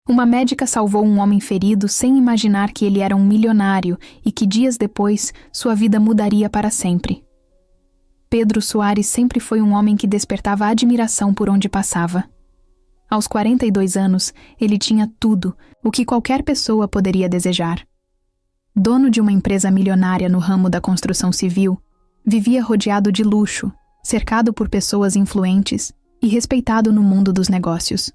Uma médica salvou um homem ferido sem imaginar que ele era um milionário e que dias depois sua vida mudaria para sempre. Pedro Soares sempre foi um homem que despertava admiração por onde passava. Aos 42 anos, ele tinha tudo, o que qualquer pessoa poderia desejar. Dono de uma empresa milionária no ramo da construção civil, vivia rodeado de luxo, cercado por pessoas influentes e respeitado no mundo dos negócios.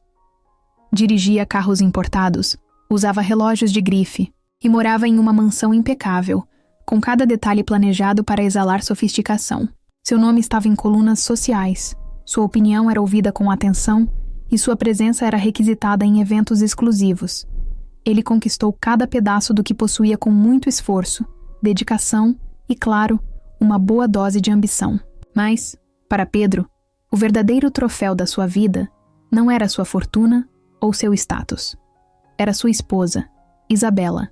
Dirigia carros importados, usava relógios de grife e morava em uma mansão impecável, com cada detalhe planejado para exalar sofisticação. Seu nome estava em colunas sociais, sua opinião era ouvida com atenção e sua presença era requisitada em eventos exclusivos. Ele conquistou cada pedaço do que possuía com muito esforço, dedicação e, claro, uma boa dose de ambição. Mas, para Pedro, o verdadeiro troféu da sua vida não era sua fortuna ou seu status. Era sua esposa, Isabela.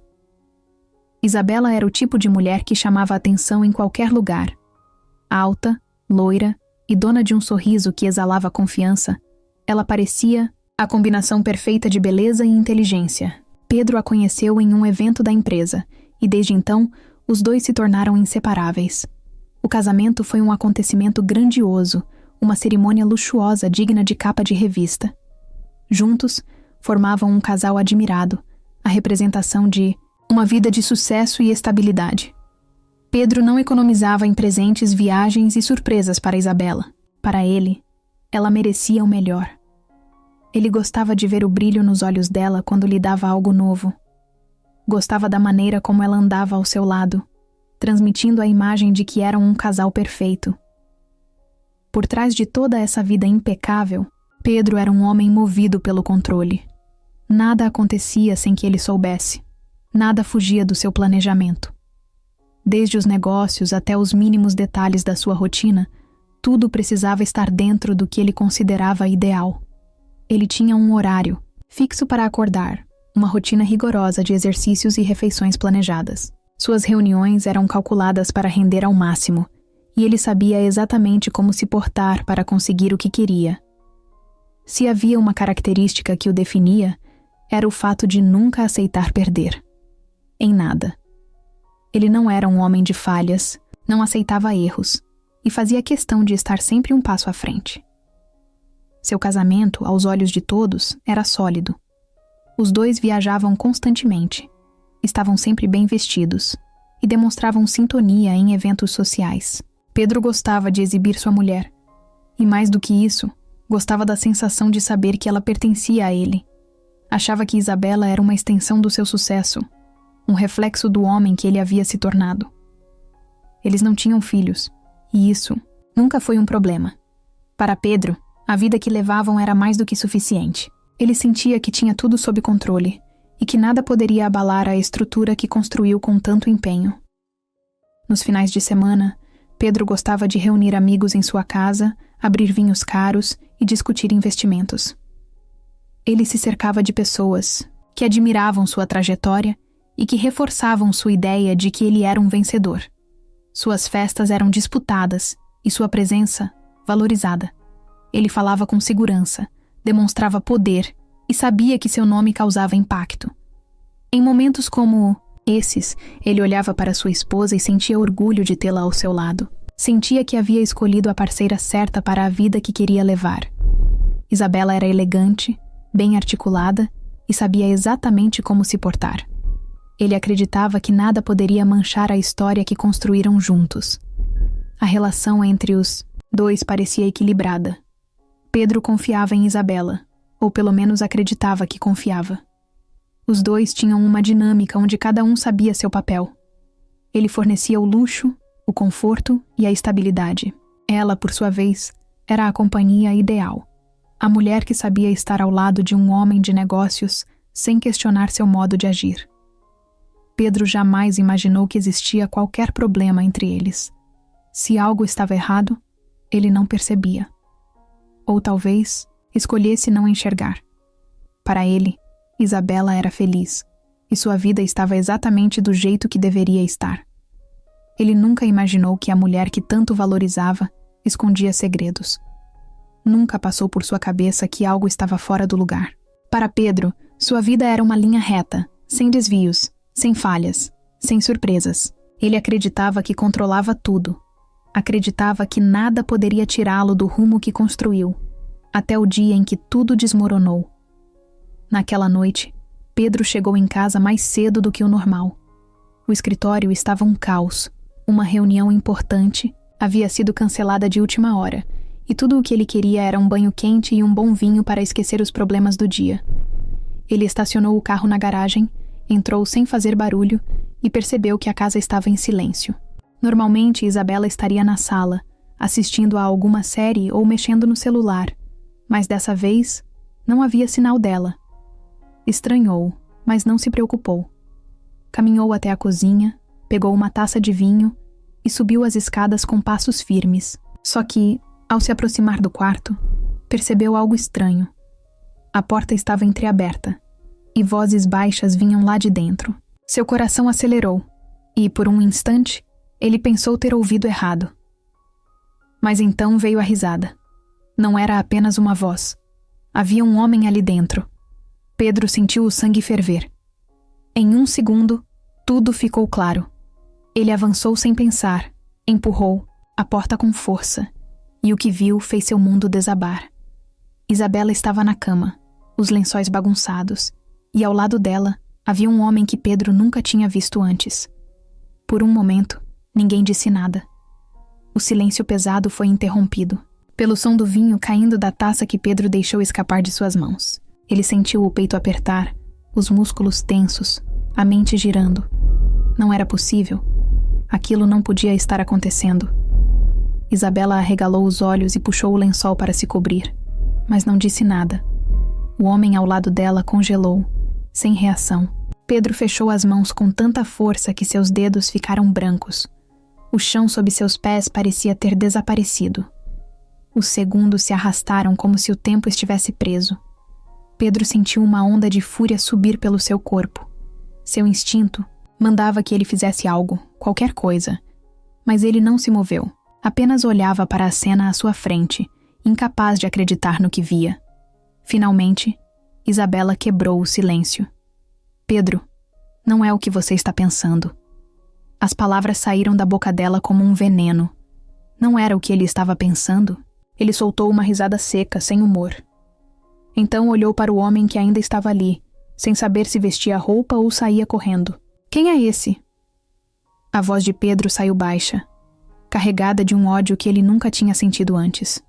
Isabela era o tipo de mulher que chamava a atenção em qualquer lugar. Alta, loira e dona de um sorriso que exalava confiança, ela parecia a combinação perfeita de beleza e inteligência. Pedro a conheceu em um evento da empresa e desde então os dois se tornaram inseparáveis. O casamento foi um acontecimento grandioso, uma cerimônia luxuosa digna de capa de revista. Juntos, formavam um casal admirado, a representação de uma vida de sucesso e estabilidade. Pedro não economizava em presentes, viagens e surpresas para Isabela. Para ele, ela merecia o melhor. Ele gostava de ver o brilho nos olhos dela quando lhe dava algo novo. Gostava da maneira como ela andava ao seu lado, transmitindo a imagem de que eram um casal perfeito. Por trás de toda essa vida impecável, Pedro era um homem movido pelo controle. Nada acontecia sem que ele soubesse. Nada fugia do seu planejamento. Desde os negócios até os mínimos detalhes da sua rotina, tudo precisava estar dentro do que ele considerava ideal. Ele tinha um horário fixo para acordar, uma rotina rigorosa de exercícios e refeições planejadas. Suas reuniões eram calculadas para render ao máximo, e ele sabia exatamente como se portar para conseguir o que queria. Se havia uma característica que o definia, era o fato de nunca aceitar perder. Em nada. Ele não era um homem de falhas, não aceitava erros, e fazia questão de estar sempre um passo à frente. Seu casamento, aos olhos de todos, era sólido. Os dois viajavam constantemente, estavam sempre bem vestidos e demonstravam sintonia em eventos sociais. Pedro gostava de exibir sua mulher, e mais do que isso, gostava da sensação de saber que ela pertencia a ele. Achava que Isabela era uma extensão do seu sucesso, um reflexo do homem que ele havia se tornado. Eles não tinham filhos, e isso nunca foi um problema. Para Pedro, a vida que levavam era mais do que suficiente. Ele sentia que tinha tudo sob controle e que nada poderia abalar a estrutura que construiu com tanto empenho. Nos finais de semana, Pedro gostava de reunir amigos em sua casa, abrir vinhos caros e discutir investimentos. Ele se cercava de pessoas que admiravam sua trajetória e que reforçavam sua ideia de que ele era um vencedor. Suas festas eram disputadas e sua presença valorizada. Ele falava com segurança, demonstrava poder e sabia que seu nome causava impacto. Em momentos como esses, ele olhava para sua esposa e sentia orgulho de tê-la ao seu lado. Sentia que havia escolhido a parceira certa para a vida que queria levar. Isabela era elegante, bem articulada e sabia exatamente como se portar. Ele acreditava que nada poderia manchar a história que construíram juntos. A relação entre os dois parecia equilibrada. Pedro confiava em Isabela, ou pelo menos acreditava que confiava. Os dois tinham uma dinâmica onde cada um sabia seu papel. Ele fornecia o luxo, o conforto e a estabilidade. Ela, por sua vez, era a companhia ideal. A mulher que sabia estar ao lado de um homem de negócios sem questionar seu modo de agir. Pedro jamais imaginou que existia qualquer problema entre eles. Se algo estava errado, ele não percebia. Ou talvez escolhesse não enxergar. Para ele, Isabela era feliz, e sua vida estava exatamente do jeito que deveria estar. Ele nunca imaginou que a mulher que tanto valorizava escondia segredos. Nunca passou por sua cabeça que algo estava fora do lugar. Para Pedro, Sua vida era uma linha reta, sem desvios, sem falhas, sem surpresas. Ele acreditava que controlava tudo. Acreditava que nada poderia tirá-lo do rumo que construiu, até o dia em que tudo desmoronou. Naquela noite, Pedro chegou em casa mais cedo do que o normal. O escritório estava um caos. Uma reunião importante havia sido cancelada de última hora, e tudo o que ele queria era um banho quente e um bom vinho para esquecer os problemas do dia. Ele estacionou o carro na garagem, entrou sem fazer barulho e percebeu que a casa estava em silêncio. Normalmente, Isabela estaria na sala, assistindo a alguma série ou mexendo no celular, mas dessa vez não havia sinal dela. Estranhou, mas não se preocupou. Caminhou até a cozinha, pegou uma taça de vinho e subiu as escadas com passos firmes. Só que, ao se aproximar do quarto, percebeu algo estranho. A porta estava entreaberta e vozes baixas vinham lá de dentro. Seu coração acelerou e, por um instante, ele pensou ter ouvido errado. Mas então veio a risada. Não era apenas uma voz. Havia um homem ali dentro. Pedro sentiu o sangue ferver. Em um segundo, tudo ficou claro. Ele avançou sem pensar, empurrou a porta com força, e o que viu fez seu mundo desabar. Isabela estava na cama, os lençóis bagunçados, e ao lado dela havia um homem que Pedro nunca tinha visto antes. Por um momento, ninguém disse nada. O silêncio pesado foi interrompido pelo som do vinho caindo da taça que Pedro deixou escapar de suas mãos. Ele sentiu o peito apertar, os músculos tensos, a mente girando. Não era possível. Aquilo não podia estar acontecendo. Isabela arregalou os olhos e puxou o lençol para se cobrir, mas não disse nada. O homem ao lado dela congelou, sem reação. Pedro fechou as mãos com tanta força que seus dedos ficaram brancos. O chão sob seus pés parecia ter desaparecido. Os segundos se arrastaram como se o tempo estivesse preso. Pedro sentiu uma onda de fúria subir pelo seu corpo. Seu instinto mandava que ele fizesse algo, qualquer coisa. Mas ele não se moveu. Apenas olhava para a cena à sua frente, incapaz de acreditar no que via. Finalmente, Isabela quebrou o silêncio. Pedro, não é o que você está pensando. As palavras saíram da boca dela como um veneno. Não era o que ele estava pensando. Ele soltou uma risada seca, sem humor. Então olhou para o homem que ainda estava ali, sem saber se vestia roupa ou saía correndo. Quem é esse? A voz de Pedro saiu baixa, carregada de um ódio que ele nunca tinha sentido antes.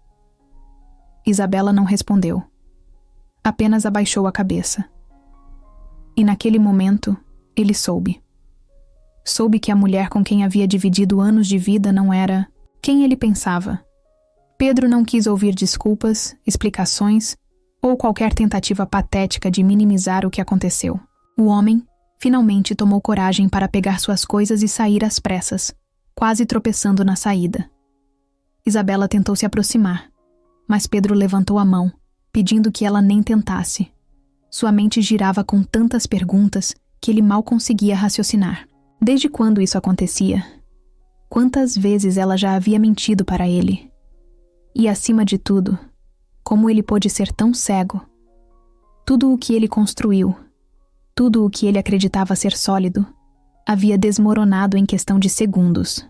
Isabela não respondeu. Apenas abaixou a cabeça. E naquele momento, ele soube. Soube que a mulher com quem havia dividido anos de vida não era quem ele pensava. Pedro não quis ouvir desculpas, explicações ou qualquer tentativa patética de minimizar o que aconteceu. O homem finalmente tomou coragem para pegar suas coisas e sair às pressas, quase tropeçando na saída. Isabela tentou se aproximar, mas Pedro levantou a mão, pedindo que ela nem tentasse. Sua mente girava com tantas perguntas que ele mal conseguia raciocinar. Desde quando isso acontecia? Quantas vezes ela já havia mentido para ele? E, acima de tudo, como ele pôde ser tão cego? Tudo o que ele construiu, tudo o que ele acreditava ser sólido, havia desmoronado em questão de segundos.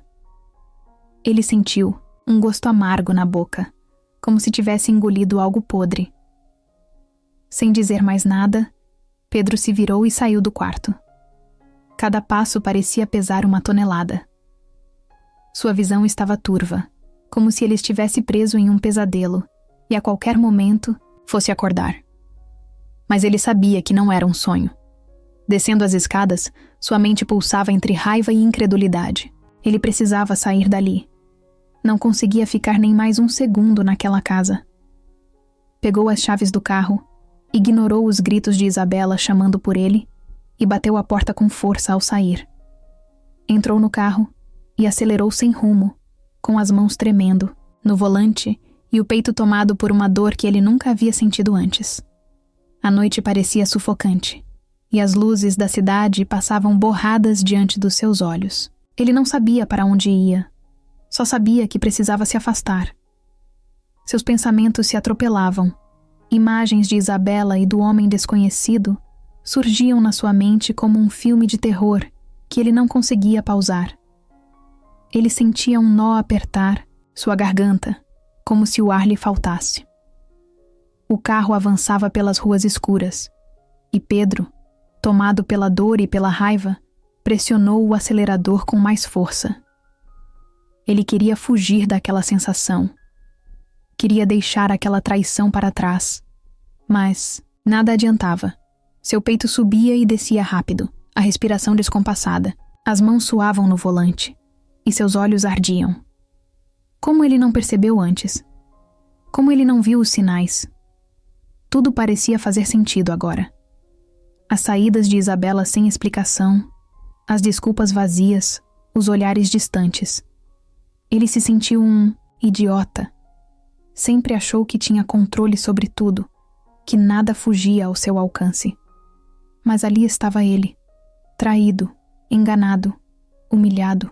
Ele sentiu um gosto amargo na boca, como se tivesse engolido algo podre. Sem dizer mais nada, Pedro se virou e saiu do quarto. Cada passo parecia pesar uma tonelada. Sua visão estava turva, como se ele estivesse preso em um pesadelo e a qualquer momento fosse acordar. Mas ele sabia que não era um sonho. Descendo as escadas, sua mente pulsava entre raiva e incredulidade. Ele precisava sair dali. Não conseguia ficar nem mais um segundo naquela casa. Pegou as chaves do carro, ignorou os gritos de Isabela chamando por ele e bateu a porta com força ao sair. Entrou no carro e acelerou sem rumo, com as mãos tremendo, no volante e o peito tomado por uma dor que ele nunca havia sentido antes. A noite parecia sufocante, e as luzes da cidade passavam borradas diante dos seus olhos. Ele não sabia para onde ia, só sabia que precisava se afastar. Seus pensamentos se atropelavam. Imagens de Isabela e do homem desconhecido surgiam na sua mente como um filme de terror que ele não conseguia pausar. Ele sentia um nó apertar sua garganta, como se o ar lhe faltasse. O carro avançava pelas ruas escuras, e Pedro, tomado pela dor e pela raiva, pressionou o acelerador com mais força. Ele queria fugir daquela sensação. Queria deixar aquela traição para trás. Mas nada adiantava. Seu peito subia e descia rápido, a respiração descompassada. As mãos suavam no volante, e seus olhos ardiam. Como ele não percebeu antes? Como ele não viu os sinais? Tudo parecia fazer sentido agora. As saídas de Isabela sem explicação, as desculpas vazias, os olhares distantes. Ele se sentiu um idiota. Sempre achou que tinha controle sobre tudo, que nada fugia ao seu alcance. Mas ali estava ele, traído, enganado, humilhado.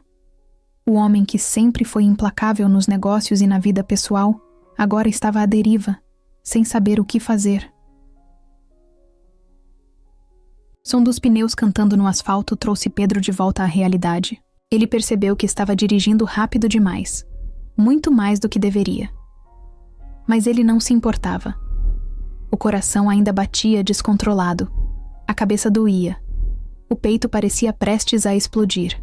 O homem que sempre foi implacável nos negócios e na vida pessoal, agora estava à deriva, sem saber o que fazer. Som dos pneus cantando no asfalto trouxe Pedro de volta à realidade. Ele percebeu que estava dirigindo rápido demais, muito mais do que deveria. Mas ele não se importava. O coração ainda batia descontrolado. A cabeça doía. O peito parecia prestes a explodir.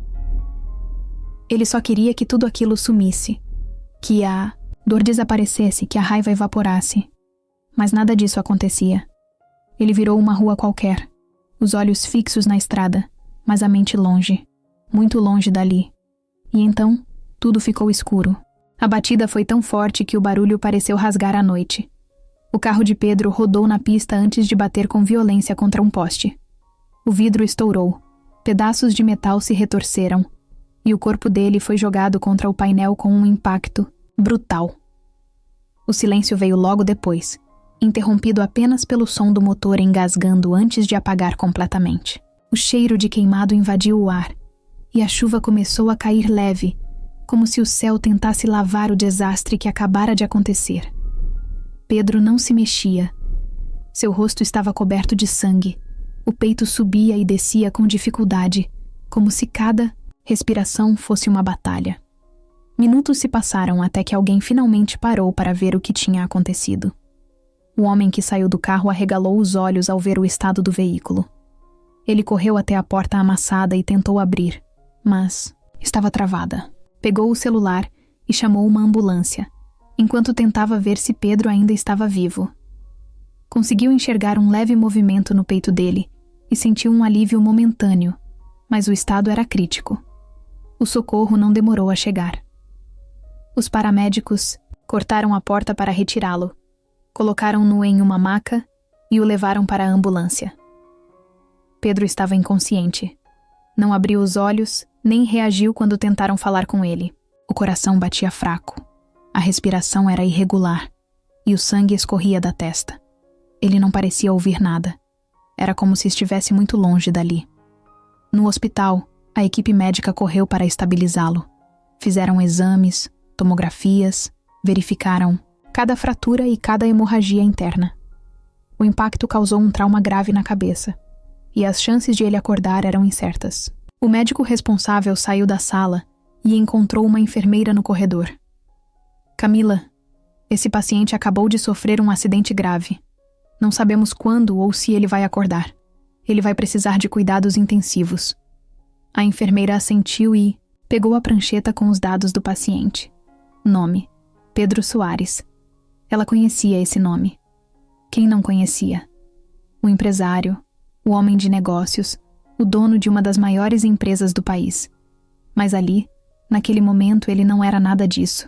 Ele só queria que tudo aquilo sumisse, que a dor desaparecesse, que a raiva evaporasse. Mas nada disso acontecia. Ele virou uma rua qualquer, os olhos fixos na estrada, mas a mente longe, muito longe dali. E então, tudo ficou escuro. A batida foi tão forte que o barulho pareceu rasgar a noite. O carro de Pedro rodou na pista antes de bater com violência contra um poste. O vidro estourou, pedaços de metal se retorceram, e o corpo dele foi jogado contra o painel com um impacto brutal. O silêncio veio logo depois, interrompido apenas pelo som do motor engasgando antes de apagar completamente. O cheiro de queimado invadiu o ar, e a chuva começou a cair leve, como se o céu tentasse lavar o desastre que acabara de acontecer. Pedro não se mexia. Seu rosto estava coberto de sangue. O peito subia e descia com dificuldade, como se cada respiração fosse uma batalha. Minutos se passaram até que alguém finalmente parou para ver o que tinha acontecido. O homem que saiu do carro arregalou os olhos ao ver o estado do veículo. Ele correu até a porta amassada e tentou abrir, mas estava travada. Pegou o celular e chamou uma ambulância, enquanto tentava ver se Pedro ainda estava vivo. Conseguiu enxergar um leve movimento no peito dele e sentiu um alívio momentâneo, mas o estado era crítico. O socorro não demorou a chegar. Os paramédicos cortaram a porta para retirá-lo, colocaram-no em uma maca e o levaram para a ambulância. Pedro estava inconsciente. Não abriu os olhos, nem reagiu quando tentaram falar com ele. O coração batia fraco. A respiração era irregular e o sangue escorria da testa. Ele não parecia ouvir nada. Era como se estivesse muito longe dali. No hospital, a equipe médica correu para estabilizá-lo. Fizeram exames, tomografias, verificaram cada fratura e cada hemorragia interna. O impacto causou um trauma grave na cabeça, e as chances de ele acordar eram incertas. O médico responsável saiu da sala e encontrou uma enfermeira no corredor. Camila, esse paciente acabou de sofrer um acidente grave. Não sabemos quando ou se ele vai acordar. Ele vai precisar de cuidados intensivos. A enfermeira assentiu e pegou a prancheta com os dados do paciente. Nome: Pedro Soares. Ela conhecia esse nome. Quem não conhecia? O empresário, o homem de negócios, o dono de uma das maiores empresas do país. Mas ali, naquele momento, ele não era nada disso.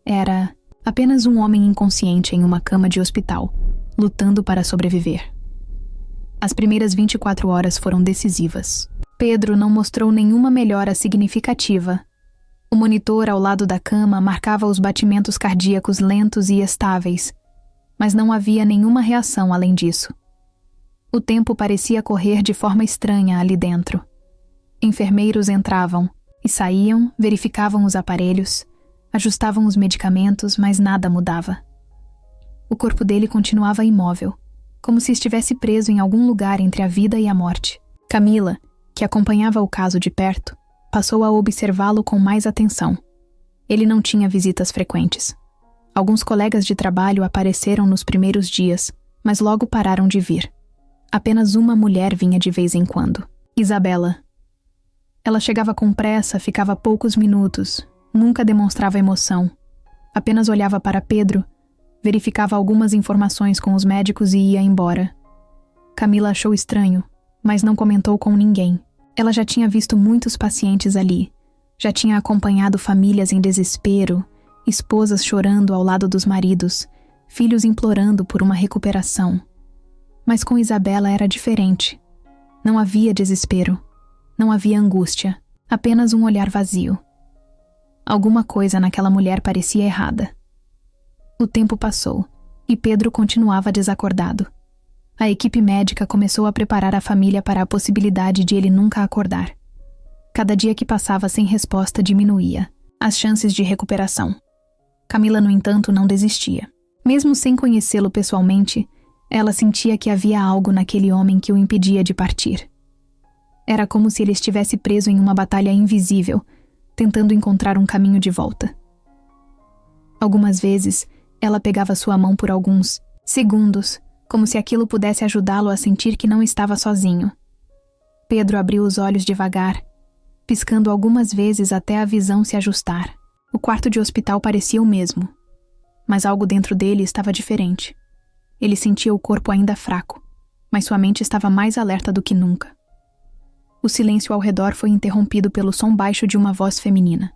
Era apenas um homem inconsciente em uma cama de hospital, lutando para sobreviver. As primeiras 24 horas foram decisivas. Pedro não mostrou nenhuma melhora significativa. O monitor ao lado da cama marcava os batimentos cardíacos lentos e estáveis, mas não havia nenhuma reação além disso. O tempo parecia correr de forma estranha ali dentro. Enfermeiros entravam e saíam, verificavam os aparelhos, ajustavam os medicamentos, mas nada mudava. O corpo dele continuava imóvel, como se estivesse preso em algum lugar entre a vida e a morte. Camila, que acompanhava o caso de perto, passou a observá-lo com mais atenção. Ele não tinha visitas frequentes. Alguns colegas de trabalho apareceram nos primeiros dias, mas logo pararam de vir. Apenas uma mulher vinha de vez em quando, Isabela. Ela chegava com pressa, ficava poucos minutos, nunca demonstrava emoção. Apenas olhava para Pedro, verificava algumas informações com os médicos e ia embora. Camila achou estranho, mas não comentou com ninguém. Ela já tinha visto muitos pacientes ali, já tinha acompanhado famílias em desespero, esposas chorando ao lado dos maridos, filhos implorando por uma recuperação. Mas com Isabela era diferente. Não havia desespero, não havia angústia, apenas um olhar vazio. Alguma coisa naquela mulher parecia errada. O tempo passou, e Pedro continuava desacordado. A equipe médica começou a preparar a família para a possibilidade de ele nunca acordar. Cada dia que passava sem resposta diminuía as chances de recuperação. Camila, no entanto, não desistia. Mesmo sem conhecê-lo pessoalmente, ela sentia que havia algo naquele homem que o impedia de partir. Era como se ele estivesse preso em uma batalha invisível, tentando encontrar um caminho de volta. Algumas vezes, ela pegava sua mão por alguns segundos, como se aquilo pudesse ajudá-lo a sentir que não estava sozinho. Pedro abriu os olhos devagar, piscando algumas vezes até a visão se ajustar. O quarto de hospital parecia o mesmo, mas algo dentro dele estava diferente. Ele sentia o corpo ainda fraco, mas sua mente estava mais alerta do que nunca. O silêncio ao redor foi interrompido pelo som baixo de uma voz feminina.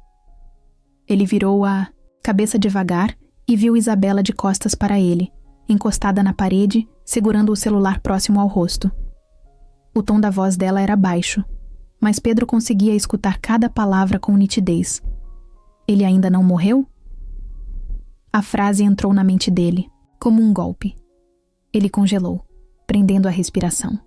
Ele virou a cabeça devagar e viu Isabela de costas para ele, encostada na parede, segurando o celular próximo ao rosto. O tom da voz dela era baixo, mas Pedro conseguia escutar cada palavra com nitidez. Ele ainda não morreu? A frase entrou na mente dele, como um golpe. Ele congelou, prendendo a respiração.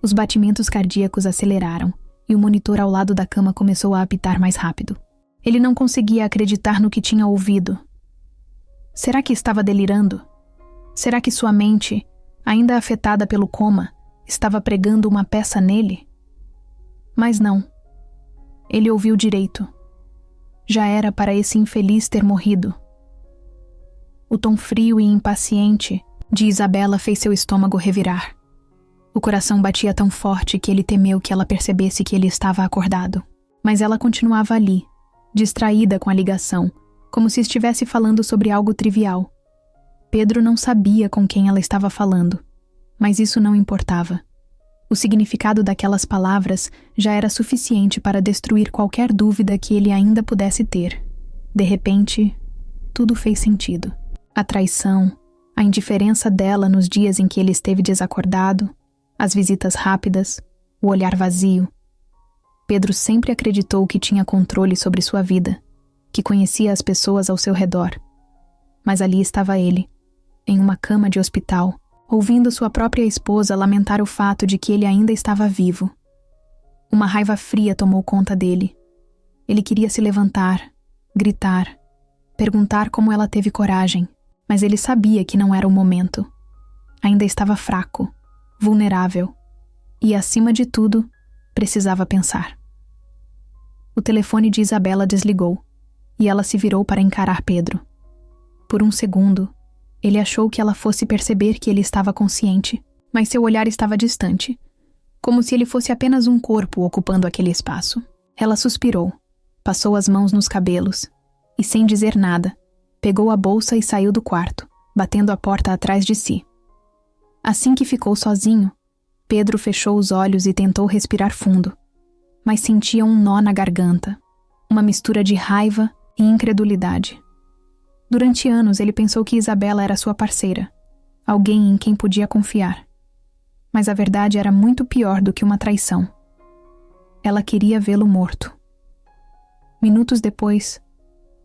Os batimentos cardíacos aceleraram, e o monitor ao lado da cama começou a apitar mais rápido. Ele não conseguia acreditar no que tinha ouvido. Será que estava delirando? Será que sua mente, ainda afetada pelo coma, estava pregando uma peça nele? Mas não. Ele ouviu direito. Já era para esse infeliz ter morrido. O tom frio e impaciente de Isabela fez seu estômago revirar. O coração batia tão forte que ele temeu que ela percebesse que ele estava acordado. Mas ela continuava ali, distraída com a ligação, como se estivesse falando sobre algo trivial. Pedro não sabia com quem ela estava falando, mas isso não importava. O significado daquelas palavras já era suficiente para destruir qualquer dúvida que ele ainda pudesse ter. De repente, tudo fez sentido. A traição, a indiferença dela nos dias em que ele esteve desacordado, as visitas rápidas, o olhar vazio. Pedro sempre acreditou que tinha controle sobre sua vida, que conhecia as pessoas ao seu redor. Mas ali estava ele, em uma cama de hospital, ouvindo sua própria esposa lamentar o fato de que ele ainda estava vivo. Uma raiva fria tomou conta dele. Ele queria se levantar, gritar, perguntar como ela teve coragem, mas ele sabia que não era o momento. Ainda estava fraco, vulnerável, e, acima de tudo, precisava pensar. O telefone de Isabela desligou, e ela se virou para encarar Pedro. Por um segundo, ele achou que ela fosse perceber que ele estava consciente, mas seu olhar estava distante, como se ele fosse apenas um corpo ocupando aquele espaço. Ela suspirou, passou as mãos nos cabelos, e sem dizer nada, pegou a bolsa e saiu do quarto, batendo a porta atrás de si. Assim que ficou sozinho, Pedro fechou os olhos e tentou respirar fundo, mas sentia um nó na garganta, uma mistura de raiva e incredulidade. Durante anos ele pensou que Isabela era sua parceira, alguém em quem podia confiar. Mas a verdade era muito pior do que uma traição. Ela queria vê-lo morto. Minutos depois,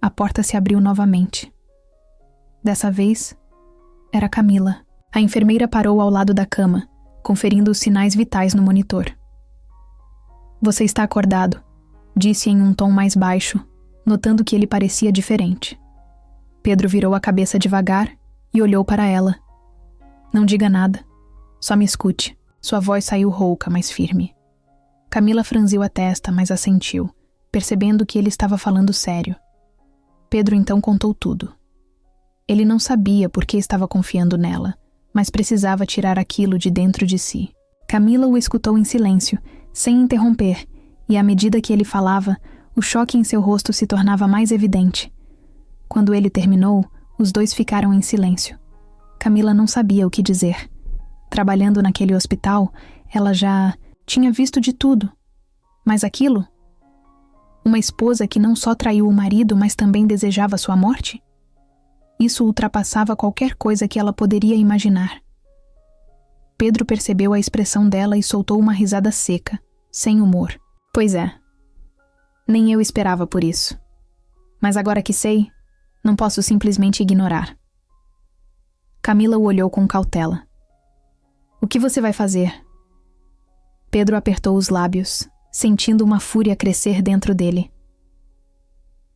a porta se abriu novamente. Dessa vez, era Camila. A enfermeira parou ao lado da cama, conferindo os sinais vitais no monitor. "Você está acordado", disse em um tom mais baixo, notando que ele parecia diferente. Pedro virou a cabeça devagar e olhou para ela. "Não diga nada", Só me escute. Sua voz saiu rouca, mas firme. Camila franziu a testa, mas assentiu, percebendo que ele estava falando sério. Pedro então contou tudo. Ele não sabia por que estava confiando nela, mas precisava tirar aquilo de dentro de si. Camila o escutou em silêncio, sem interromper, e à medida que ele falava, o choque em seu rosto se tornava mais evidente. Quando ele terminou, os dois ficaram em silêncio. Camila não sabia o que dizer. Trabalhando naquele hospital, ela já tinha visto de tudo. Mas aquilo? Uma esposa que não só traiu o marido, mas também desejava sua morte? Isso ultrapassava qualquer coisa que ela poderia imaginar. Pedro percebeu a expressão dela e soltou uma risada seca, sem humor. Pois é. Nem eu esperava por isso. Mas agora que sei, não posso simplesmente ignorar. Camila o olhou com cautela. O que você vai fazer? Pedro apertou os lábios, sentindo uma fúria crescer dentro dele.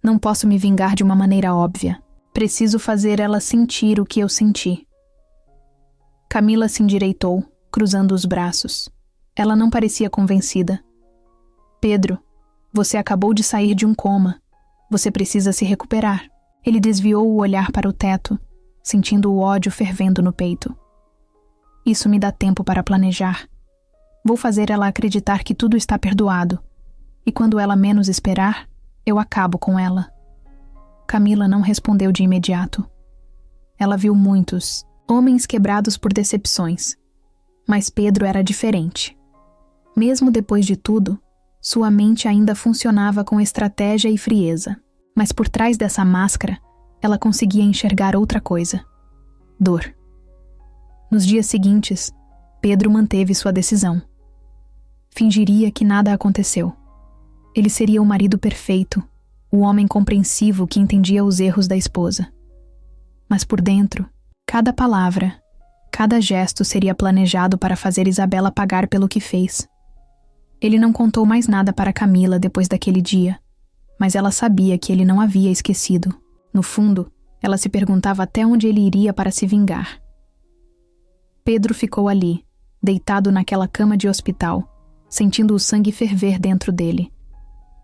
Não posso me vingar de uma maneira óbvia. Preciso fazer ela sentir o que eu senti. Camila se endireitou, cruzando os braços. Ela não parecia convencida. Pedro, você acabou de sair de um coma. Você precisa se recuperar. Ele desviou o olhar para o teto, sentindo o ódio fervendo no peito. Isso me dá tempo para planejar. Vou fazer ela acreditar que tudo está perdoado. E quando ela menos esperar, eu acabo com ela. Camila não respondeu de imediato. Ela viu muitos homens quebrados por decepções. Mas Pedro era diferente. Mesmo depois de tudo, sua mente ainda funcionava com estratégia e frieza. Mas por trás dessa máscara, ela conseguia enxergar outra coisa. Dor. Nos dias seguintes, Pedro manteve sua decisão. Fingiria que nada aconteceu. Ele seria o marido perfeito, o homem compreensivo que entendia os erros da esposa. Mas por dentro, cada palavra, cada gesto seria planejado para fazer Isabela pagar pelo que fez. Ele não contou mais nada para Camila depois daquele dia, mas ela sabia que ele não havia esquecido. No fundo, ela se perguntava até onde ele iria para se vingar. Pedro ficou ali, deitado naquela cama de hospital, sentindo o sangue ferver dentro dele.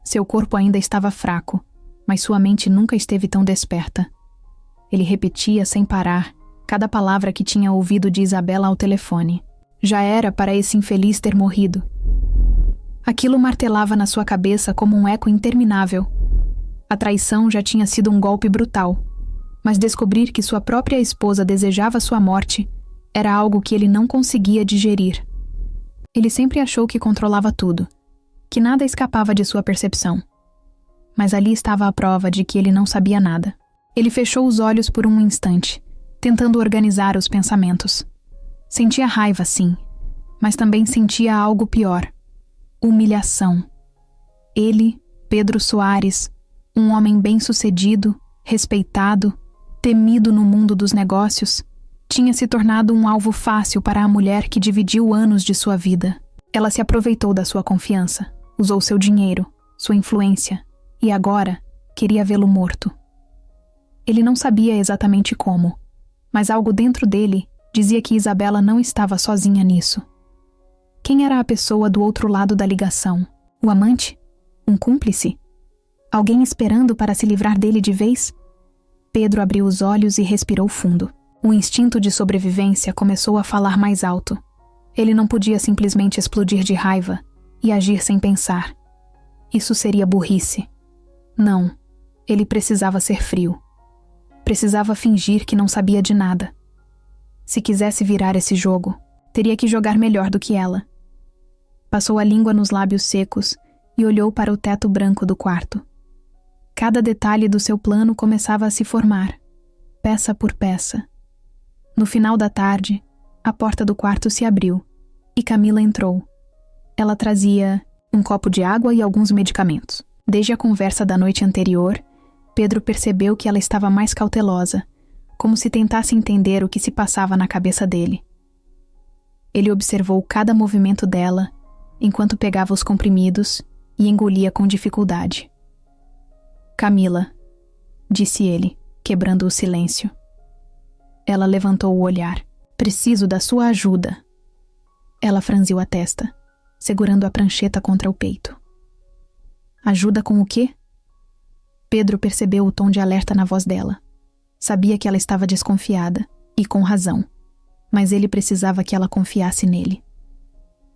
Seu corpo ainda estava fraco, mas sua mente nunca esteve tão desperta. Ele repetia sem parar cada palavra que tinha ouvido de Isabela ao telefone. Já era para esse infeliz ter morrido. Aquilo martelava na sua cabeça como um eco interminável. A traição já tinha sido um golpe brutal, mas descobrir que sua própria esposa desejava sua morte era algo que ele não conseguia digerir. Ele sempre achou que controlava tudo, que nada escapava de sua percepção. Mas ali estava a prova de que ele não sabia nada. Ele fechou os olhos por um instante, tentando organizar os pensamentos. Sentia raiva, sim, mas também sentia algo pior. Humilhação. Ele, Pedro Soares, um homem bem-sucedido, respeitado, temido no mundo dos negócios, tinha se tornado um alvo fácil para a mulher que dividiu anos de sua vida. Ela se aproveitou da sua confiança, usou seu dinheiro, sua influência, e agora queria vê-lo morto. Ele não sabia exatamente como, mas algo dentro dele dizia que Isabela não estava sozinha nisso. Quem era a pessoa do outro lado da ligação? O amante? Um cúmplice? Alguém esperando para se livrar dele de vez? Pedro abriu os olhos e respirou fundo. O instinto de sobrevivência começou a falar mais alto. Ele não podia simplesmente explodir de raiva e agir sem pensar. Isso seria burrice. Não, ele precisava ser frio. Precisava fingir que não sabia de nada. Se quisesse virar esse jogo, teria que jogar melhor do que ela. Passou a língua nos lábios secos e olhou para o teto branco do quarto. Cada detalhe do seu plano começava a se formar, peça por peça. No final da tarde, a porta do quarto se abriu e Camila entrou. Ela trazia um copo de água e alguns medicamentos. Desde a conversa da noite anterior, Pedro percebeu que ela estava mais cautelosa, como se tentasse entender o que se passava na cabeça dele. Ele observou cada movimento dela, enquanto pegava os comprimidos e engolia com dificuldade. Camila, disse ele, quebrando o silêncio. Ela levantou o olhar. Preciso da sua ajuda. Ela franziu a testa, segurando a prancheta contra o peito. Ajuda com o quê? Pedro percebeu o tom de alerta na voz dela. Sabia que ela estava desconfiada, e com razão. Mas ele precisava que ela confiasse nele.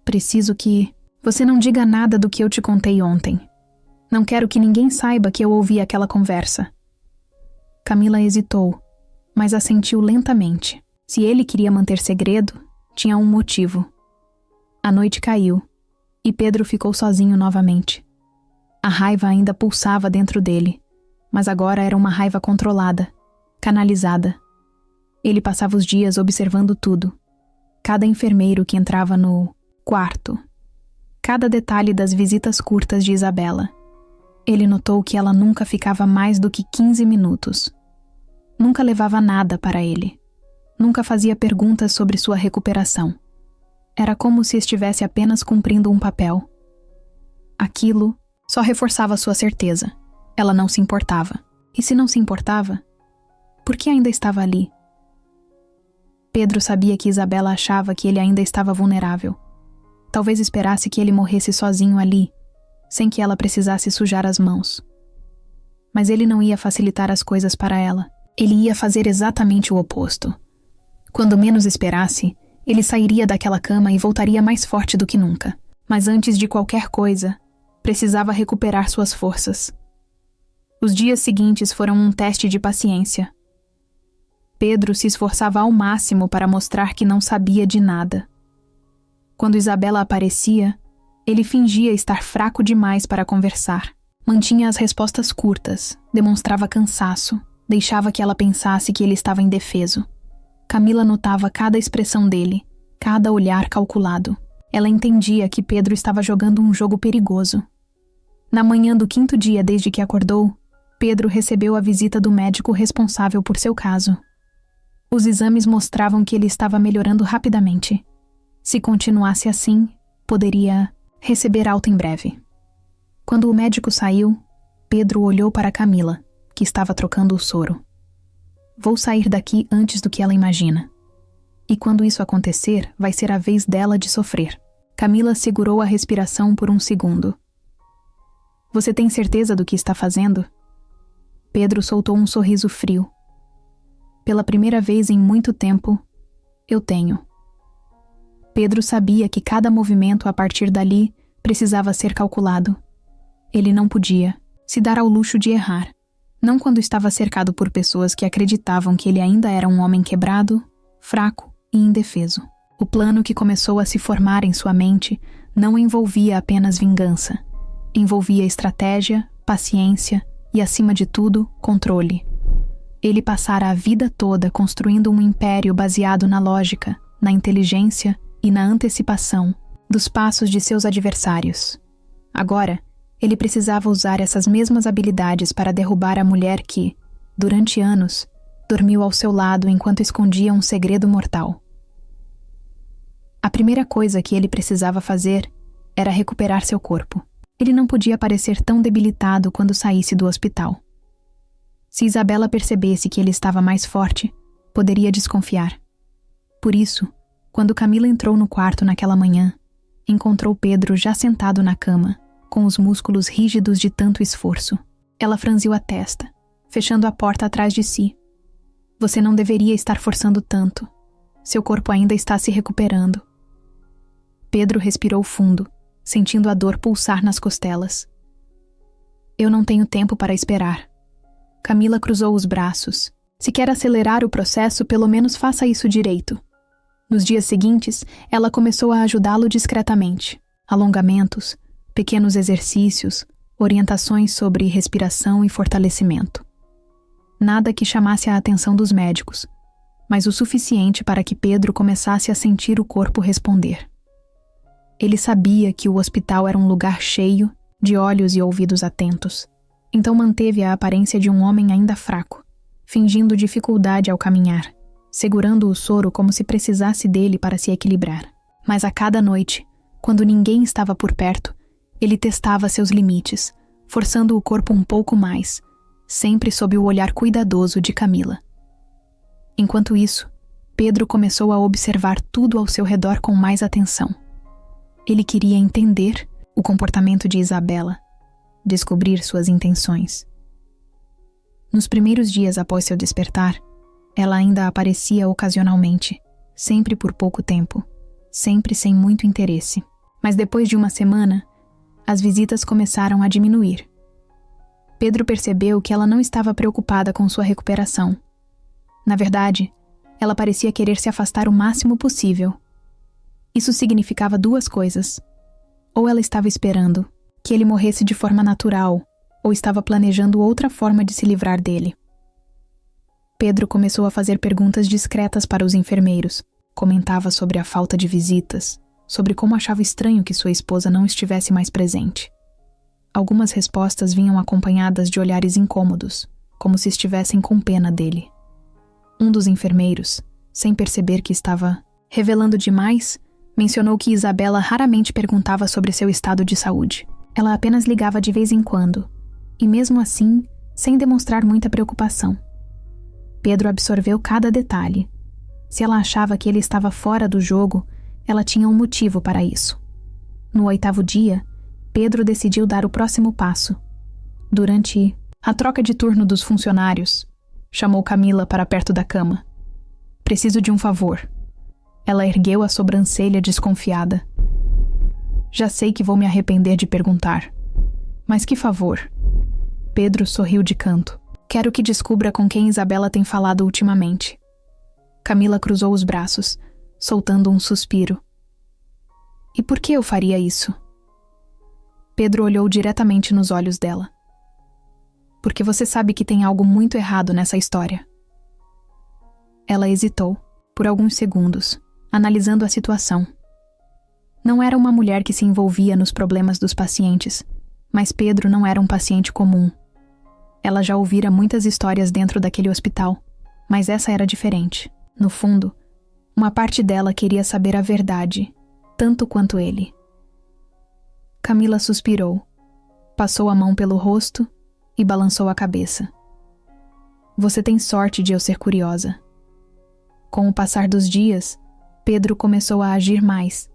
Preciso que você não diga nada do que eu te contei ontem. Não quero que ninguém saiba que eu ouvi aquela conversa. Camila hesitou, mas assentiu lentamente. Se ele queria manter segredo, tinha um motivo. A noite caiu, e Pedro ficou sozinho novamente. A raiva ainda pulsava dentro dele, mas agora era uma raiva controlada, canalizada. Ele passava os dias observando tudo. Cada enfermeiro que entrava no quarto. Cada detalhe das visitas curtas de Isabela. Ele notou que ela nunca ficava mais do que 15 minutos. Nunca levava nada para ele. Nunca fazia perguntas sobre sua recuperação. Era como se estivesse apenas cumprindo um papel. Aquilo só reforçava sua certeza. Ela não se importava. E se não se importava, por que ainda estava ali? Pedro sabia que Isabela achava que ele ainda estava vulnerável. Talvez esperasse que ele morresse sozinho ali, sem que ela precisasse sujar as mãos. Mas ele não ia facilitar as coisas para ela. Ele ia fazer exatamente o oposto. Quando menos esperasse, ele sairia daquela cama e voltaria mais forte do que nunca. Mas antes de qualquer coisa, precisava recuperar suas forças. Os dias seguintes foram um teste de paciência. Pedro se esforçava ao máximo para mostrar que não sabia de nada. Quando Isabela aparecia, ele fingia estar fraco demais para conversar. Mantinha as respostas curtas, demonstrava cansaço, deixava que ela pensasse que ele estava indefeso. Camila notava cada expressão dele, cada olhar calculado. Ela entendia que Pedro estava jogando um jogo perigoso. Na manhã do 5º dia desde que acordou, Pedro recebeu a visita do médico responsável por seu caso. Os exames mostravam que ele estava melhorando rapidamente. Se continuasse assim, poderia receber alta em breve. Quando o médico saiu, Pedro olhou para Camila, que estava trocando o soro. Vou sair daqui antes do que ela imagina. E quando isso acontecer, vai ser a vez dela de sofrer. Camila segurou a respiração por um segundo. Você tem certeza do que está fazendo? Pedro soltou um sorriso frio. Pela primeira vez em muito tempo, eu tenho. Pedro sabia que cada movimento a partir dali precisava ser calculado. Ele não podia se dar ao luxo de errar. Não quando estava cercado por pessoas que acreditavam que ele ainda era um homem quebrado, fraco e indefeso. O plano que começou a se formar em sua mente não envolvia apenas vingança. Envolvia estratégia, paciência e, acima de tudo, controle. Ele passara a vida toda construindo um império baseado na lógica, na inteligência e na antecipação dos passos de seus adversários. Agora, ele precisava usar essas mesmas habilidades para derrubar a mulher que, durante anos, dormiu ao seu lado enquanto escondia um segredo mortal. A primeira coisa que ele precisava fazer era recuperar seu corpo. Ele não podia parecer tão debilitado quando saísse do hospital. Se Isabela percebesse que ele estava mais forte, poderia desconfiar. Por isso, quando Camila entrou no quarto naquela manhã, encontrou Pedro já sentado na cama, com os músculos rígidos de tanto esforço. Ela franziu a testa, fechando a porta atrás de si. Você não deveria estar forçando tanto. Seu corpo ainda está se recuperando. Pedro respirou fundo, sentindo a dor pulsar nas costelas. Eu não tenho tempo para esperar. Camila cruzou os braços. Se quer acelerar o processo, pelo menos faça isso direito. Nos dias seguintes, ela começou a ajudá-lo discretamente. Alongamentos, pequenos exercícios, orientações sobre respiração e fortalecimento. Nada que chamasse a atenção dos médicos, mas o suficiente para que Pedro começasse a sentir o corpo responder. Ele sabia que o hospital era um lugar cheio de olhos e ouvidos atentos, então manteve a aparência de um homem ainda fraco, fingindo dificuldade ao caminhar, segurando o soro como se precisasse dele para se equilibrar. Mas a cada noite, quando ninguém estava por perto, ele testava seus limites, forçando o corpo um pouco mais, sempre sob o olhar cuidadoso de Camila. Enquanto isso, Pedro começou a observar tudo ao seu redor com mais atenção. Ele queria entender o comportamento de Isabela, descobrir suas intenções. Nos primeiros dias após seu despertar, ela ainda aparecia ocasionalmente, sempre por pouco tempo, sempre sem muito interesse. Mas depois de uma semana, as visitas começaram a diminuir. Pedro percebeu que ela não estava preocupada com sua recuperação. Na verdade, ela parecia querer se afastar o máximo possível. Isso significava duas coisas. Ou ela estava esperando que ele morresse de forma natural, ou estava planejando outra forma de se livrar dele. Pedro começou a fazer perguntas discretas para os enfermeiros. Comentava sobre a falta de visitas, sobre como achava estranho que sua esposa não estivesse mais presente. Algumas respostas vinham acompanhadas de olhares incômodos, como se estivessem com pena dele. Um dos enfermeiros, sem perceber que estava revelando demais, mencionou que Isabela raramente perguntava sobre seu estado de saúde. Ela apenas ligava de vez em quando, e mesmo assim, sem demonstrar muita preocupação. Pedro absorveu cada detalhe. Se ela achava que ele estava fora do jogo, ela tinha um motivo para isso. No 8º dia, Pedro decidiu dar o próximo passo. Durante a troca de turno dos funcionários, chamou Camila para perto da cama. "Preciso de um favor." Ela ergueu a sobrancelha desconfiada. "Já sei que vou me arrepender de perguntar. Mas que favor?" Pedro sorriu de canto. "Quero que descubra com quem Isabela tem falado ultimamente." Camila cruzou os braços, soltando um suspiro. "E por que eu faria isso?" Pedro olhou diretamente nos olhos dela. "Porque você sabe que tem algo muito errado nessa história." Ela hesitou, por alguns segundos, analisando a situação. Não era uma mulher que se envolvia nos problemas dos pacientes, mas Pedro não era um paciente comum. Ela já ouvira muitas histórias dentro daquele hospital, mas essa era diferente. No fundo, uma parte dela queria saber a verdade, tanto quanto ele. Camila suspirou, passou a mão pelo rosto e balançou a cabeça. "Você tem sorte de eu ser curiosa." Com o passar dos dias, Pedro começou a agir mais.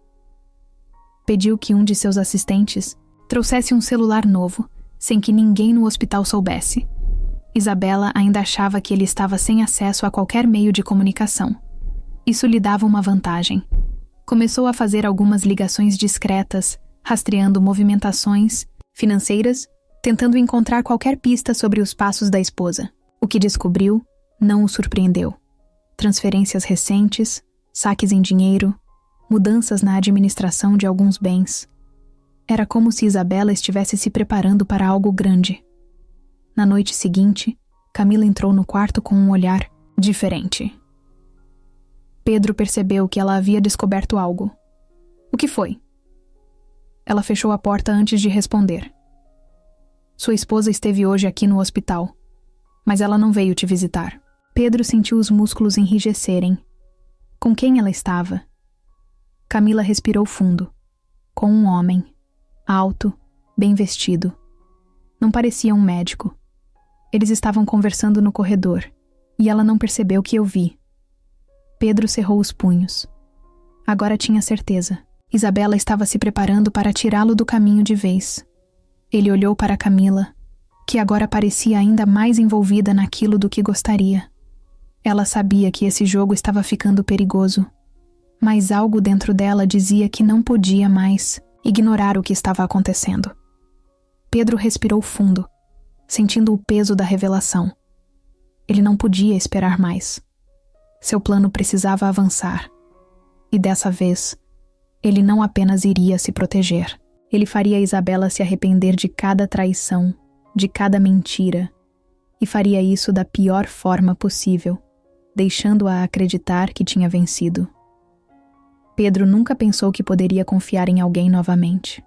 Pediu que um de seus assistentes trouxesse um celular novo, sem que ninguém no hospital soubesse. Isabela ainda achava que ele estava sem acesso a qualquer meio de comunicação. Isso lhe dava uma vantagem. Começou a fazer algumas ligações discretas, rastreando movimentações financeiras, tentando encontrar qualquer pista sobre os passos da esposa. O que descobriu não o surpreendeu. Transferências recentes, saques em dinheiro, mudanças na administração de alguns bens. Era como se Isabela estivesse se preparando para algo grande. Na noite seguinte, Camila entrou no quarto com um olhar diferente. Pedro percebeu que ela havia descoberto algo. "O que foi?" Ela fechou a porta antes de responder. "Sua esposa esteve hoje aqui no hospital, mas ela não veio te visitar." Pedro sentiu os músculos enrijecerem. Com quem ela estava? Camila respirou fundo. Com um homem. Alto, bem vestido. Não parecia um médico. Eles estavam conversando no corredor, e ela não percebeu que eu vi. Pedro cerrou os punhos. Agora tinha certeza. Isabela estava se preparando para tirá-lo do caminho de vez. Ele olhou para Camila, que agora parecia ainda mais envolvida naquilo do que gostaria. Ela sabia que esse jogo estava ficando perigoso, mas algo dentro dela dizia que não podia mais ignorar o que estava acontecendo. Pedro respirou fundo, sentindo o peso da revelação. Ele não podia esperar mais. Seu plano precisava avançar. E dessa vez, ele não apenas iria se proteger. Ele faria Isabela se arrepender de cada traição, de cada mentira, e faria isso da pior forma possível, deixando-a acreditar que tinha vencido. Pedro nunca pensou que poderia confiar em alguém novamente.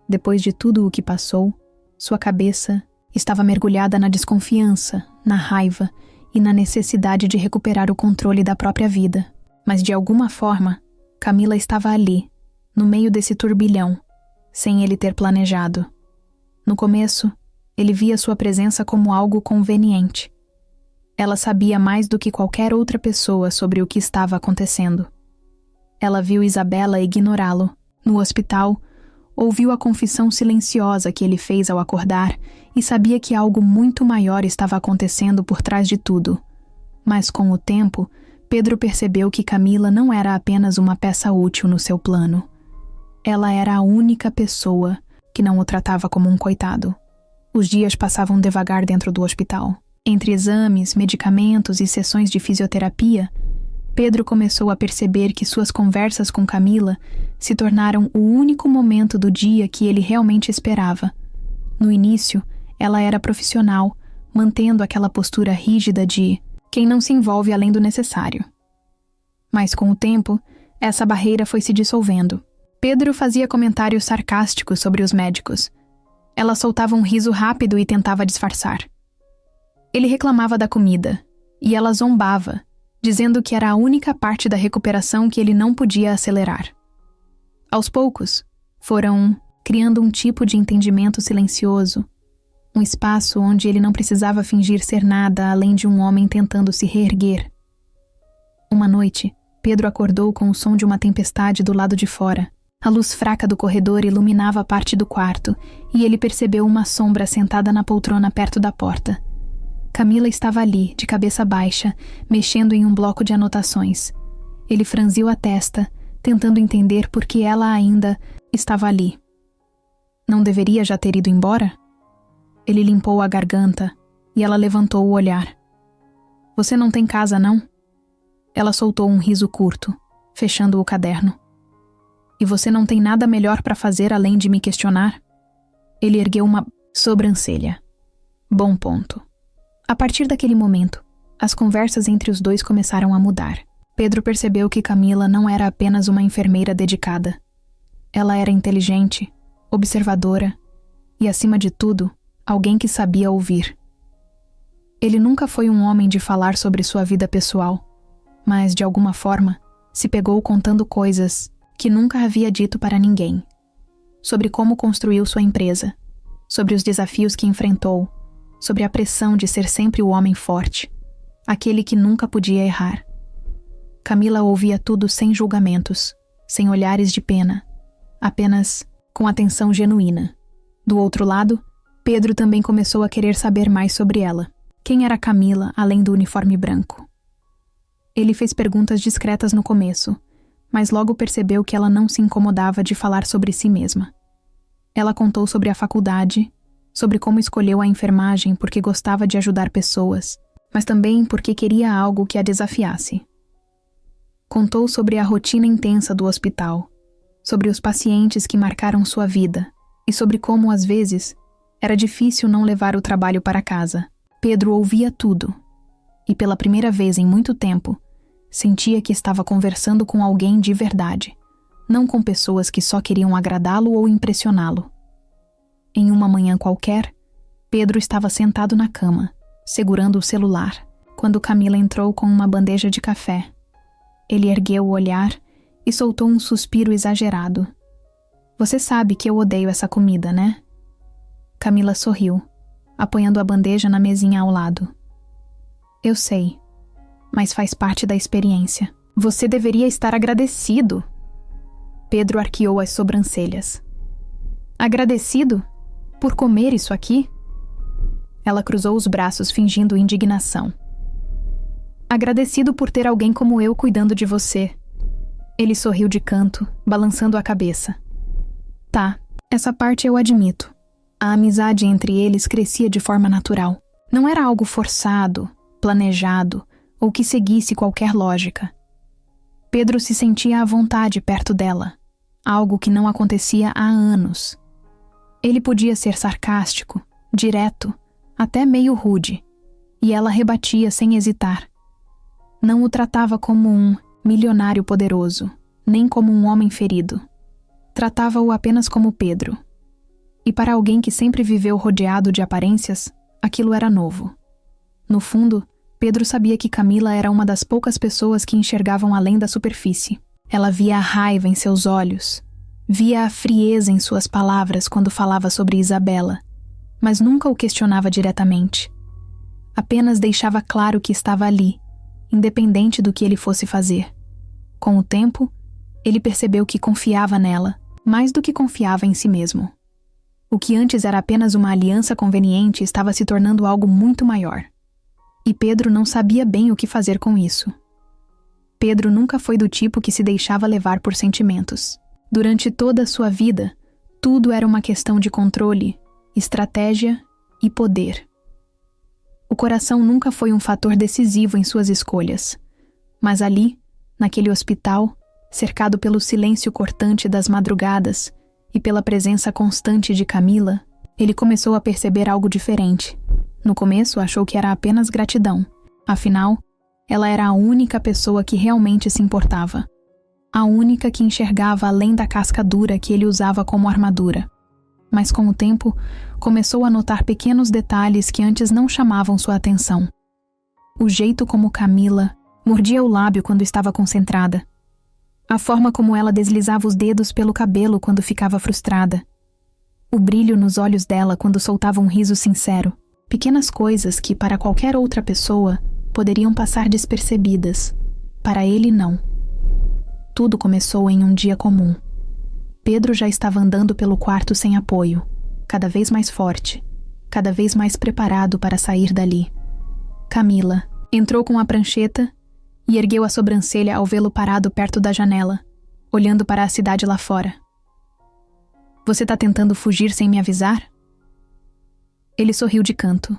Depois de tudo o que passou, sua cabeça estava mergulhada na desconfiança, na raiva e na necessidade de recuperar o controle da própria vida. Mas de alguma forma, Camila estava ali, no meio desse turbilhão, sem ele ter planejado. No começo, ele via sua presença como algo conveniente. Ela sabia mais do que qualquer outra pessoa sobre o que estava acontecendo. Ela viu Isabela ignorá-lo. No hospital, ouviu a confissão silenciosa que ele fez ao acordar e sabia que algo muito maior estava acontecendo por trás de tudo. Mas com o tempo, Pedro percebeu que Camila não era apenas uma peça útil no seu plano. Ela era a única pessoa que não o tratava como um coitado. Os dias passavam devagar dentro do hospital. Entre exames, medicamentos e sessões de fisioterapia, Pedro começou a perceber que suas conversas com Camila se tornaram o único momento do dia que ele realmente esperava. No início, ela era profissional, mantendo aquela postura rígida de quem não se envolve além do necessário. Mas com o tempo, essa barreira foi se dissolvendo. Pedro fazia comentários sarcásticos sobre os médicos. Ela soltava um riso rápido e tentava disfarçar. Ele reclamava da comida, e ela zombava, dizendo que era a única parte da recuperação que ele não podia acelerar. Aos poucos, foram criando um tipo de entendimento silencioso, um espaço onde ele não precisava fingir ser nada além de um homem tentando se reerguer. Uma noite, Pedro acordou com o som de uma tempestade do lado de fora. A luz fraca do corredor iluminava parte do quarto e ele percebeu uma sombra sentada na poltrona perto da porta. Camila estava ali, de cabeça baixa, mexendo em um bloco de anotações. Ele franziu a testa, tentando entender por que ela ainda estava ali. Não deveria já ter ido embora? Ele limpou a garganta e ela levantou o olhar. Você não tem casa, não? Ela soltou um riso curto, fechando o caderno. E você não tem nada melhor para fazer além de me questionar? Ele ergueu uma sobrancelha. Bom ponto. A partir daquele momento, as conversas entre os dois começaram a mudar. Pedro percebeu que Camila não era apenas uma enfermeira dedicada. Ela era inteligente, observadora e, acima de tudo, alguém que sabia ouvir. Ele nunca foi um homem de falar sobre sua vida pessoal, mas, de alguma forma, se pegou contando coisas que nunca havia dito para ninguém. Sobre como construiu sua empresa, sobre os desafios que enfrentou, sobre a pressão de ser sempre o homem forte, aquele que nunca podia errar. Camila ouvia tudo sem julgamentos, sem olhares de pena, apenas com atenção genuína. Do outro lado, Pedro também começou a querer saber mais sobre ela. Quem era Camila, além do uniforme branco? Ele fez perguntas discretas no começo, mas logo percebeu que ela não se incomodava de falar sobre si mesma. Ela contou sobre a faculdade, sobre como escolheu a enfermagem porque gostava de ajudar pessoas, mas também porque queria algo que a desafiasse. Contou sobre a rotina intensa do hospital, sobre os pacientes que marcaram sua vida e sobre como, às vezes, era difícil não levar o trabalho para casa. Pedro ouvia tudo e, pela primeira vez em muito tempo, sentia que estava conversando com alguém de verdade, não com pessoas que só queriam agradá-lo ou impressioná-lo. Em uma manhã qualquer, Pedro estava sentado na cama, segurando o celular, quando Camila entrou com uma bandeja de café. Ele ergueu o olhar e soltou um suspiro exagerado. Você sabe que eu odeio essa comida, né? Camila sorriu, apoiando a bandeja na mesinha ao lado. Eu sei, mas faz parte da experiência. Você deveria estar agradecido. Pedro arqueou as sobrancelhas. Agradecido? Por comer isso aqui? Ela cruzou os braços fingindo indignação. Agradecido por ter alguém como eu cuidando de você. Ele sorriu de canto, balançando a cabeça. Tá, essa parte eu admito. A amizade entre eles crescia de forma natural. Não era algo forçado, planejado ou que seguisse qualquer lógica. Pedro se sentia à vontade perto dela, algo que não acontecia há anos. Ele podia ser sarcástico, direto, até meio rude, e ela rebatia sem hesitar. Não o tratava como um milionário poderoso, nem como um homem ferido. Tratava-o apenas como Pedro. E para alguém que sempre viveu rodeado de aparências, aquilo era novo. No fundo, Pedro sabia que Camila era uma das poucas pessoas que enxergavam além da superfície. Ela via a raiva em seus olhos, via a frieza em suas palavras quando falava sobre Isabela, mas nunca o questionava diretamente. apenas deixava claro que estava ali, independente do que ele fosse fazer. Com o tempo, ele percebeu que confiava nela, mais do que confiava em si mesmo. O que antes era apenas uma aliança conveniente estava se tornando algo muito maior. E Pedro não sabia bem o que fazer com isso. Pedro nunca foi do tipo que se deixava levar por sentimentos. Durante toda a sua vida, tudo era uma questão de controle, estratégia e poder. O coração nunca foi um fator decisivo em suas escolhas. Mas ali, naquele hospital, cercado pelo silêncio cortante das madrugadas e pela presença constante de Camila, ele começou a perceber algo diferente. No começo, achou que era apenas gratidão. Afinal, ela era a única pessoa que realmente se importava. A única que enxergava além da casca dura que ele usava como armadura. Mas com o tempo, começou a notar pequenos detalhes que antes não chamavam sua atenção. O jeito como Camila mordia o lábio quando estava concentrada. A forma como ela deslizava os dedos pelo cabelo quando ficava frustrada. O brilho nos olhos dela quando soltava um riso sincero. Pequenas coisas que, para qualquer outra pessoa, poderiam passar despercebidas. Para ele, não. Tudo começou em um dia comum. Pedro já estava andando pelo quarto sem apoio, cada vez mais forte, cada vez mais preparado para sair dali. Camila entrou com a prancheta e ergueu a sobrancelha ao vê-lo parado perto da janela, olhando para a cidade lá fora. "Você tá tentando fugir sem me avisar?" Ele sorriu de canto,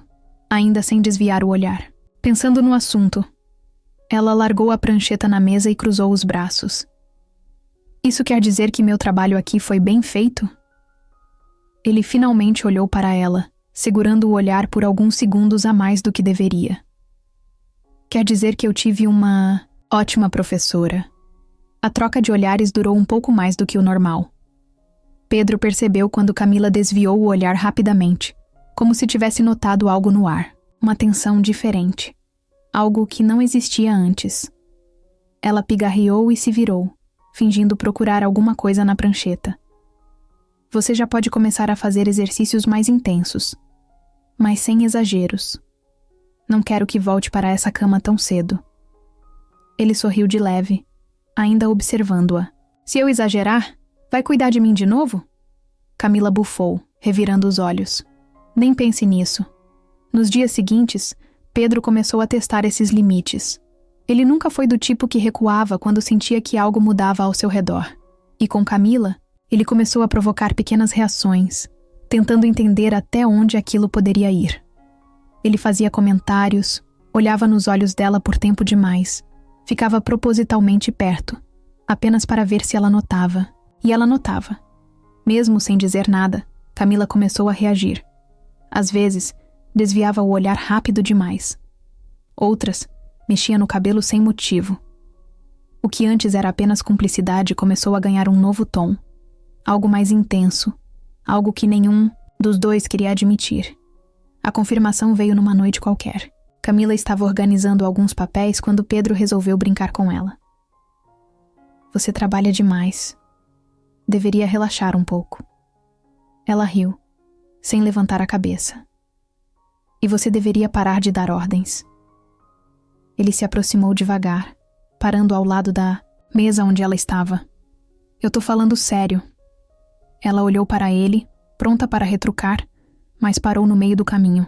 ainda sem desviar o olhar. Pensando no assunto, ela largou a prancheta na mesa e cruzou os braços. "Isso quer dizer que meu trabalho aqui foi bem feito?" Ele finalmente olhou para ela, segurando o olhar por alguns segundos a mais do que deveria. "Quer dizer que eu tive uma ótima professora." A troca de olhares durou um pouco mais do que o normal. Pedro percebeu quando Camila desviou o olhar rapidamente, como se tivesse notado algo no ar, uma tensão diferente, algo que não existia antes. Ela pigarreou e se virou, fingindo procurar alguma coisa na prancheta. "Você já pode começar a fazer exercícios mais intensos, mas sem exageros. Não quero que volte para essa cama tão cedo." Ele sorriu de leve, ainda observando-a. "Se eu exagerar, vai cuidar de mim de novo?" Camila bufou, revirando os olhos. "Nem pense nisso." Nos dias seguintes, Pedro começou a testar esses limites. Ele nunca foi do tipo que recuava quando sentia que algo mudava ao seu redor. E com Camila, ele começou a provocar pequenas reações, tentando entender até onde aquilo poderia ir. Ele fazia comentários, olhava nos olhos dela por tempo demais, ficava propositalmente perto, apenas para ver se ela notava. E ela notava. Mesmo sem dizer nada, Camila começou a reagir. Às vezes, desviava o olhar rápido demais. Outras, mexia no cabelo sem motivo. O que antes era apenas cumplicidade começou a ganhar um novo tom. Algo mais intenso. Algo que nenhum dos dois queria admitir. A confirmação veio numa noite qualquer. Camila estava organizando alguns papéis quando Pedro resolveu brincar com ela. "Você trabalha demais. Deveria relaxar um pouco." Ela riu, sem levantar a cabeça. "E você deveria parar de dar ordens." Ele se aproximou devagar, parando ao lado da mesa onde ela estava. "Eu tô falando sério." Ela olhou para ele, pronta para retrucar, mas parou no meio do caminho.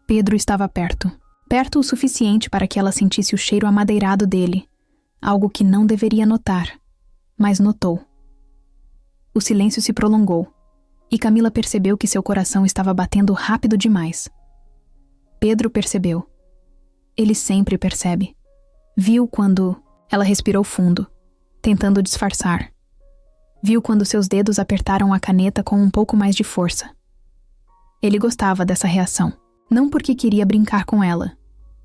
Pedro estava perto. Perto o suficiente para que ela sentisse o cheiro amadeirado dele, algo que não deveria notar, mas notou. O silêncio se prolongou, e Camila percebeu que seu coração estava batendo rápido demais. Pedro percebeu. Ele sempre percebe. Viu quando ela respirou fundo, tentando disfarçar. Viu quando seus dedos apertaram a caneta com um pouco mais de força. Ele gostava dessa reação, não porque queria brincar com ela,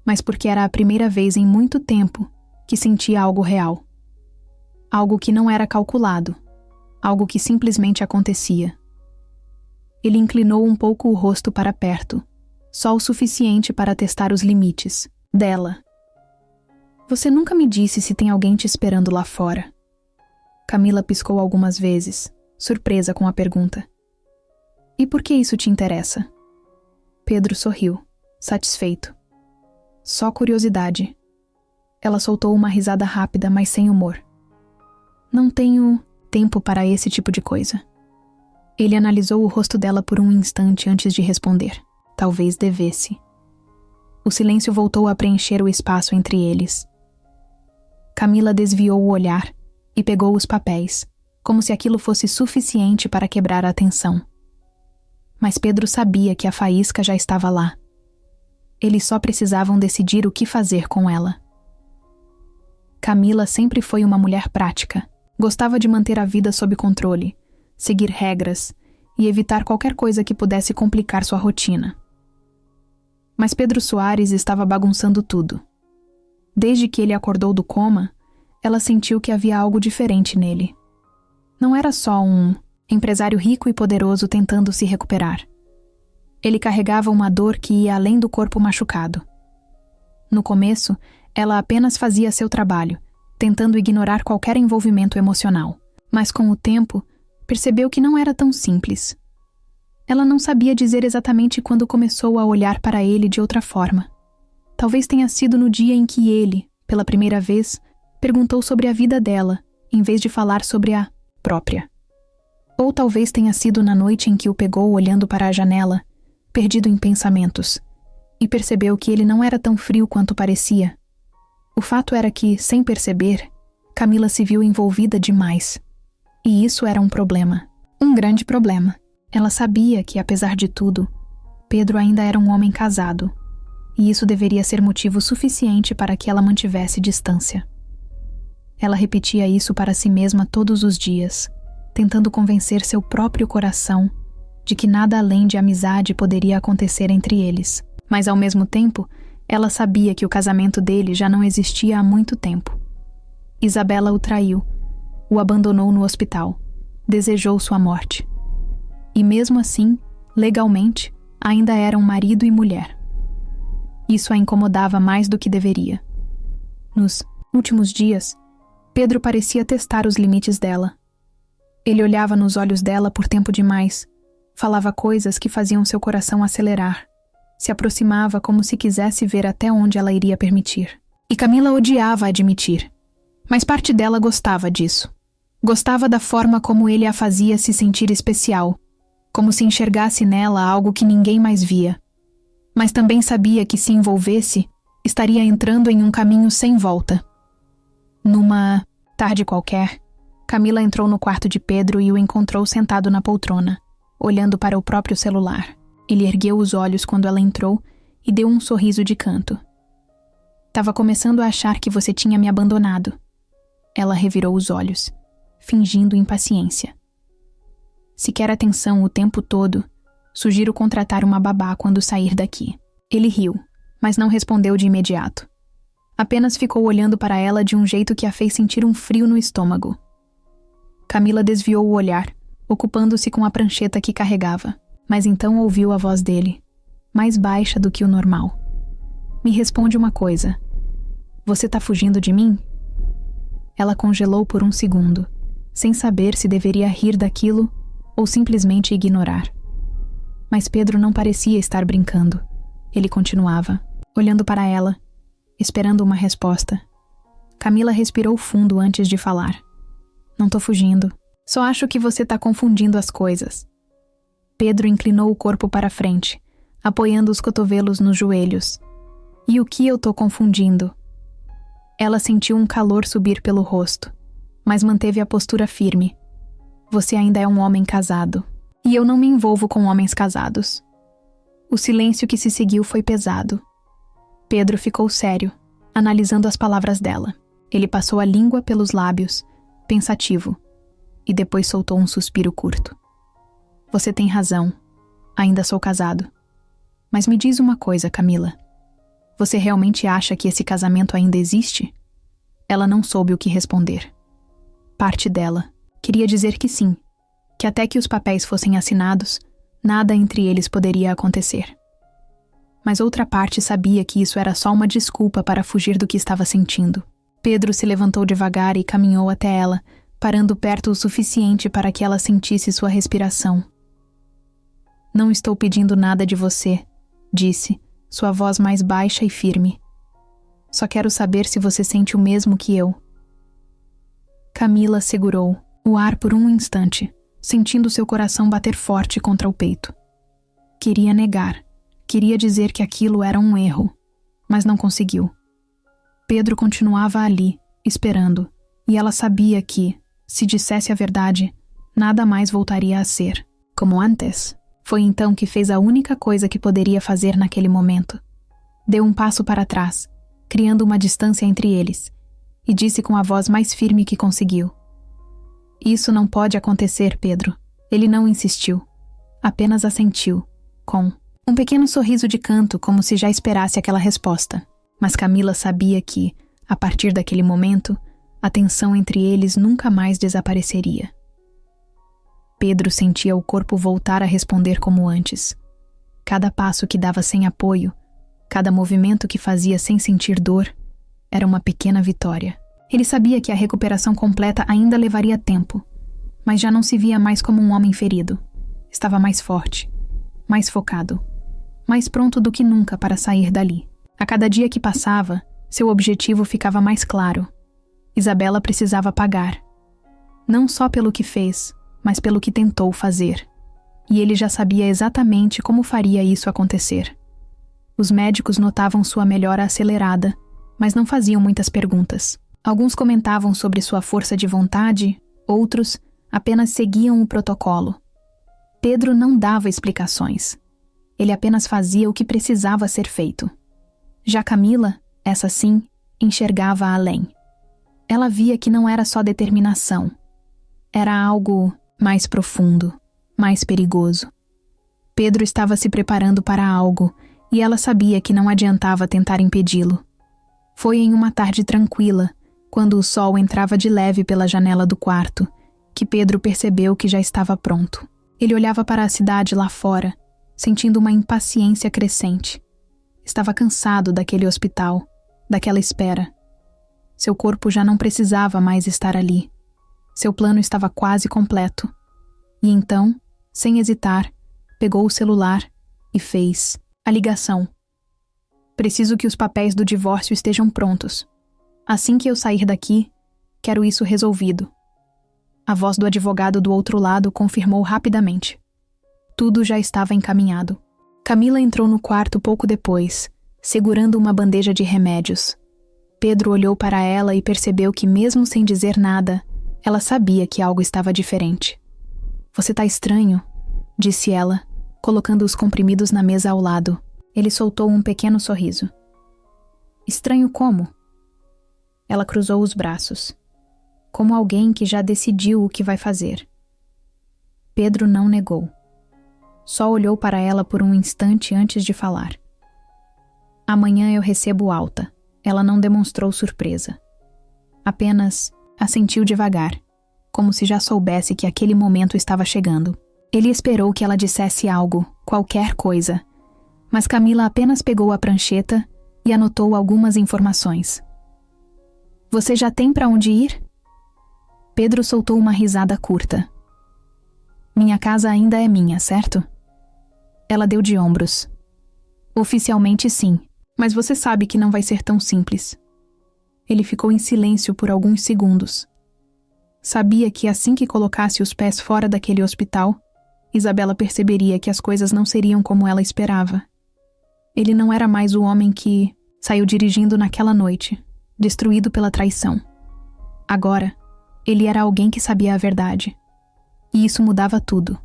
mas porque era a primeira vez em muito tempo que sentia algo real. Algo que não era calculado, algo que simplesmente acontecia. Ele inclinou um pouco o rosto para perto, só o suficiente para testar os limites dela. "Você nunca me disse se tem alguém te esperando lá fora." Camila piscou algumas vezes, surpresa com a pergunta. "E por que isso te interessa?" Pedro sorriu. satisfeito. Só curiosidade. Ela soltou uma risada rápida, mas sem humor. Não tenho tempo para esse tipo de coisa. Ele analisou o rosto dela por um instante antes de responder. Talvez devesse. O silêncio voltou a preencher o espaço entre eles. Camila desviou o olhar e pegou os papéis, como se aquilo fosse suficiente para quebrar a tensão. Mas Pedro sabia que a faísca já estava lá. Eles só precisavam decidir o que fazer com ela. Camila sempre foi uma mulher prática. Gostava de manter a vida sob controle, seguir regras e evitar qualquer coisa que pudesse complicar sua rotina. Mas Pedro Soares estava bagunçando tudo. Desde que ele acordou do coma, ela sentiu que havia algo diferente nele. Não era só um empresário rico e poderoso tentando se recuperar. Ele carregava uma dor que ia além do corpo machucado. No começo, ela apenas fazia seu trabalho, tentando ignorar qualquer envolvimento emocional. Mas com o tempo, percebeu que não era tão simples. Ela não sabia dizer exatamente quando começou a olhar para ele de outra forma. Talvez tenha sido no dia em que ele, pela primeira vez, perguntou sobre a vida dela, em vez de falar sobre a própria. Ou talvez tenha sido na noite em que o pegou olhando para a janela, perdido em pensamentos, e percebeu que ele não era tão frio quanto parecia. O fato era que, sem perceber, Camila se viu envolvida demais. E isso era um problema. Um grande problema. Ela sabia que, apesar de tudo, Pedro ainda era um homem casado, e isso deveria ser motivo suficiente para que ela mantivesse distância. Ela repetia isso para si mesma todos os dias, tentando convencer seu próprio coração de que nada além de amizade poderia acontecer entre eles. Mas, ao mesmo tempo, ela sabia que o casamento dele já não existia há muito tempo. Isabela o traiu, o abandonou no hospital, desejou sua morte. E mesmo assim, legalmente, ainda eram marido e mulher. Isso a incomodava mais do que deveria. Nos últimos dias, Pedro parecia testar os limites dela. Ele olhava nos olhos dela por tempo demais, falava coisas que faziam seu coração acelerar, se aproximava como se quisesse ver até onde ela iria permitir. E Camila odiava admitir, mas parte dela gostava disso. Gostava da forma como ele a fazia se sentir especial, como se enxergasse nela algo que ninguém mais via. Mas também sabia que se envolvesse, estaria entrando em um caminho sem volta. Numa tarde qualquer, Camila entrou no quarto de Pedro e o encontrou sentado na poltrona, olhando para o próprio celular. Ele ergueu os olhos quando ela entrou e deu um sorriso de canto. "Tava começando a achar que você tinha me abandonado." Ela revirou os olhos, fingindo impaciência. "Se quer atenção o tempo todo, sugiro contratar uma babá quando sair daqui." Ele riu, mas não respondeu de imediato. Apenas ficou olhando para ela de um jeito que a fez sentir um frio no estômago. Camila desviou o olhar, ocupando-se com a prancheta que carregava, mas então ouviu a voz dele, mais baixa do que o normal. "Me responde uma coisa. Você tá fugindo de mim?" Ela congelou por um segundo, sem saber se deveria rir daquilo ou simplesmente ignorar. Mas Pedro não parecia estar brincando. Ele continuava, olhando para ela, esperando uma resposta. Camila respirou fundo antes de falar. "Não tô fugindo. Só acho que você tá confundindo as coisas." Pedro inclinou o corpo para frente, apoiando os cotovelos nos joelhos. "E o que eu tô confundindo?" Ela sentiu um calor subir pelo rosto, mas manteve a postura firme. "Você ainda é um homem casado, e eu não me envolvo com homens casados." O silêncio que se seguiu foi pesado. Pedro ficou sério, analisando as palavras dela. Ele passou a língua pelos lábios, pensativo, e depois soltou um suspiro curto. "Você tem razão. Ainda sou casado. Mas me diz uma coisa, Camila. Você realmente acha que esse casamento ainda existe?" Ela não soube o que responder. Parte dela queria dizer que sim, que até que os papéis fossem assinados, nada entre eles poderia acontecer. Mas outra parte sabia que isso era só uma desculpa para fugir do que estava sentindo. Pedro se levantou devagar e caminhou até ela, parando perto o suficiente para que ela sentisse sua respiração. "Não estou pedindo nada de você", disse, sua voz mais baixa e firme. Só quero saber se você sente o mesmo que eu. Camila segurou o ar por um instante, sentindo seu coração bater forte contra o peito. Queria negar, queria dizer que aquilo era um erro, mas não conseguiu. Pedro continuava ali, esperando, e ela sabia que, se dissesse a verdade, nada mais voltaria a ser como antes. Foi então que fez a única coisa que poderia fazer naquele momento. Deu um passo para trás, criando uma distância entre eles, e disse com a voz mais firme que conseguiu: "Isso não pode acontecer, Pedro." Ele não insistiu, apenas assentiu, com um pequeno sorriso de canto, como se já esperasse aquela resposta. Mas Camila sabia que, a partir daquele momento, a tensão entre eles nunca mais desapareceria. Pedro sentia o corpo voltar a responder como antes. Cada passo que dava sem apoio, cada movimento que fazia sem sentir dor, era uma pequena vitória. Ele sabia que a recuperação completa ainda levaria tempo, mas já não se via mais como um homem ferido. Estava mais forte, mais focado, mais pronto do que nunca para sair dali. A cada dia que passava, seu objetivo ficava mais claro. Isabela precisava pagar. Não só pelo que fez, mas pelo que tentou fazer. E ele já sabia exatamente como faria isso acontecer. Os médicos notavam sua melhora acelerada, mas não faziam muitas perguntas. Alguns comentavam sobre sua força de vontade, outros apenas seguiam o protocolo. Pedro não dava explicações. Ele apenas fazia o que precisava ser feito. Já Camila, essa sim, enxergava além. Ela via que não era só determinação. Era algo mais profundo, mais perigoso. Pedro estava se preparando para algo, e ela sabia que não adiantava tentar impedi-lo. Foi em uma tarde tranquila, quando o sol entrava de leve pela janela do quarto, que Pedro percebeu que já estava pronto. Ele olhava para a cidade lá fora, sentindo uma impaciência crescente. Estava cansado daquele hospital, daquela espera. Seu corpo já não precisava mais estar ali. Seu plano estava quase completo. E então, sem hesitar, pegou o celular e fez a ligação. "Preciso que os papéis do divórcio estejam prontos. Assim que eu sair daqui, quero isso resolvido." A voz do advogado do outro lado confirmou rapidamente. Tudo já estava encaminhado. Camila entrou no quarto pouco depois, segurando uma bandeja de remédios. Pedro olhou para ela e percebeu que, mesmo sem dizer nada, ela sabia que algo estava diferente. "Você tá estranho", disse ela, colocando os comprimidos na mesa ao lado. Ele soltou um pequeno sorriso. "Estranho como?" Ela cruzou os braços, como alguém que já decidiu o que vai fazer. Pedro não negou. Só olhou para ela por um instante antes de falar. "Amanhã eu recebo alta." Ela não demonstrou surpresa. Apenas assentiu devagar, como se já soubesse que aquele momento estava chegando. Ele esperou que ela dissesse algo, qualquer coisa, mas Camila apenas pegou a prancheta e anotou algumas informações. "Você já tem para onde ir?" Pedro soltou uma risada curta. "Minha casa ainda é minha, certo?" Ela deu de ombros. "Oficialmente sim, mas você sabe que não vai ser tão simples." Ele ficou em silêncio por alguns segundos. Sabia que assim que colocasse os pés fora daquele hospital, Isabela perceberia que as coisas não seriam como ela esperava. Ele não era mais o homem que saiu dirigindo naquela noite, destruído pela traição. Agora, ele era alguém que sabia a verdade. E isso mudava tudo.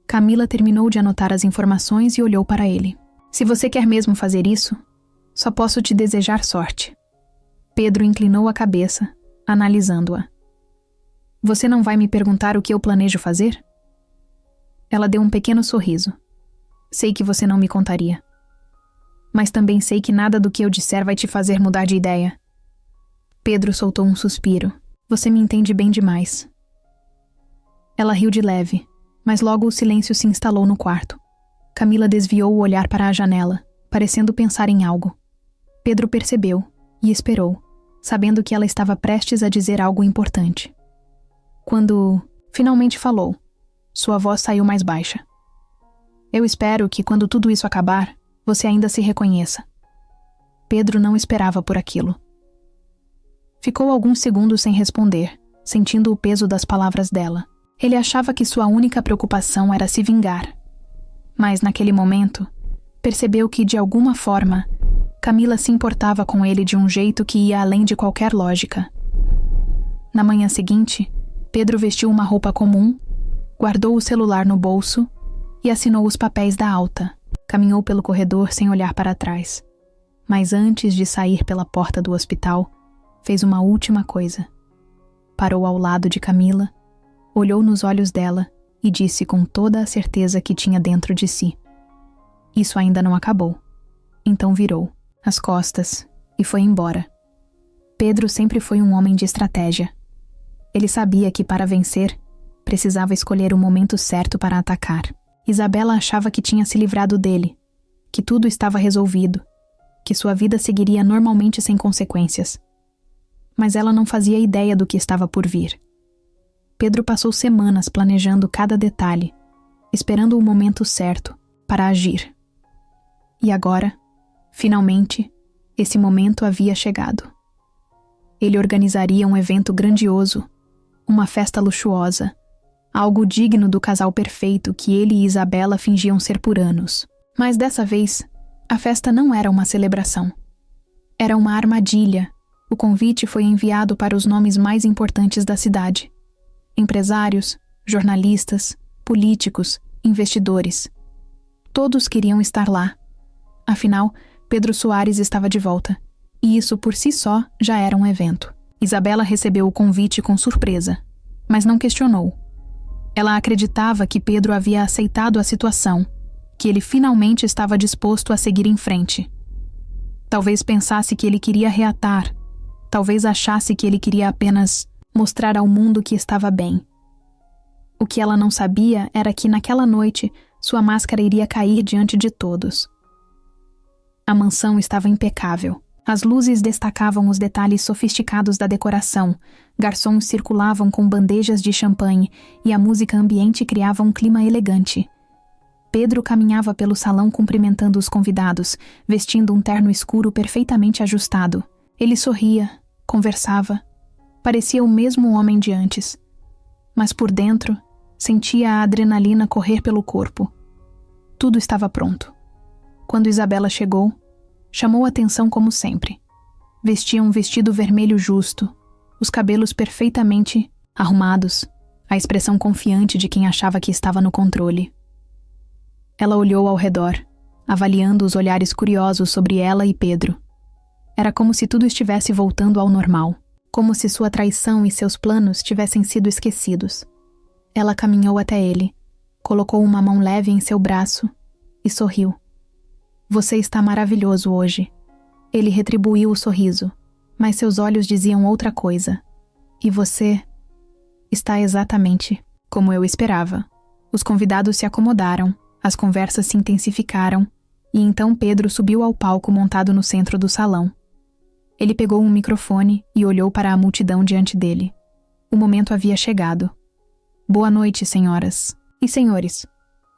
Camila terminou de anotar as informações e olhou para ele. "Se você quer mesmo fazer isso, só posso te desejar sorte." Pedro inclinou a cabeça, analisando-a. "Você não vai me perguntar o que eu planejo fazer?" Ela deu um pequeno sorriso. "Sei que você não me contaria. Mas também sei que nada do que eu disser vai te fazer mudar de ideia." Pedro soltou um suspiro. "Você me entende bem demais." Ela riu de leve, mas logo o silêncio se instalou no quarto. Camila desviou o olhar para a janela, parecendo pensar em algo. Pedro percebeu e esperou, sabendo que ela estava prestes a dizer algo importante. Quando finalmente falou, sua voz saiu mais baixa. "Eu espero que, quando tudo isso acabar, você ainda se reconheça. Pedro não esperava por aquilo. Ficou alguns segundos sem responder, sentindo o peso das palavras dela. Ele achava que sua única preocupação era se vingar. Mas, naquele momento, percebeu que, de alguma forma, Camila se importava com ele de um jeito que ia além de qualquer lógica. Na manhã seguinte, Pedro vestiu uma roupa comum, guardou o celular no bolso e assinou os papéis da alta. Caminhou pelo corredor sem olhar para trás. Mas antes de sair pela porta do hospital, fez uma última coisa. Parou ao lado de Camila, olhou nos olhos dela e disse com toda a certeza que tinha dentro de si: "Isso ainda não acabou." Então virou as costas e foi embora. Pedro sempre foi um homem de estratégia. Ele sabia que, para vencer, precisava escolher o momento certo para atacar. Isabela achava que tinha se livrado dele, que tudo estava resolvido, que sua vida seguiria normalmente sem consequências. Mas ela não fazia ideia do que estava por vir. Pedro passou semanas planejando cada detalhe, esperando o momento certo para agir. E agora, finalmente, esse momento havia chegado. Ele organizaria um evento grandioso, uma festa luxuosa, algo digno do casal perfeito que ele e Isabela fingiam ser por anos. Mas dessa vez, a festa não era uma celebração. Era uma armadilha. O convite foi enviado para os nomes mais importantes da cidade: empresários, jornalistas, políticos, investidores. Todos queriam estar lá. Afinal, Pedro Soares estava de volta, e isso por si só já era um evento. Isabela recebeu o convite com surpresa, mas não questionou. Ela acreditava que Pedro havia aceitado a situação, que ele finalmente estava disposto a seguir em frente. Talvez pensasse que ele queria reatar, talvez achasse que ele queria apenas mostrar ao mundo que estava bem. O que ela não sabia era que, naquela noite, sua máscara iria cair diante de todos. A mansão estava impecável. As luzes destacavam os detalhes sofisticados da decoração, garçons circulavam com bandejas de champanhe e a música ambiente criava um clima elegante. Pedro caminhava pelo salão cumprimentando os convidados, vestindo um terno escuro perfeitamente ajustado. Ele sorria, conversava. Parecia o mesmo homem de antes. Mas por dentro, sentia a adrenalina correr pelo corpo. Tudo estava pronto. Quando Isabela chegou, chamou atenção como sempre. Vestia um vestido vermelho justo, os cabelos perfeitamente arrumados, a expressão confiante de quem achava que estava no controle. Ela olhou ao redor, avaliando os olhares curiosos sobre ela e Pedro. Era como se tudo estivesse voltando ao normal, como se sua traição e seus planos tivessem sido esquecidos. Ela caminhou até ele, colocou uma mão leve em seu braço e sorriu. "Você está maravilhoso hoje." Ele retribuiu o sorriso, mas seus olhos diziam outra coisa. "E você está exatamente como eu esperava." Os convidados se acomodaram, as conversas se intensificaram, e então Pedro subiu ao palco montado no centro do salão. Ele pegou um microfone e olhou para a multidão diante dele. O momento havia chegado. "Boa noite, senhoras e senhores.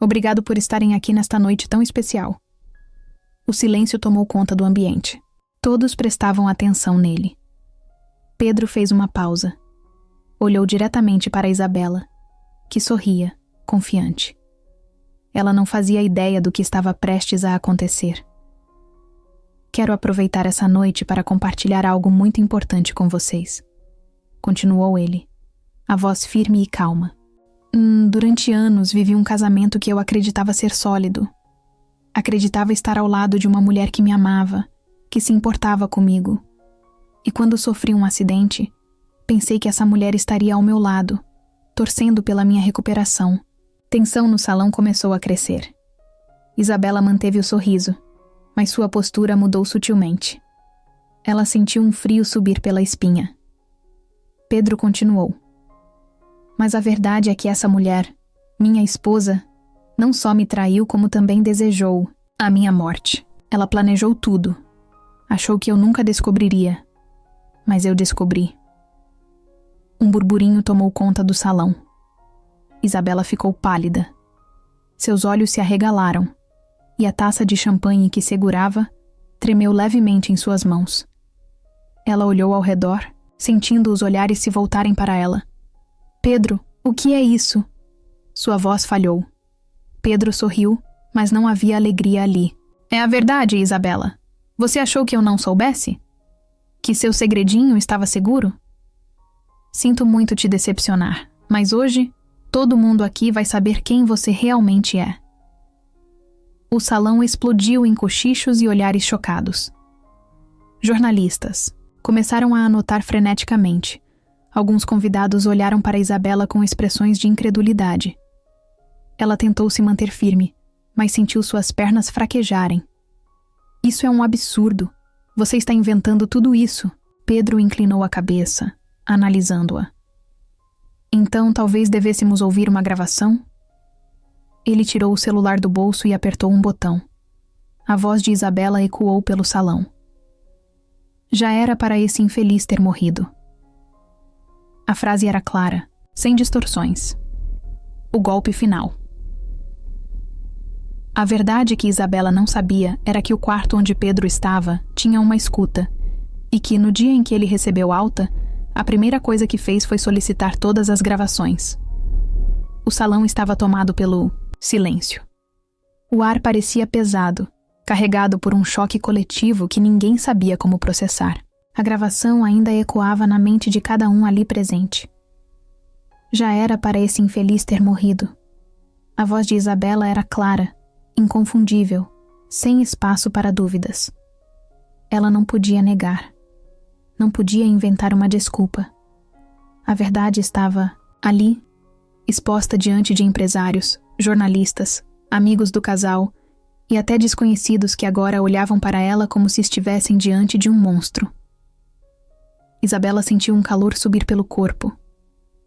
Obrigado por estarem aqui nesta noite tão especial." O silêncio tomou conta do ambiente. Todos prestavam atenção nele. Pedro fez uma pausa. Olhou diretamente para Isabela, que sorria, confiante. Ela não fazia ideia do que estava prestes a acontecer. "Quero aproveitar essa noite para compartilhar algo muito importante com vocês", continuou ele, a voz firme e calma. Durante anos vivi um casamento que eu acreditava ser sólido. Acreditava estar ao lado de uma mulher que me amava, que se importava comigo. E quando sofri um acidente, pensei que essa mulher estaria ao meu lado, torcendo pela minha recuperação. Tensão no salão começou a crescer. Isabela manteve o sorriso, mas sua postura mudou sutilmente. Ela sentiu um frio subir pela espinha. Pedro continuou. "Mas a verdade é que essa mulher, minha esposa, não só me traiu como também desejou a minha morte. Ela planejou tudo. Achou que eu nunca descobriria. Mas eu descobri." Um burburinho tomou conta do salão. Isabela ficou pálida. Seus olhos se arregalaram. e a taça de champanhe que segurava tremeu levemente em suas mãos. Ela olhou ao redor, sentindo os olhares se voltarem para ela. Pedro, o que é isso? Sua voz falhou. Pedro sorriu, mas não havia alegria ali. É a verdade, Isabela. Você achou que eu não soubesse? Que seu segredinho estava seguro? Sinto muito te decepcionar, mas hoje todo mundo aqui vai saber quem você realmente é. O salão explodiu em cochichos e olhares chocados. Jornalistas começaram a anotar freneticamente. Alguns convidados olharam para Isabela com expressões de incredulidade. Ela tentou se manter firme, mas sentiu suas pernas fraquejarem. Isso é um absurdo. Você está inventando tudo isso. Pedro inclinou a cabeça, analisando-a. Então talvez devêssemos ouvir uma gravação? Ele tirou o celular do bolso e apertou um botão. A voz de Isabela ecoou pelo salão. Já era para esse infeliz ter morrido. A frase era clara, sem distorções. O golpe final. A verdade que Isabela não sabia era que o quarto onde Pedro estava tinha uma escuta, e que, no dia em que ele recebeu alta, a primeira coisa que fez foi solicitar todas as gravações. O salão estava tomado pelo silêncio. O ar parecia pesado, carregado por um choque coletivo que ninguém sabia como processar. A gravação ainda ecoava na mente de cada um ali presente. Já era para esse infeliz ter morrido. A voz de Isabela era clara, inconfundível, sem espaço para dúvidas. Ela não podia negar. Não podia inventar uma desculpa. A verdade estava ali, exposta diante de empresários, jornalistas, amigos do casal e até desconhecidos que agora olhavam para ela como se estivessem diante de um monstro. Isabela sentiu um calor subir pelo corpo,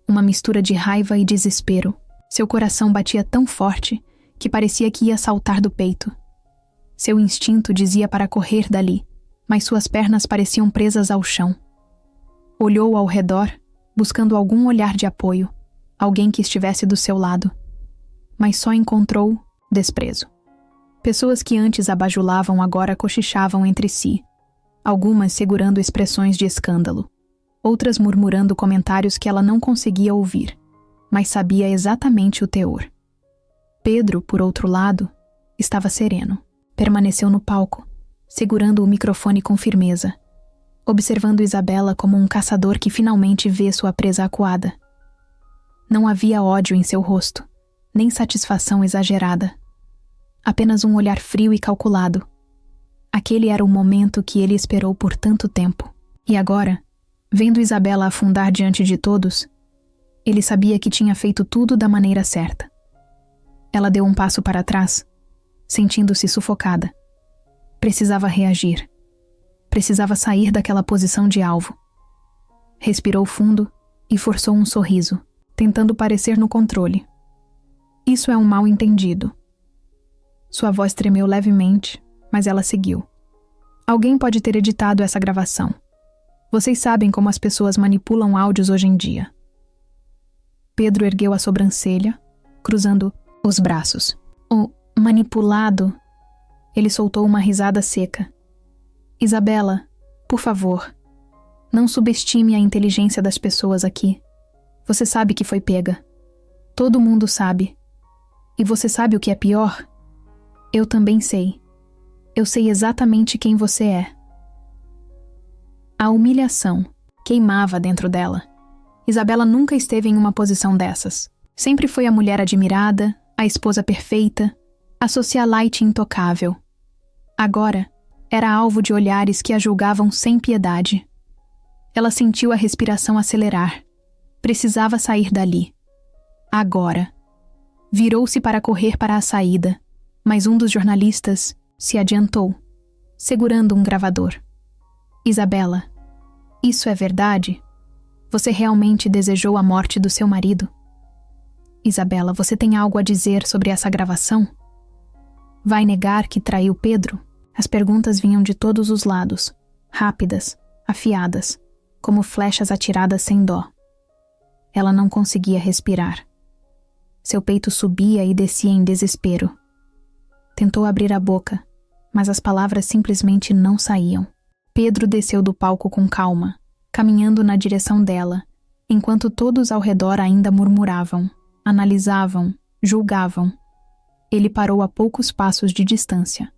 uma mistura de raiva e desespero. Seu coração batia tão forte que parecia que ia saltar do peito. Seu instinto dizia para correr dali, mas suas pernas pareciam presas ao chão. Olhou ao redor, buscando algum olhar de apoio, alguém que estivesse do seu lado. Mas só encontrou desprezo. Pessoas que antes a bajulavam agora cochichavam entre si, algumas segurando expressões de escândalo, outras murmurando comentários que ela não conseguia ouvir, mas sabia exatamente o teor. Pedro, por outro lado, estava sereno. Permaneceu no palco, segurando o microfone com firmeza, observando Isabela como um caçador que finalmente vê sua presa acuada. Não havia ódio em seu rosto, nem satisfação exagerada. Apenas um olhar frio e calculado. Aquele era o momento que ele esperou por tanto tempo. E agora, vendo Isabela afundar diante de todos, ele sabia que tinha feito tudo da maneira certa. Ela deu um passo para trás, sentindo-se sufocada. Precisava reagir. Precisava sair daquela posição de alvo. Respirou fundo e forçou um sorriso, tentando parecer no controle. Isso é um mal-entendido. Sua voz tremeu levemente, mas ela seguiu. Alguém pode ter editado essa gravação. Vocês sabem como as pessoas manipulam áudios hoje em dia. Pedro ergueu a sobrancelha, cruzando os braços. O manipulado? Ele soltou uma risada seca. Isabela, por favor, não subestime a inteligência das pessoas aqui. Você sabe que foi pega. Todo mundo sabe. E você sabe o que é pior? Eu também sei. Eu sei exatamente quem você é. A humilhação queimava dentro dela. Isabela nunca esteve em uma posição dessas. Sempre foi a mulher admirada, a esposa perfeita, a socialite intocável. Agora, era alvo de olhares que a julgavam sem piedade. Ela sentiu a respiração acelerar. Precisava sair dali. Agora. Virou-se para correr para a saída, mas um dos jornalistas se adiantou, segurando um gravador. Isabela, isso é verdade? Você realmente desejou a morte do seu marido? Isabela, você tem algo a dizer sobre essa gravação? Vai negar que traiu Pedro? As perguntas vinham de todos os lados, rápidas, afiadas, como flechas atiradas sem dó. Ela não conseguia respirar. Seu peito subia e descia em desespero. Tentou abrir a boca, mas as palavras simplesmente não saíam. Pedro desceu do palco com calma, caminhando na direção dela, enquanto todos ao redor ainda murmuravam, analisavam, julgavam. Ele parou a poucos passos de distância,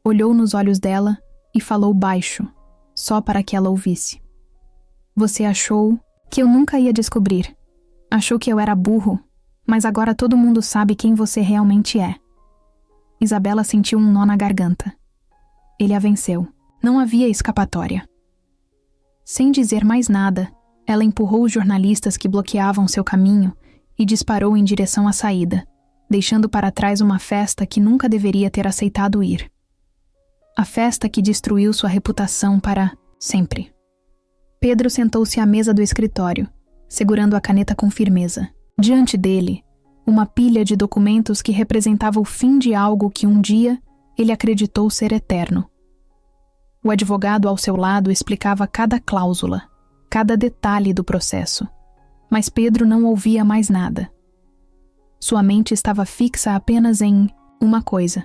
olhou nos olhos dela e falou baixo, só para que ela ouvisse. Você achou que eu nunca ia descobrir. Achou que eu era burro, mas agora todo mundo sabe quem você realmente é. Isabela sentiu um nó na garganta. Ele a venceu. Não havia escapatória. Sem dizer mais nada, ela empurrou os jornalistas que bloqueavam seu caminho e disparou em direção à saída, deixando para trás uma festa que nunca deveria ter aceitado ir. A festa que destruiu sua reputação para sempre. Pedro sentou-se à mesa do escritório, segurando a caneta com firmeza. Diante dele, uma pilha de documentos que representava o fim de algo que um dia ele acreditou ser eterno. O advogado ao seu lado explicava cada cláusula, cada detalhe do processo, mas Pedro não ouvia mais nada. Sua mente estava fixa apenas em uma coisa: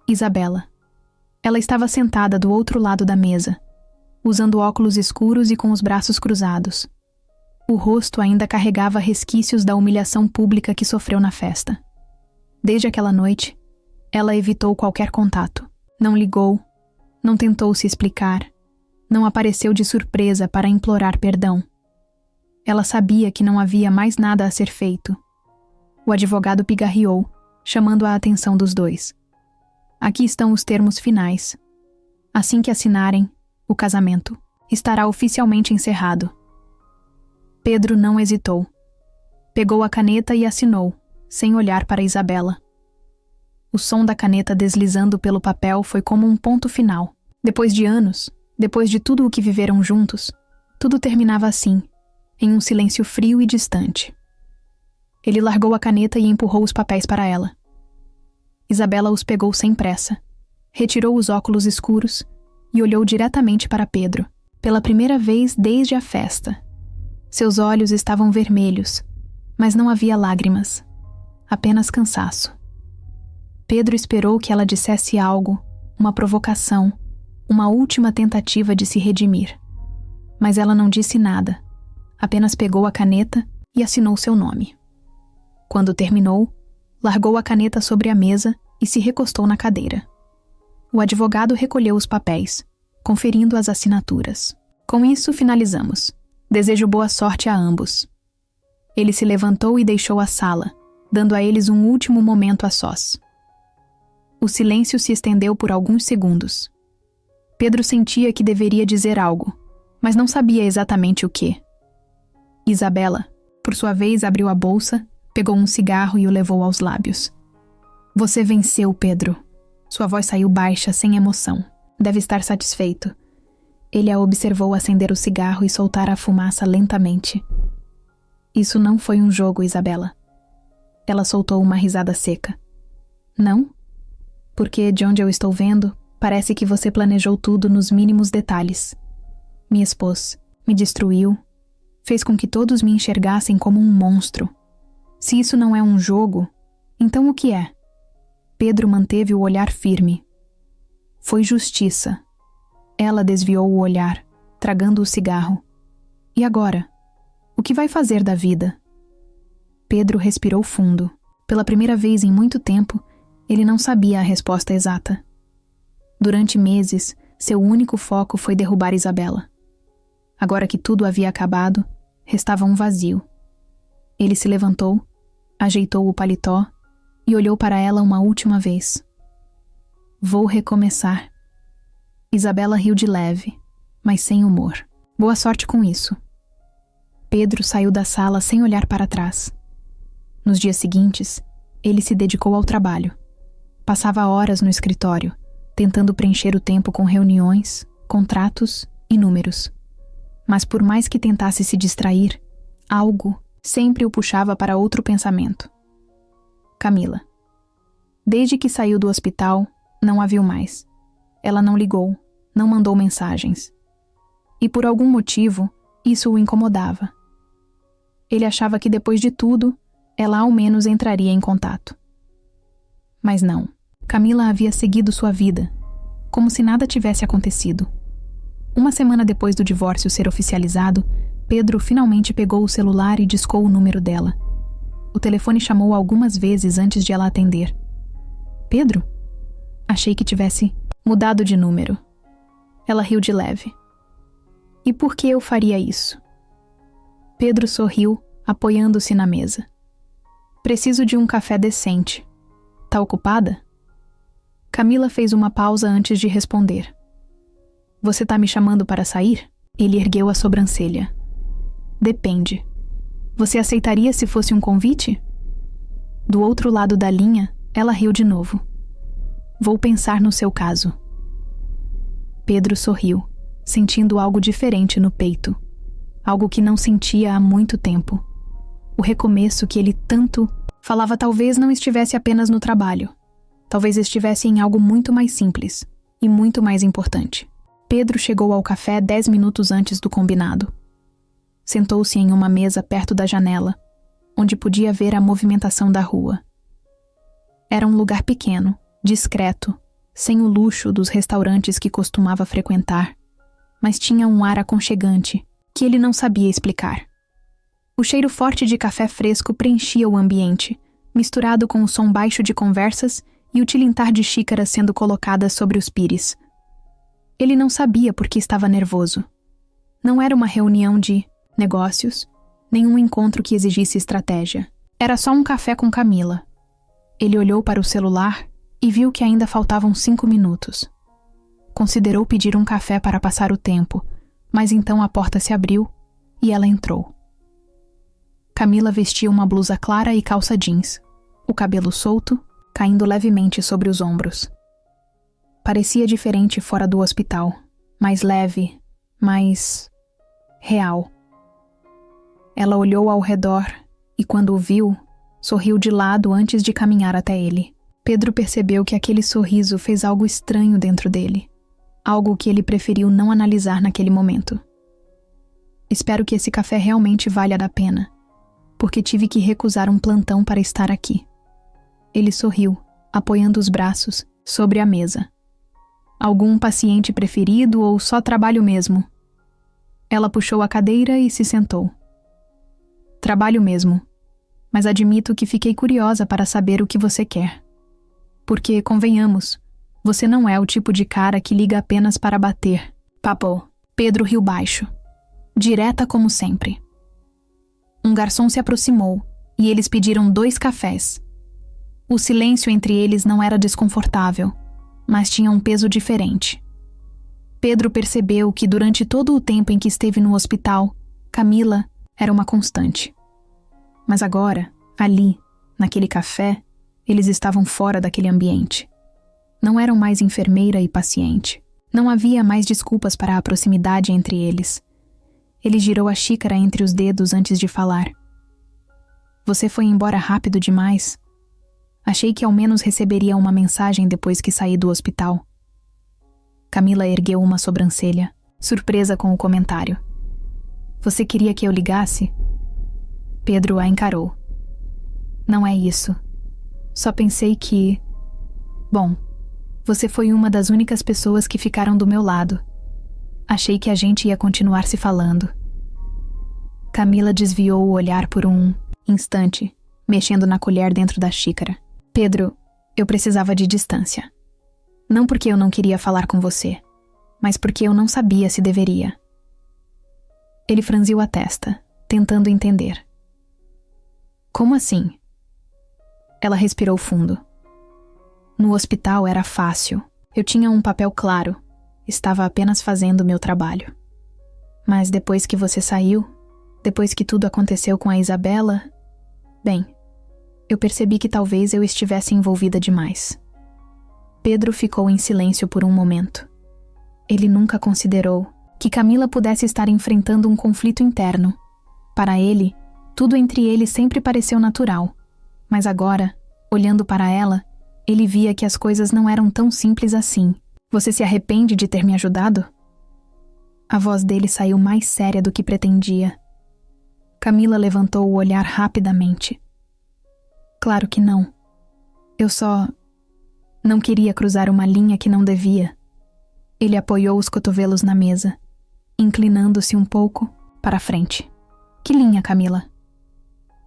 Isabela. Ela estava sentada do outro lado da mesa, usando óculos escuros e com os braços cruzados. O rosto ainda carregava resquícios da humilhação pública que sofreu na festa. Desde aquela noite, ela evitou qualquer contato. Não ligou, não tentou se explicar, não apareceu de surpresa para implorar perdão. Ela sabia que não havia mais nada a ser feito. O advogado pigarreou, chamando a atenção dos dois. Aqui estão os termos finais. Assim que assinarem, o casamento estará oficialmente encerrado. Pedro não hesitou. Pegou a caneta e assinou, sem olhar para Isabela. O som da caneta deslizando pelo papel foi como um ponto final. Depois de anos, depois de tudo o que viveram juntos, tudo terminava assim, em um silêncio frio e distante. Ele largou a caneta e empurrou os papéis para ela. Isabela os pegou sem pressa, retirou os óculos escuros e olhou diretamente para Pedro, pela primeira vez desde a festa. Seus olhos estavam vermelhos, mas não havia lágrimas, apenas cansaço. Pedro esperou que ela dissesse algo, uma provocação, uma última tentativa de se redimir. Mas ela não disse nada, apenas pegou a caneta e assinou seu nome. Quando terminou, largou a caneta sobre a mesa e se recostou na cadeira. O advogado recolheu os papéis, conferindo as assinaturas. Com isso, finalizamos. Desejo boa sorte a ambos. Ele se levantou e deixou a sala, dando a eles um último momento a sós. O silêncio se estendeu por alguns segundos. Pedro sentia que deveria dizer algo, mas não sabia exatamente o que. Isabela, por sua vez, abriu a bolsa, pegou um cigarro e o levou aos lábios. Você venceu, Pedro. Sua voz saiu baixa, sem emoção. Deve estar satisfeito. Ele a observou acender o cigarro e soltar a fumaça lentamente. Isso não foi um jogo, Isabela. Ela soltou uma risada seca. Não? Porque, de onde eu estou vendo, parece que você planejou tudo nos mínimos detalhes. Me expôs, me destruiu, fez com que todos me enxergassem como um monstro. Se isso não é um jogo, então o que é? Pedro manteve o olhar firme. Foi justiça. Ela desviou o olhar, tragando o cigarro. E agora? O que vai fazer da vida? Pedro respirou fundo. Pela primeira vez em muito tempo, ele não sabia a resposta exata. Durante meses, seu único foco foi derrubar Isabela. Agora que tudo havia acabado, restava um vazio. Ele se levantou, ajeitou o paletó e olhou para ela uma última vez. Vou recomeçar. Isabela riu de leve, mas sem humor. Boa sorte com isso. Pedro saiu da sala sem olhar para trás. Nos dias seguintes, ele se dedicou ao trabalho. Passava horas no escritório, tentando preencher o tempo com reuniões, contratos e números. Mas por mais que tentasse se distrair, algo sempre o puxava para outro pensamento. Camila. Desde que saiu do hospital, não a viu mais. Ela não ligou, não mandou mensagens. E por algum motivo, isso o incomodava. Ele achava que depois de tudo, ela ao menos entraria em contato. Mas não. Camila havia seguido sua vida, como se nada tivesse acontecido. Uma semana depois do divórcio ser oficializado, Pedro finalmente pegou o celular e discou o número dela. O telefone chamou algumas vezes antes de ela atender. Pedro? Achei que tivesse mudado de número. Ela riu de leve. E por que eu faria isso? Pedro sorriu, apoiando-se na mesa. Preciso de um café decente. Tá ocupada? Camila fez uma pausa antes de responder. Você tá me chamando para sair? Ele ergueu a sobrancelha. Depende. Você aceitaria se fosse um convite? Do outro lado da linha, ela riu de novo. Vou pensar no seu caso. Pedro sorriu, sentindo algo diferente no peito. Algo que não sentia há muito tempo. O recomeço que ele tanto falava talvez não estivesse apenas no trabalho. Talvez estivesse em algo muito mais simples e muito mais importante. Pedro chegou ao café 10 minutos antes do combinado. Sentou-se em uma mesa perto da janela, onde podia ver a movimentação da rua. Era um lugar pequeno, discreto, sem o luxo dos restaurantes que costumava frequentar, mas tinha um ar aconchegante que ele não sabia explicar. O cheiro forte de café fresco preenchia o ambiente, misturado com o som baixo de conversas e o tilintar de xícaras sendo colocadas sobre os pires. Ele não sabia por que estava nervoso. Não era uma reunião de negócios, nem um encontro que exigisse estratégia. Era só um café com Camila. Ele olhou para o celular e viu que ainda faltavam 5 minutos. Considerou pedir um café para passar o tempo, mas então a porta se abriu e ela entrou. Camila vestia uma blusa clara e calça jeans, o cabelo solto, caindo levemente sobre os ombros. Parecia diferente fora do hospital, mais leve, mais real. Ela olhou ao redor e, quando o viu, sorriu de lado antes de caminhar até ele. Pedro percebeu que aquele sorriso fez algo estranho dentro dele, algo que ele preferiu não analisar naquele momento. Espero que esse café realmente valha a pena, porque tive que recusar um plantão para estar aqui. Ele sorriu, apoiando os braços sobre a mesa. Algum paciente preferido ou só trabalho mesmo? Ela puxou a cadeira e se sentou. Trabalho mesmo, mas admito que fiquei curiosa para saber o que você quer. Porque, convenhamos, você não é o tipo de cara que liga apenas para bater. Papo. Pedro riu baixo. Direta como sempre. Um garçom se aproximou e eles pediram 2 cafés. O silêncio entre eles não era desconfortável, mas tinha um peso diferente. Pedro percebeu que durante todo o tempo em que esteve no hospital, Camila era uma constante. Mas agora, ali, naquele café, eles estavam fora daquele ambiente. Não eram mais enfermeira e paciente. Não havia mais desculpas para a proximidade entre eles. Ele girou a xícara entre os dedos antes de falar. Você foi embora rápido demais. Achei que ao menos receberia uma mensagem depois que saí do hospital. Camila ergueu uma sobrancelha, surpresa com o comentário. Você queria que eu ligasse? Pedro a encarou. Não é isso. Só pensei que... Bom, você foi uma das únicas pessoas que ficaram do meu lado. Achei que a gente ia continuar se falando. Camila desviou o olhar por um instante, mexendo na colher dentro da xícara. Pedro, eu precisava de distância. Não porque eu não queria falar com você, mas porque eu não sabia se deveria. Ele franziu a testa, tentando entender. Como assim? Ela respirou fundo. No hospital era fácil. Eu tinha um papel claro. Estava apenas fazendo o meu trabalho. Mas depois que você saiu, depois que tudo aconteceu com a Isabela, bem, eu percebi que talvez eu estivesse envolvida demais. Pedro ficou em silêncio por um momento. Ele nunca considerou que Camila pudesse estar enfrentando um conflito interno. Para ele, tudo entre eles sempre pareceu natural. Mas agora, olhando para ela, ele via que as coisas não eram tão simples assim. Você se arrepende de ter me ajudado? A voz dele saiu mais séria do que pretendia. Camila levantou o olhar rapidamente. Claro que não. Eu só... Não queria cruzar uma linha que não devia. Ele apoiou os cotovelos na mesa, inclinando-se um pouco para a frente. Que linha, Camila?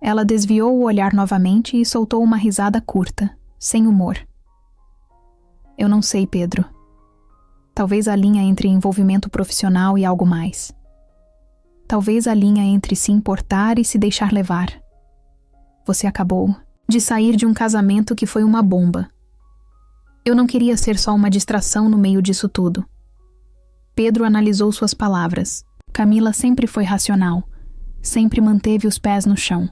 Ela desviou o olhar novamente e soltou uma risada curta, sem humor. Eu não sei, Pedro. Talvez a linha entre envolvimento profissional e algo mais. Talvez a linha entre se importar e se deixar levar. Você acabou de sair de um casamento que foi uma bomba. Eu não queria ser só uma distração no meio disso tudo. Pedro analisou suas palavras. Camila sempre foi racional, sempre manteve os pés no chão.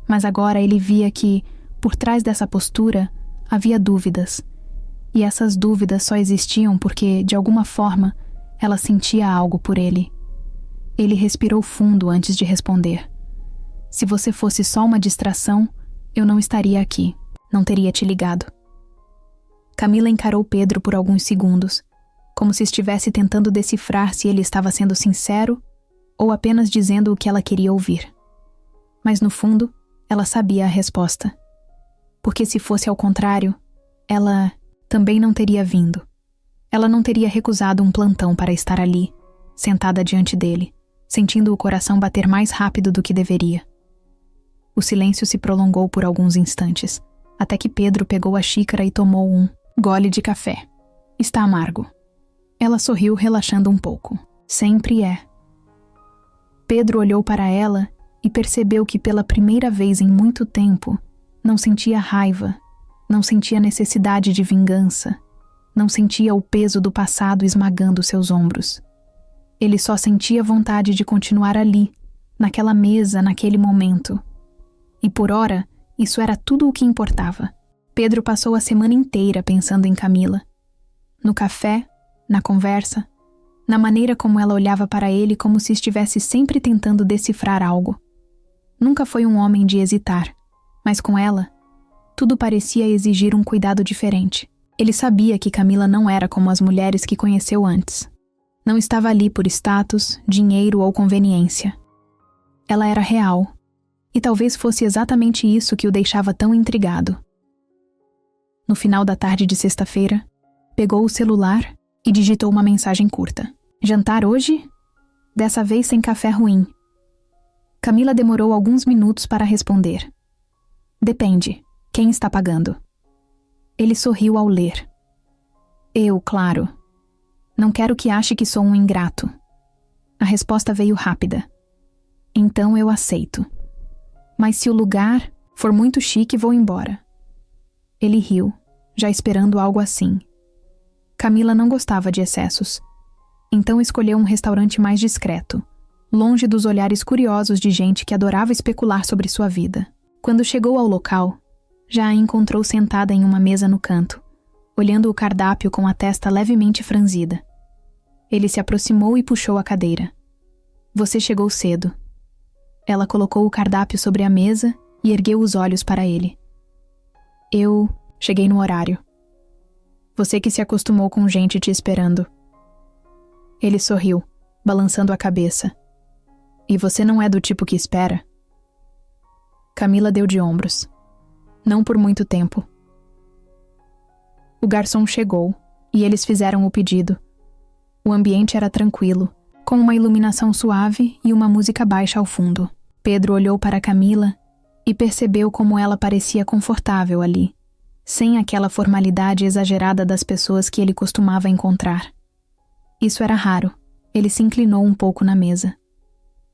Mas agora ele via que, por trás dessa postura, havia dúvidas. E essas dúvidas só existiam porque, de alguma forma, ela sentia algo por ele. Ele respirou fundo antes de responder. Se você fosse só uma distração, eu não estaria aqui, não teria te ligado. Camila encarou Pedro por alguns segundos, como se estivesse tentando decifrar se ele estava sendo sincero ou apenas dizendo o que ela queria ouvir. Mas no fundo, ela sabia a resposta. Porque se fosse ao contrário, ela também não teria vindo. Ela não teria recusado um plantão para estar ali, sentada diante dele, sentindo o coração bater mais rápido do que deveria. O silêncio se prolongou por alguns instantes, até que Pedro pegou a xícara e tomou um gole de café. Está amargo. Ela sorriu, relaxando um pouco. Sempre é. Pedro olhou para ela e percebeu que pela primeira vez em muito tempo, não sentia raiva, não sentia necessidade de vingança, não sentia o peso do passado esmagando seus ombros. Ele só sentia vontade de continuar ali, naquela mesa, naquele momento. E por ora, isso era tudo o que importava. Pedro passou a semana inteira pensando em Camila. No café, na conversa, na maneira como ela olhava para ele como se estivesse sempre tentando decifrar algo. Nunca foi um homem de hesitar, mas com ela, tudo parecia exigir um cuidado diferente. Ele sabia que Camila não era como as mulheres que conheceu antes. Não estava ali por status, dinheiro ou conveniência. Ela era real, e talvez fosse exatamente isso que o deixava tão intrigado. No final da tarde de sexta-feira, pegou o celular e digitou uma mensagem curta. Jantar hoje? Dessa vez sem café ruim. Camila demorou alguns minutos para responder. Depende. Quem está pagando? Ele sorriu ao ler. Eu, claro. Não quero que ache que sou um ingrato. A resposta veio rápida. Então eu aceito. Mas se o lugar for muito chique, vou embora. Ele riu, já esperando algo assim. Camila não gostava de excessos. Então escolheu um restaurante mais discreto, longe dos olhares curiosos de gente que adorava especular sobre sua vida. Quando chegou ao local, já a encontrou sentada em uma mesa no canto, olhando o cardápio com a testa levemente franzida. Ele se aproximou e puxou a cadeira. Você chegou cedo. Ela colocou o cardápio sobre a mesa e ergueu os olhos para ele. Eu cheguei no horário. Você que se acostumou com gente te esperando. Ele sorriu, balançando a cabeça. E você não é do tipo que espera? Camila deu de ombros. Não por muito tempo. O garçom chegou, e eles fizeram o pedido. O ambiente era tranquilo, com uma iluminação suave e uma música baixa ao fundo. Pedro olhou para Camila e percebeu como ela parecia confortável ali, sem aquela formalidade exagerada das pessoas que ele costumava encontrar. Isso era raro. Ele se inclinou um pouco na mesa.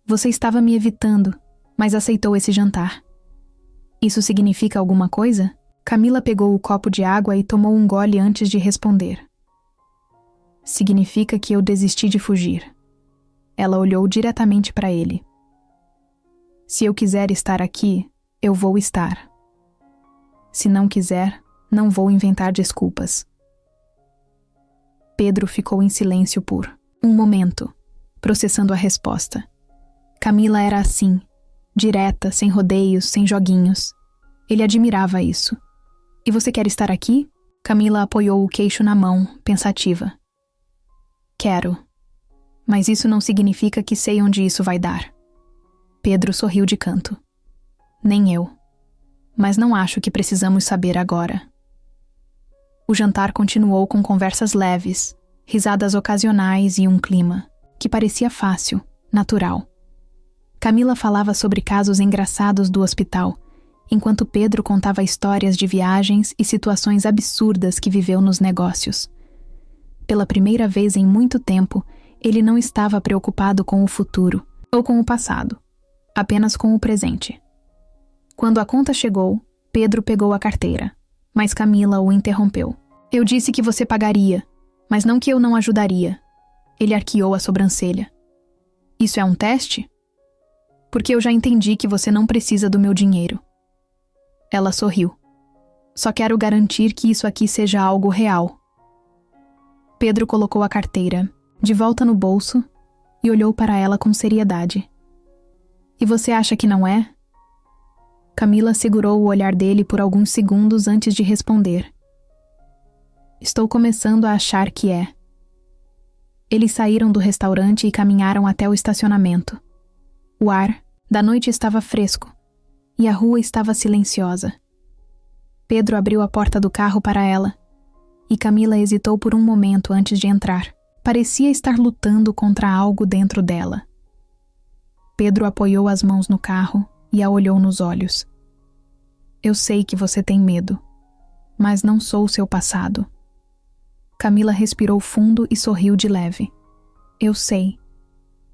Você estava me evitando, mas aceitou esse jantar. Isso significa alguma coisa? Camila pegou o copo de água e tomou um gole antes de responder. Significa que eu desisti de fugir. Ela olhou diretamente para ele. Se eu quiser estar aqui, eu vou estar. Se não quiser, não vou inventar desculpas. Pedro ficou em silêncio por um momento, processando a resposta. Camila era assim, direta, sem rodeios, sem joguinhos. Ele admirava isso. E você quer estar aqui? Camila apoiou o queixo na mão, pensativa. Quero. Mas isso não significa que sei onde isso vai dar. Pedro sorriu de canto. Nem eu. Mas não acho que precisamos saber agora. O jantar continuou com conversas leves, risadas ocasionais e um clima que parecia fácil, natural. Camila falava sobre casos engraçados do hospital, enquanto Pedro contava histórias de viagens e situações absurdas que viveu nos negócios. Pela primeira vez em muito tempo, ele não estava preocupado com o futuro ou com o passado, apenas com o presente. Quando a conta chegou, Pedro pegou a carteira, mas Camila o interrompeu. Eu disse que você pagaria, mas não que eu não ajudaria. Ele arqueou a sobrancelha. Isso é um teste? Porque eu já entendi que você não precisa do meu dinheiro. Ela sorriu. Só quero garantir que isso aqui seja algo real. Pedro colocou a carteira de volta no bolso e olhou para ela com seriedade. E você acha que não é? Camila segurou o olhar dele por alguns segundos antes de responder. Estou começando a achar que é. Eles saíram do restaurante e caminharam até o estacionamento. O ar da noite estava fresco e a rua estava silenciosa. Pedro abriu a porta do carro para ela e Camila hesitou por um momento antes de entrar. Parecia estar lutando contra algo dentro dela. Pedro apoiou as mãos no carro e a olhou nos olhos. Eu sei que você tem medo, mas não sou o seu passado. Camila respirou fundo e sorriu de leve. Eu sei.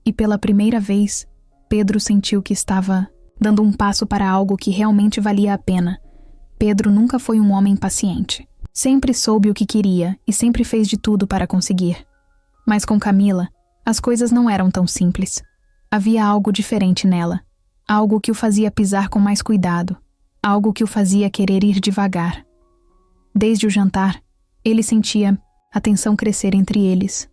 E pela primeira vez, Pedro sentiu que estava dando um passo para algo que realmente valia a pena. Pedro nunca foi um homem paciente. Sempre soube o que queria e sempre fez de tudo para conseguir. Mas com Camila, as coisas não eram tão simples. Havia algo diferente nela. Algo que o fazia pisar com mais cuidado. Algo que o fazia querer ir devagar. Desde o jantar, ele sentia a tensão crescer entre eles.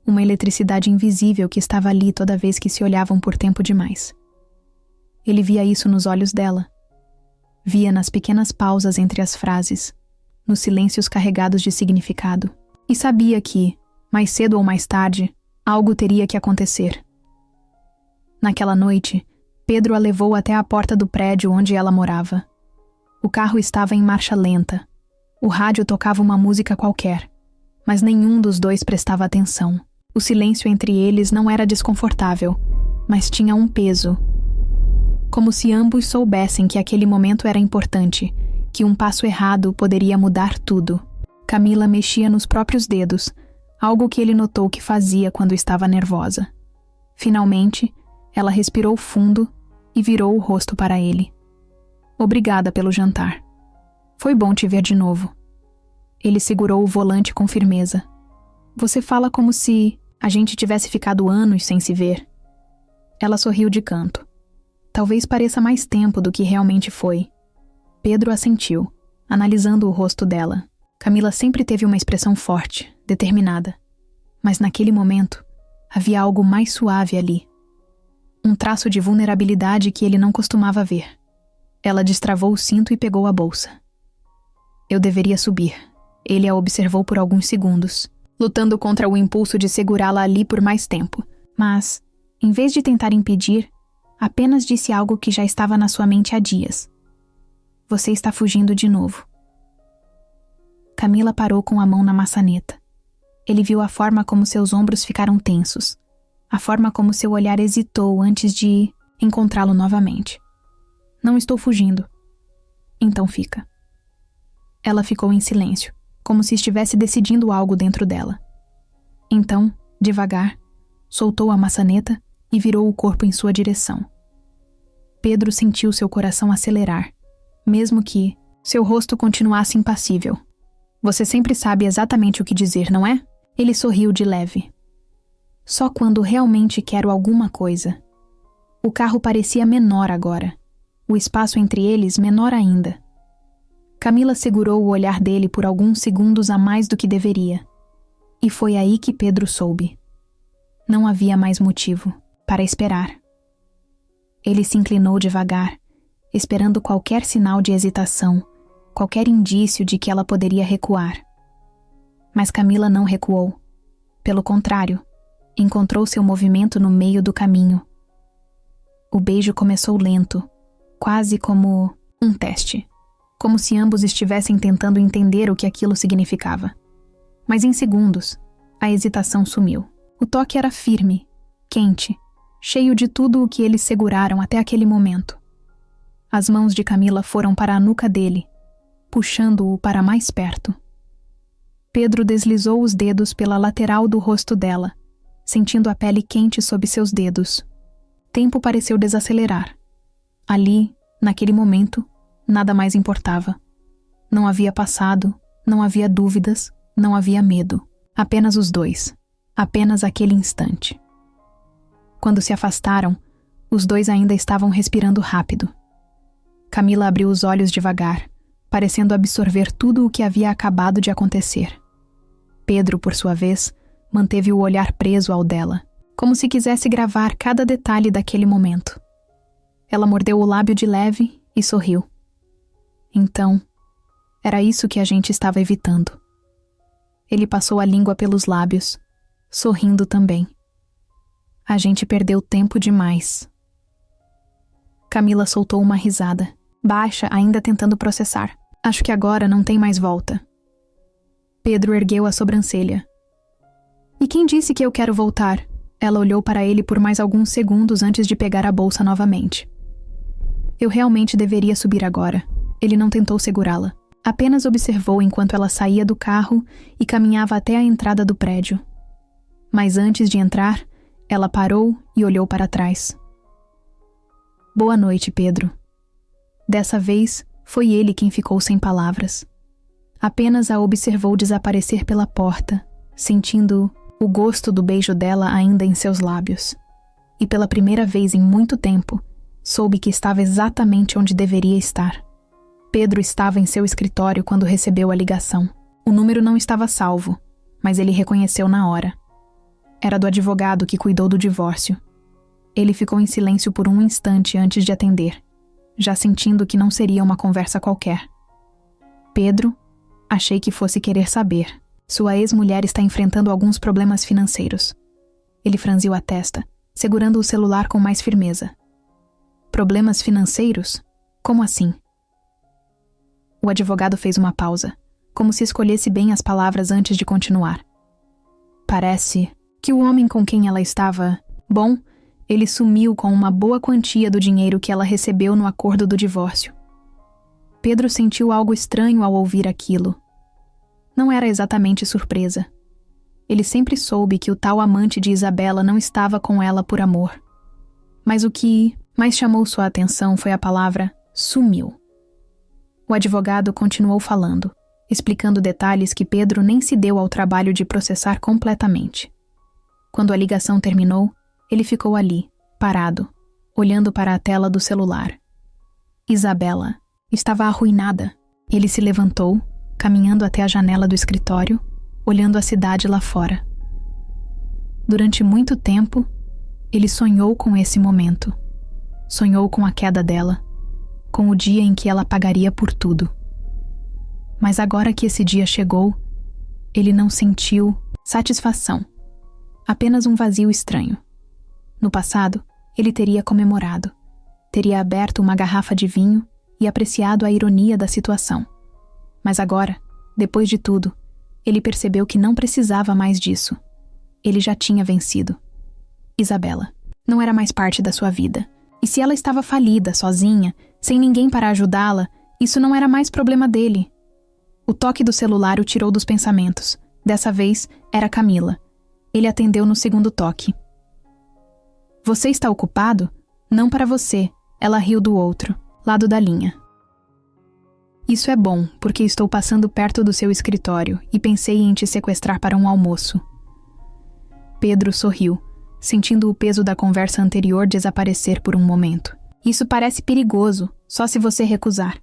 Uma eletricidade invisível que estava ali toda vez que se olhavam por tempo demais. Ele via isso nos olhos dela. Via nas pequenas pausas entre as frases, nos silêncios carregados de significado. E sabia que, mais cedo ou mais tarde, algo teria que acontecer. Naquela noite, Pedro a levou até a porta do prédio onde ela morava. O carro estava em marcha lenta. O rádio tocava uma música qualquer, mas nenhum dos dois prestava atenção. O silêncio entre eles não era desconfortável, mas tinha um peso. Como se ambos soubessem que aquele momento era importante, que um passo errado poderia mudar tudo. Camila mexia nos próprios dedos, algo que ele notou que fazia quando estava nervosa. Finalmente, ela respirou fundo e virou o rosto para ele. Obrigada pelo jantar. Foi bom te ver de novo. Ele segurou o volante com firmeza. Você fala como se a gente tivesse ficado anos sem se ver. Ela sorriu de canto. Talvez pareça mais tempo do que realmente foi. Pedro assentiu, analisando o rosto dela. Camila sempre teve uma expressão forte, determinada. Mas naquele momento, havia algo mais suave ali. Um traço de vulnerabilidade que ele não costumava ver. Ela destravou o cinto e pegou a bolsa. Eu deveria subir. Ele a observou por alguns segundos, lutando contra o impulso de segurá-la ali por mais tempo. Mas, em vez de tentar impedir, apenas disse algo que já estava na sua mente há dias. Você está fugindo de novo. Camila parou com a mão na maçaneta. Ele viu a forma como seus ombros ficaram tensos, a forma como seu olhar hesitou antes de encontrá-lo novamente. Não estou fugindo. Então fica. Ela ficou em silêncio, como se estivesse decidindo algo dentro dela. Então, devagar, soltou a maçaneta e virou o corpo em sua direção. Pedro sentiu seu coração acelerar, mesmo que seu rosto continuasse impassível. Você sempre sabe exatamente o que dizer, não é? Ele sorriu de leve. Só quando realmente quero alguma coisa. O carro parecia menor agora. O espaço entre eles menor ainda. Camila segurou o olhar dele por alguns segundos a mais do que deveria. E foi aí que Pedro soube. Não havia mais motivo para esperar. Ele se inclinou devagar, esperando qualquer sinal de hesitação, qualquer indício de que ela poderia recuar. Mas Camila não recuou. Pelo contrário, encontrou seu movimento no meio do caminho. O beijo começou lento, quase como um teste. como se ambos estivessem tentando entender o que aquilo significava. Mas em segundos, a hesitação sumiu. O toque era firme, quente, cheio de tudo o que eles seguraram até aquele momento. As mãos de Camila foram para a nuca dele, puxando-o para mais perto. Pedro deslizou os dedos pela lateral do rosto dela, sentindo a pele quente sob seus dedos. Tempo pareceu desacelerar. Ali, naquele momento, nada mais importava. Não havia passado, não havia dúvidas, não havia medo. Apenas os dois. Apenas aquele instante. Quando se afastaram, os dois ainda estavam respirando rápido. Camila abriu os olhos devagar, parecendo absorver tudo o que havia acabado de acontecer. Pedro, por sua vez, manteve o olhar preso ao dela, como se quisesse gravar cada detalhe daquele momento. Ela mordeu o lábio de leve e sorriu. Então, era isso que a gente estava evitando. Ele passou a língua pelos lábios, sorrindo também. A gente perdeu tempo demais. Camila soltou uma risada, baixa, ainda tentando processar. Acho que agora não tem mais volta. Pedro ergueu a sobrancelha. E quem disse que eu quero voltar? Ela olhou para ele por mais alguns segundos antes de pegar a bolsa novamente. Eu realmente deveria subir agora. Ele não tentou segurá-la. Apenas observou enquanto ela saía do carro e caminhava até a entrada do prédio. Mas antes de entrar, ela parou e olhou para trás. Boa noite, Pedro. Dessa vez, foi ele quem ficou sem palavras. Apenas a observou desaparecer pela porta, sentindo o gosto do beijo dela ainda em seus lábios. E pela primeira vez em muito tempo, soube que estava exatamente onde deveria estar. Pedro estava em seu escritório quando recebeu a ligação. O número não estava salvo, mas ele reconheceu na hora. Era do advogado que cuidou do divórcio. Ele ficou em silêncio por um instante antes de atender, já sentindo que não seria uma conversa qualquer. Pedro, achei que fosse querer saber. Sua ex-mulher está enfrentando alguns problemas financeiros. Ele franziu a testa, segurando o celular com mais firmeza. Problemas financeiros? Como assim? O advogado fez uma pausa, como se escolhesse bem as palavras antes de continuar. Parece que o homem com quem ela estava, bom, ele sumiu com uma boa quantia do dinheiro que ela recebeu no acordo do divórcio. Pedro sentiu algo estranho ao ouvir aquilo. Não era exatamente surpresa. Ele sempre soube que o tal amante de Isabela não estava com ela por amor. Mas o que mais chamou sua atenção foi a palavra sumiu. O advogado continuou falando, explicando detalhes que Pedro nem se deu ao trabalho de processar completamente. Quando a ligação terminou, ele ficou ali, parado, olhando para a tela do celular. Isabela estava arruinada. Ele se levantou, caminhando até a janela do escritório, olhando a cidade lá fora. Durante muito tempo, ele sonhou com esse momento. Sonhou com a queda dela, com o dia em que ela pagaria por tudo. Mas agora que esse dia chegou, ele não sentiu satisfação, apenas um vazio estranho. No passado, ele teria comemorado, teria aberto uma garrafa de vinho e apreciado a ironia da situação. Mas agora, depois de tudo, ele percebeu que não precisava mais disso. Ele já tinha vencido. Isabela não era mais parte da sua vida. E se ela estava falida, sozinha, sem ninguém para ajudá-la, isso não era mais problema dele. O toque do celular o tirou dos pensamentos. Dessa vez, era Camila. Ele atendeu no segundo toque. Você está ocupado? Não para você. Ela riu do outro, lado da linha. Isso é bom, porque estou passando perto do seu escritório e pensei em te sequestrar para um almoço. Pedro sorriu, sentindo o peso da conversa anterior desaparecer por um momento. Isso parece perigoso, só se você recusar.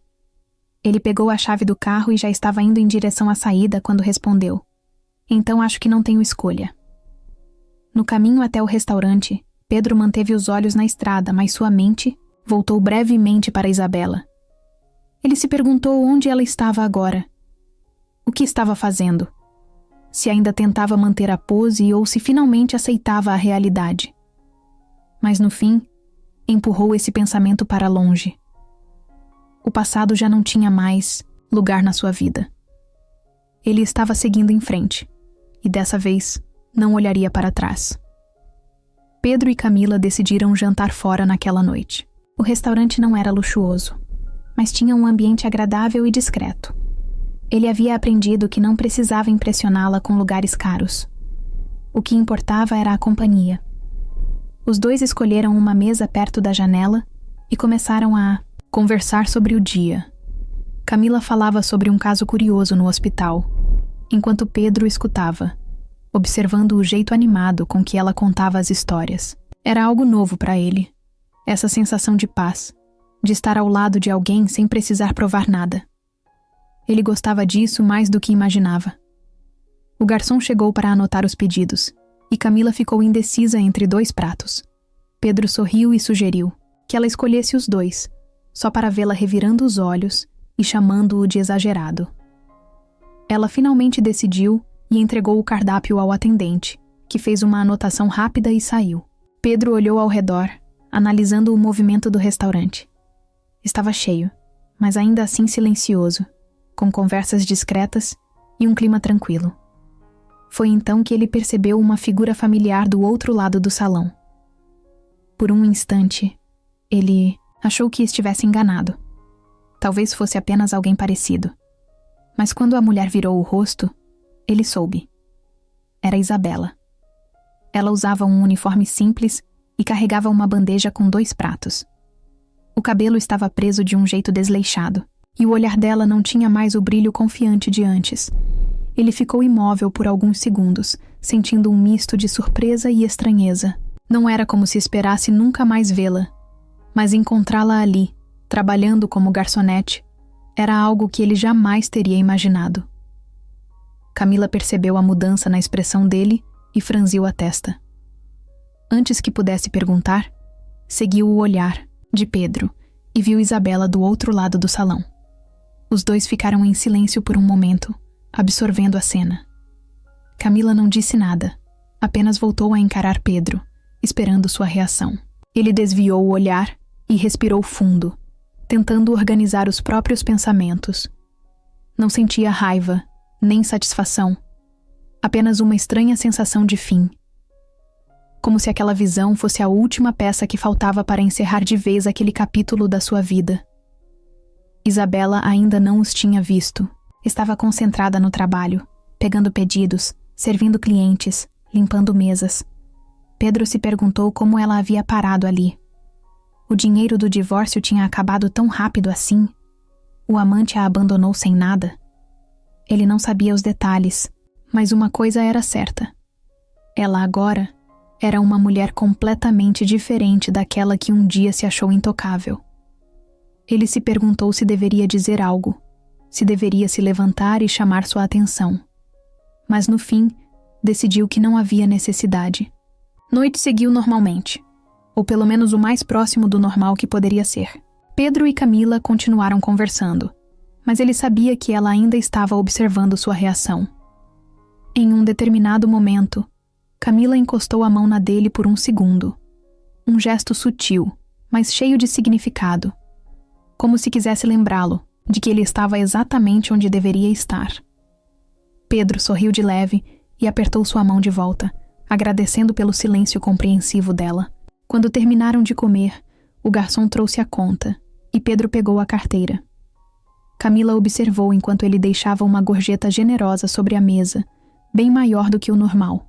Ele pegou a chave do carro e já estava indo em direção à saída quando respondeu. Então acho que não tenho escolha. No caminho até o restaurante, Pedro manteve os olhos na estrada, mas sua mente voltou brevemente para Isabela. Ele se perguntou onde ela estava agora. O que estava fazendo? Se ainda tentava manter a pose ou se finalmente aceitava a realidade. Mas no fim, empurrou esse pensamento para longe. O passado já não tinha mais lugar na sua vida. Ele estava seguindo em frente, e dessa vez não olharia para trás. Pedro e Camila decidiram jantar fora naquela noite. O restaurante não era luxuoso, mas tinha um ambiente agradável e discreto. Ele havia aprendido que não precisava impressioná-la com lugares caros. O que importava era a companhia. Os dois escolheram uma mesa perto da janela e começaram a conversar sobre o dia. Camila falava sobre um caso curioso no hospital, enquanto Pedro escutava, observando o jeito animado com que ela contava as histórias. Era algo novo para ele, essa sensação de paz, de estar ao lado de alguém sem precisar provar nada. Ele gostava disso mais do que imaginava. O garçom chegou para anotar os pedidos, e Camila ficou indecisa entre 2 pratos. Pedro sorriu e sugeriu que ela escolhesse os 2, só para vê-la revirando os olhos e chamando-o de exagerado. Ela finalmente decidiu e entregou o cardápio ao atendente, que fez uma anotação rápida e saiu. Pedro olhou ao redor, analisando o movimento do restaurante. Estava cheio, mas ainda assim silencioso, com conversas discretas e um clima tranquilo. Foi então que ele percebeu uma figura familiar do outro lado do salão. Por um instante, ele achou que estivesse enganado. Talvez fosse apenas alguém parecido. Mas quando a mulher virou o rosto, ele soube. Era Isabela. Ela usava um uniforme simples e carregava uma bandeja com 2 pratos. O cabelo estava preso de um jeito desleixado, e o olhar dela não tinha mais o brilho confiante de antes. Ele ficou imóvel por alguns segundos, sentindo um misto de surpresa e estranheza. Não era como se esperasse nunca mais vê-la, mas encontrá-la ali, trabalhando como garçonete, era algo que ele jamais teria imaginado. Camila percebeu a mudança na expressão dele e franziu a testa. Antes que pudesse perguntar, seguiu o olhar de Pedro e viu Isabela do outro lado do salão. Os dois ficaram em silêncio por um momento, absorvendo a cena. Camila não disse nada, apenas voltou a encarar Pedro, esperando sua reação. Ele desviou o olhar e respirou fundo, tentando organizar os próprios pensamentos. Não sentia raiva, nem satisfação, apenas uma estranha sensação de fim. Como se aquela visão fosse a última peça que faltava para encerrar de vez aquele capítulo da sua vida. Isabela ainda não os tinha visto. Estava concentrada no trabalho, pegando pedidos, servindo clientes, limpando mesas. Pedro se perguntou como ela havia parado ali. O dinheiro do divórcio tinha acabado tão rápido assim? O amante a abandonou sem nada? Ele não sabia os detalhes, mas uma coisa era certa. Ela agora era uma mulher completamente diferente daquela que um dia se achou intocável. Ele se perguntou se deveria dizer algo, se deveria se levantar e chamar sua atenção. Mas no fim, decidiu que não havia necessidade. Noite seguiu normalmente, ou pelo menos o mais próximo do normal que poderia ser. Pedro e Camila continuaram conversando, mas ele sabia que ela ainda estava observando sua reação. Em um determinado momento, Camila encostou a mão na dele por um segundo. Um gesto sutil, mas cheio de significado, como se quisesse lembrá-lo de que ele estava exatamente onde deveria estar. Pedro sorriu de leve e apertou sua mão de volta, agradecendo pelo silêncio compreensivo dela. Quando terminaram de comer, o garçom trouxe a conta e Pedro pegou a carteira. Camila observou enquanto ele deixava uma gorjeta generosa sobre a mesa, bem maior do que o normal.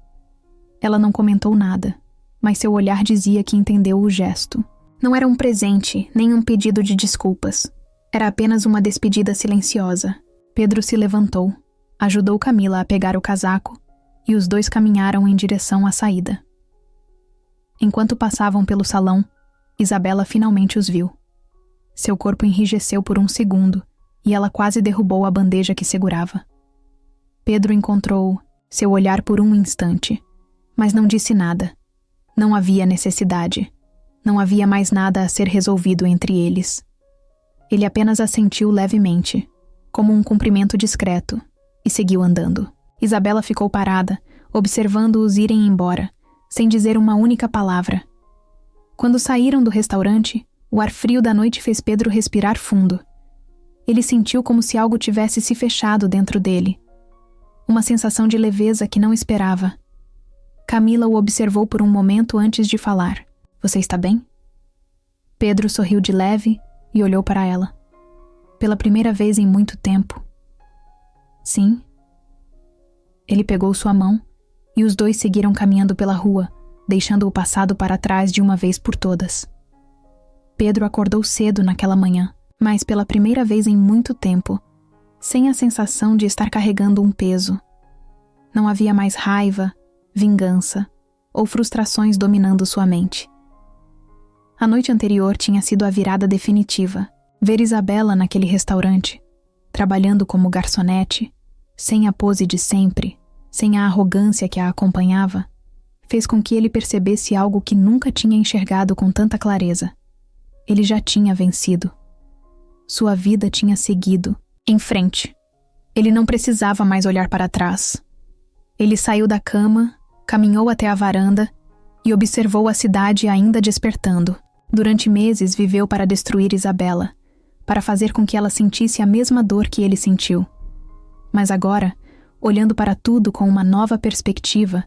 Ela não comentou nada, mas seu olhar dizia que entendeu o gesto. Não era um presente, nem um pedido de desculpas. Era apenas uma despedida silenciosa. Pedro se levantou, ajudou Camila a pegar o casaco e os dois caminharam em direção à saída. Enquanto passavam pelo salão, Isabela finalmente os viu. Seu corpo enrijeceu por um segundo e ela quase derrubou a bandeja que segurava. Pedro encontrou seu olhar por um instante, mas não disse nada. Não havia necessidade. Não havia mais nada a ser resolvido entre eles. Ele apenas assentiu levemente, como um cumprimento discreto, e seguiu andando. Isabela ficou parada, observando-os irem embora, sem dizer uma única palavra. Quando saíram do restaurante, o ar frio da noite fez Pedro respirar fundo, Ele sentiu como se algo tivesse se fechado dentro dele. Uma sensação de leveza que não esperava. Camila o observou por um momento antes de falar. Você está bem? Pedro sorriu de leve e olhou para ela. Pela primeira vez em muito tempo. Sim. Ele pegou sua mão e os dois seguiram caminhando pela rua, deixando o passado para trás de uma vez por todas. Pedro acordou cedo naquela manhã, mas pela primeira vez em muito tempo, sem a sensação de estar carregando um peso. Não havia mais raiva, vingança ou frustrações dominando sua mente. A noite anterior tinha sido a virada definitiva. Ver Isabela naquele restaurante, trabalhando como garçonete, sem a pose de sempre, sem a arrogância que a acompanhava, fez com que ele percebesse algo que nunca tinha enxergado com tanta clareza. Ele já tinha vencido. Sua vida tinha seguido, em frente. Ele não precisava mais olhar para trás. Ele saiu da cama, caminhou até a varanda e observou a cidade ainda despertando. Durante meses viveu para destruir Isabela, para fazer com que ela sentisse a mesma dor que ele sentiu. Mas agora, olhando para tudo com uma nova perspectiva,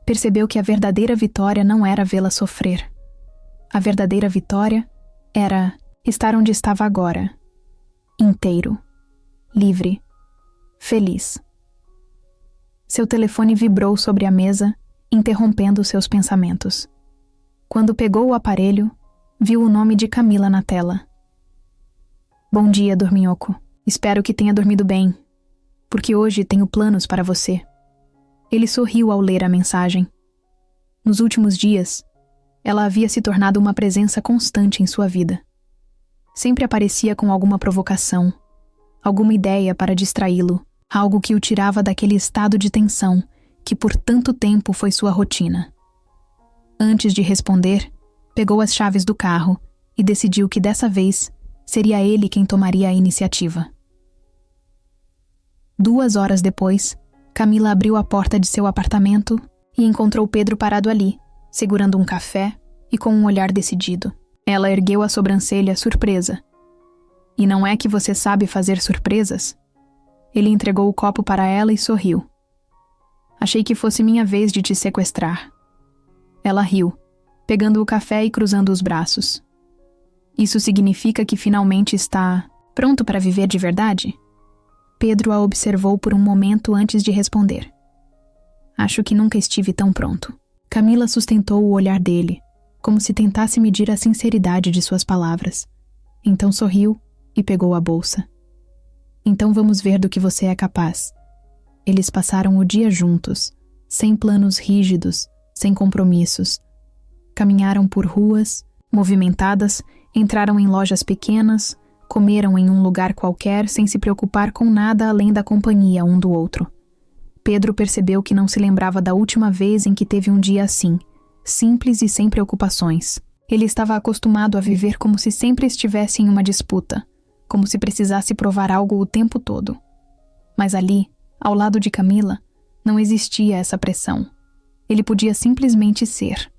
percebeu que a verdadeira vitória não era vê-la sofrer. A verdadeira vitória era estar onde estava agora, inteiro, livre, feliz. Seu telefone vibrou sobre a mesa, interrompendo seus pensamentos. Quando pegou o aparelho, viu o nome de Camila na tela. Bom dia, dorminhoco. Espero que tenha dormido bem, porque hoje tenho planos para você. Ele sorriu ao ler a mensagem. Nos últimos dias, ela havia se tornado uma presença constante em sua vida. Sempre aparecia com alguma provocação, alguma ideia para distraí-lo, algo que o tirava daquele estado de tensão que por tanto tempo foi sua rotina. Antes de responder, pegou as chaves do carro e decidiu que dessa vez seria ele quem tomaria a iniciativa. 2 horas depois, Camila abriu a porta de seu apartamento e encontrou Pedro parado ali, segurando um café e com um olhar decidido. Ela ergueu a sobrancelha, surpresa. E não é que você sabe fazer surpresas? Ele entregou o copo para ela e sorriu. Achei que fosse minha vez de te sequestrar. Ela riu, pegando o café e cruzando os braços. Isso significa que finalmente está pronto para viver de verdade? Pedro a observou por um momento antes de responder. Acho que nunca estive tão pronto. Camila sustentou o olhar dele, como se tentasse medir a sinceridade de suas palavras. Então sorriu e pegou a bolsa. Então vamos ver do que você é capaz. Eles passaram o dia juntos, sem planos rígidos, sem compromissos. Caminharam por ruas, movimentadas, entraram em lojas pequenas, comeram em um lugar qualquer sem se preocupar com nada além da companhia um do outro. Pedro percebeu que não se lembrava da última vez em que teve um dia assim, simples e sem preocupações. Ele estava acostumado a viver como se sempre estivesse em uma disputa, como se precisasse provar algo o tempo todo. Mas ali, ao lado de Camila, não existia essa pressão. Ele podia simplesmente ser.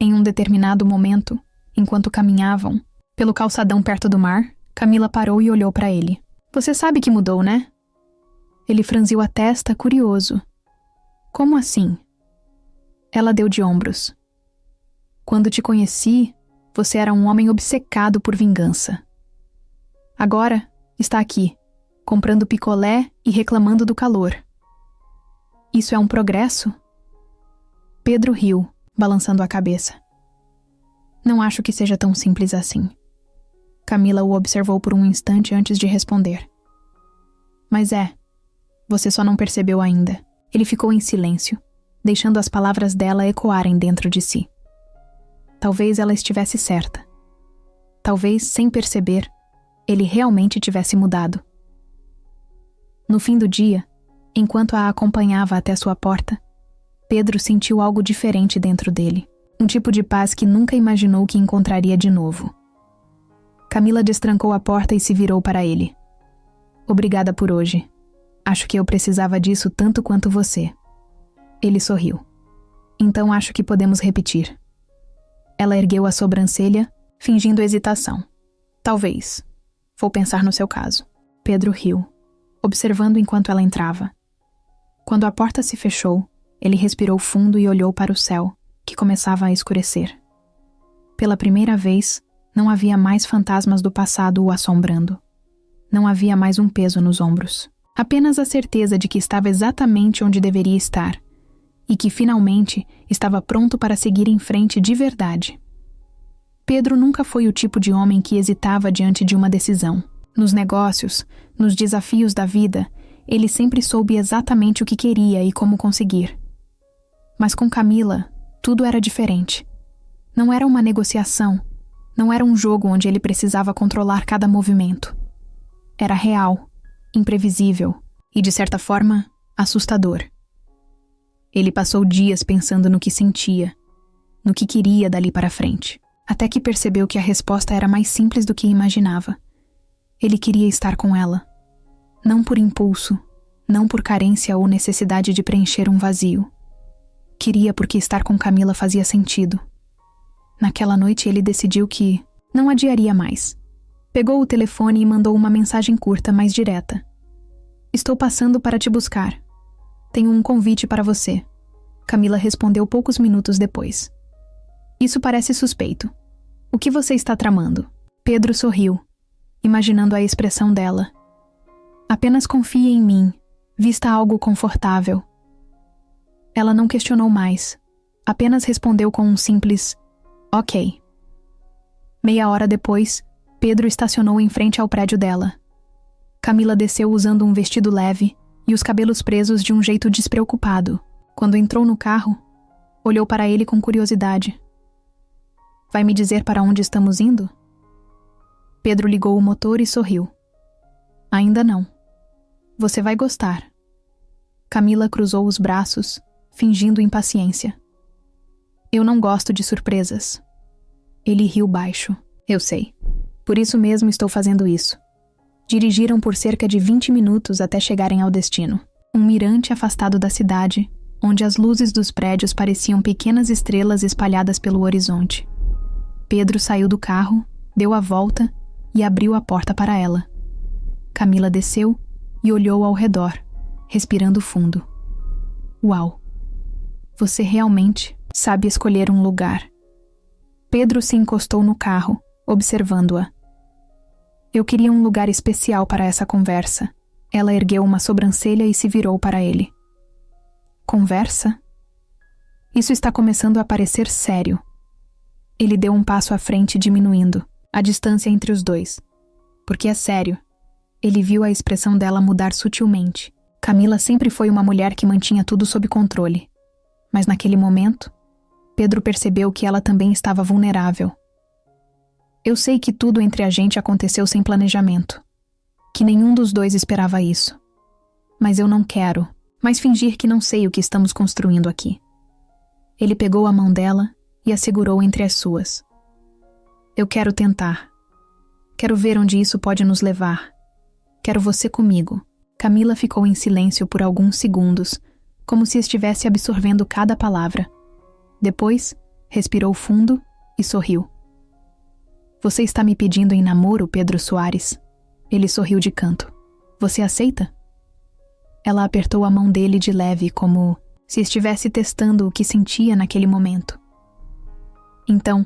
Em um determinado momento, enquanto caminhavam, pelo calçadão perto do mar, Camila parou e olhou para ele. Você sabe que mudou, né? Ele franziu a testa, curioso. Como assim? Ela deu de ombros. Quando te conheci, você era um homem obcecado por vingança. Agora, está aqui, comprando picolé e reclamando do calor. Isso é um progresso? Pedro riu, balançando a cabeça. Não acho que seja tão simples assim. Camila o observou por um instante antes de responder. Mas você só não percebeu ainda. Ele ficou em silêncio, deixando as palavras dela ecoarem dentro de si. Talvez ela estivesse certa. Talvez, sem perceber, ele realmente tivesse mudado. No fim do dia, enquanto a acompanhava até sua porta, Pedro sentiu algo diferente dentro dele. Um tipo de paz que nunca imaginou que encontraria de novo. Camila destrancou a porta e se virou para ele. Obrigada por hoje. Acho que eu precisava disso tanto quanto você. Ele sorriu. Então acho que podemos repetir. Ela ergueu a sobrancelha, fingindo hesitação. Talvez. Vou pensar no seu caso. Pedro riu, observando enquanto ela entrava. Quando a porta se fechou, ele respirou fundo e olhou para o céu, que começava a escurecer. Pela primeira vez, não havia mais fantasmas do passado o assombrando. Não havia mais um peso nos ombros. Apenas a certeza de que estava exatamente onde deveria estar e que, finalmente, estava pronto para seguir em frente de verdade. Pedro nunca foi o tipo de homem que hesitava diante de uma decisão. Nos negócios, nos desafios da vida, ele sempre soube exatamente o que queria e como conseguir. Mas com Camila, tudo era diferente. Não era uma negociação, não era um jogo onde ele precisava controlar cada movimento. Era real, imprevisível e, de certa forma, assustador. Ele passou dias pensando no que sentia, no que queria dali para frente, até que percebeu que a resposta era mais simples do que imaginava. Ele queria estar com ela. Não por impulso, não por carência ou necessidade de preencher um vazio. Queria porque estar com Camila fazia sentido. Naquela noite ele decidiu que não adiaria mais. Pegou o telefone e mandou uma mensagem curta, mas direta. Estou passando para te buscar. Tenho um convite para você. Camila respondeu poucos minutos depois. Isso parece suspeito. O que você está tramando? Pedro sorriu, imaginando a expressão dela. Apenas confie em mim. Vista algo confortável. Ela não questionou mais. Apenas respondeu com um simples ok. Meia hora depois, Pedro estacionou em frente ao prédio dela. Camila desceu usando um vestido leve e os cabelos presos de um jeito despreocupado. Quando entrou no carro, olhou para ele com curiosidade. Vai me dizer para onde estamos indo? Pedro ligou o motor e sorriu. Ainda não. Você vai gostar. Camila cruzou os braços, fingindo impaciência. Eu não gosto de surpresas. Ele riu baixo. Eu sei. Por isso mesmo estou fazendo isso. Dirigiram por cerca de 20 minutos até chegarem ao destino. Um mirante afastado da cidade, onde as luzes dos prédios pareciam pequenas estrelas espalhadas pelo horizonte. Pedro saiu do carro, deu a volta e abriu a porta para ela. Camila desceu e olhou ao redor, respirando fundo. Uau! Você realmente sabe escolher um lugar. Pedro se encostou no carro, observando-a. Eu queria um lugar especial para essa conversa. Ela ergueu uma sobrancelha e se virou para ele. Conversa? Isso está começando a parecer sério. Ele deu um passo à frente, diminuindo a distância entre os dois. Porque é sério. Ele viu a expressão dela mudar sutilmente. Camila sempre foi uma mulher que mantinha tudo sob controle. Mas naquele momento, Pedro percebeu que ela também estava vulnerável. Eu sei que tudo entre a gente aconteceu sem planejamento. Que nenhum dos dois esperava isso. Mas eu não quero mais fingir que não sei o que estamos construindo aqui. Ele pegou a mão dela e a segurou entre as suas. Eu quero tentar. Quero ver onde isso pode nos levar. Quero você comigo. Camila ficou em silêncio por alguns segundos, como se estivesse absorvendo cada palavra. Depois, respirou fundo e sorriu. Você está me pedindo em namoro, Pedro Soares? Ele sorriu de canto. Você aceita? Ela apertou a mão dele de leve, como se estivesse testando o que sentia naquele momento. Então,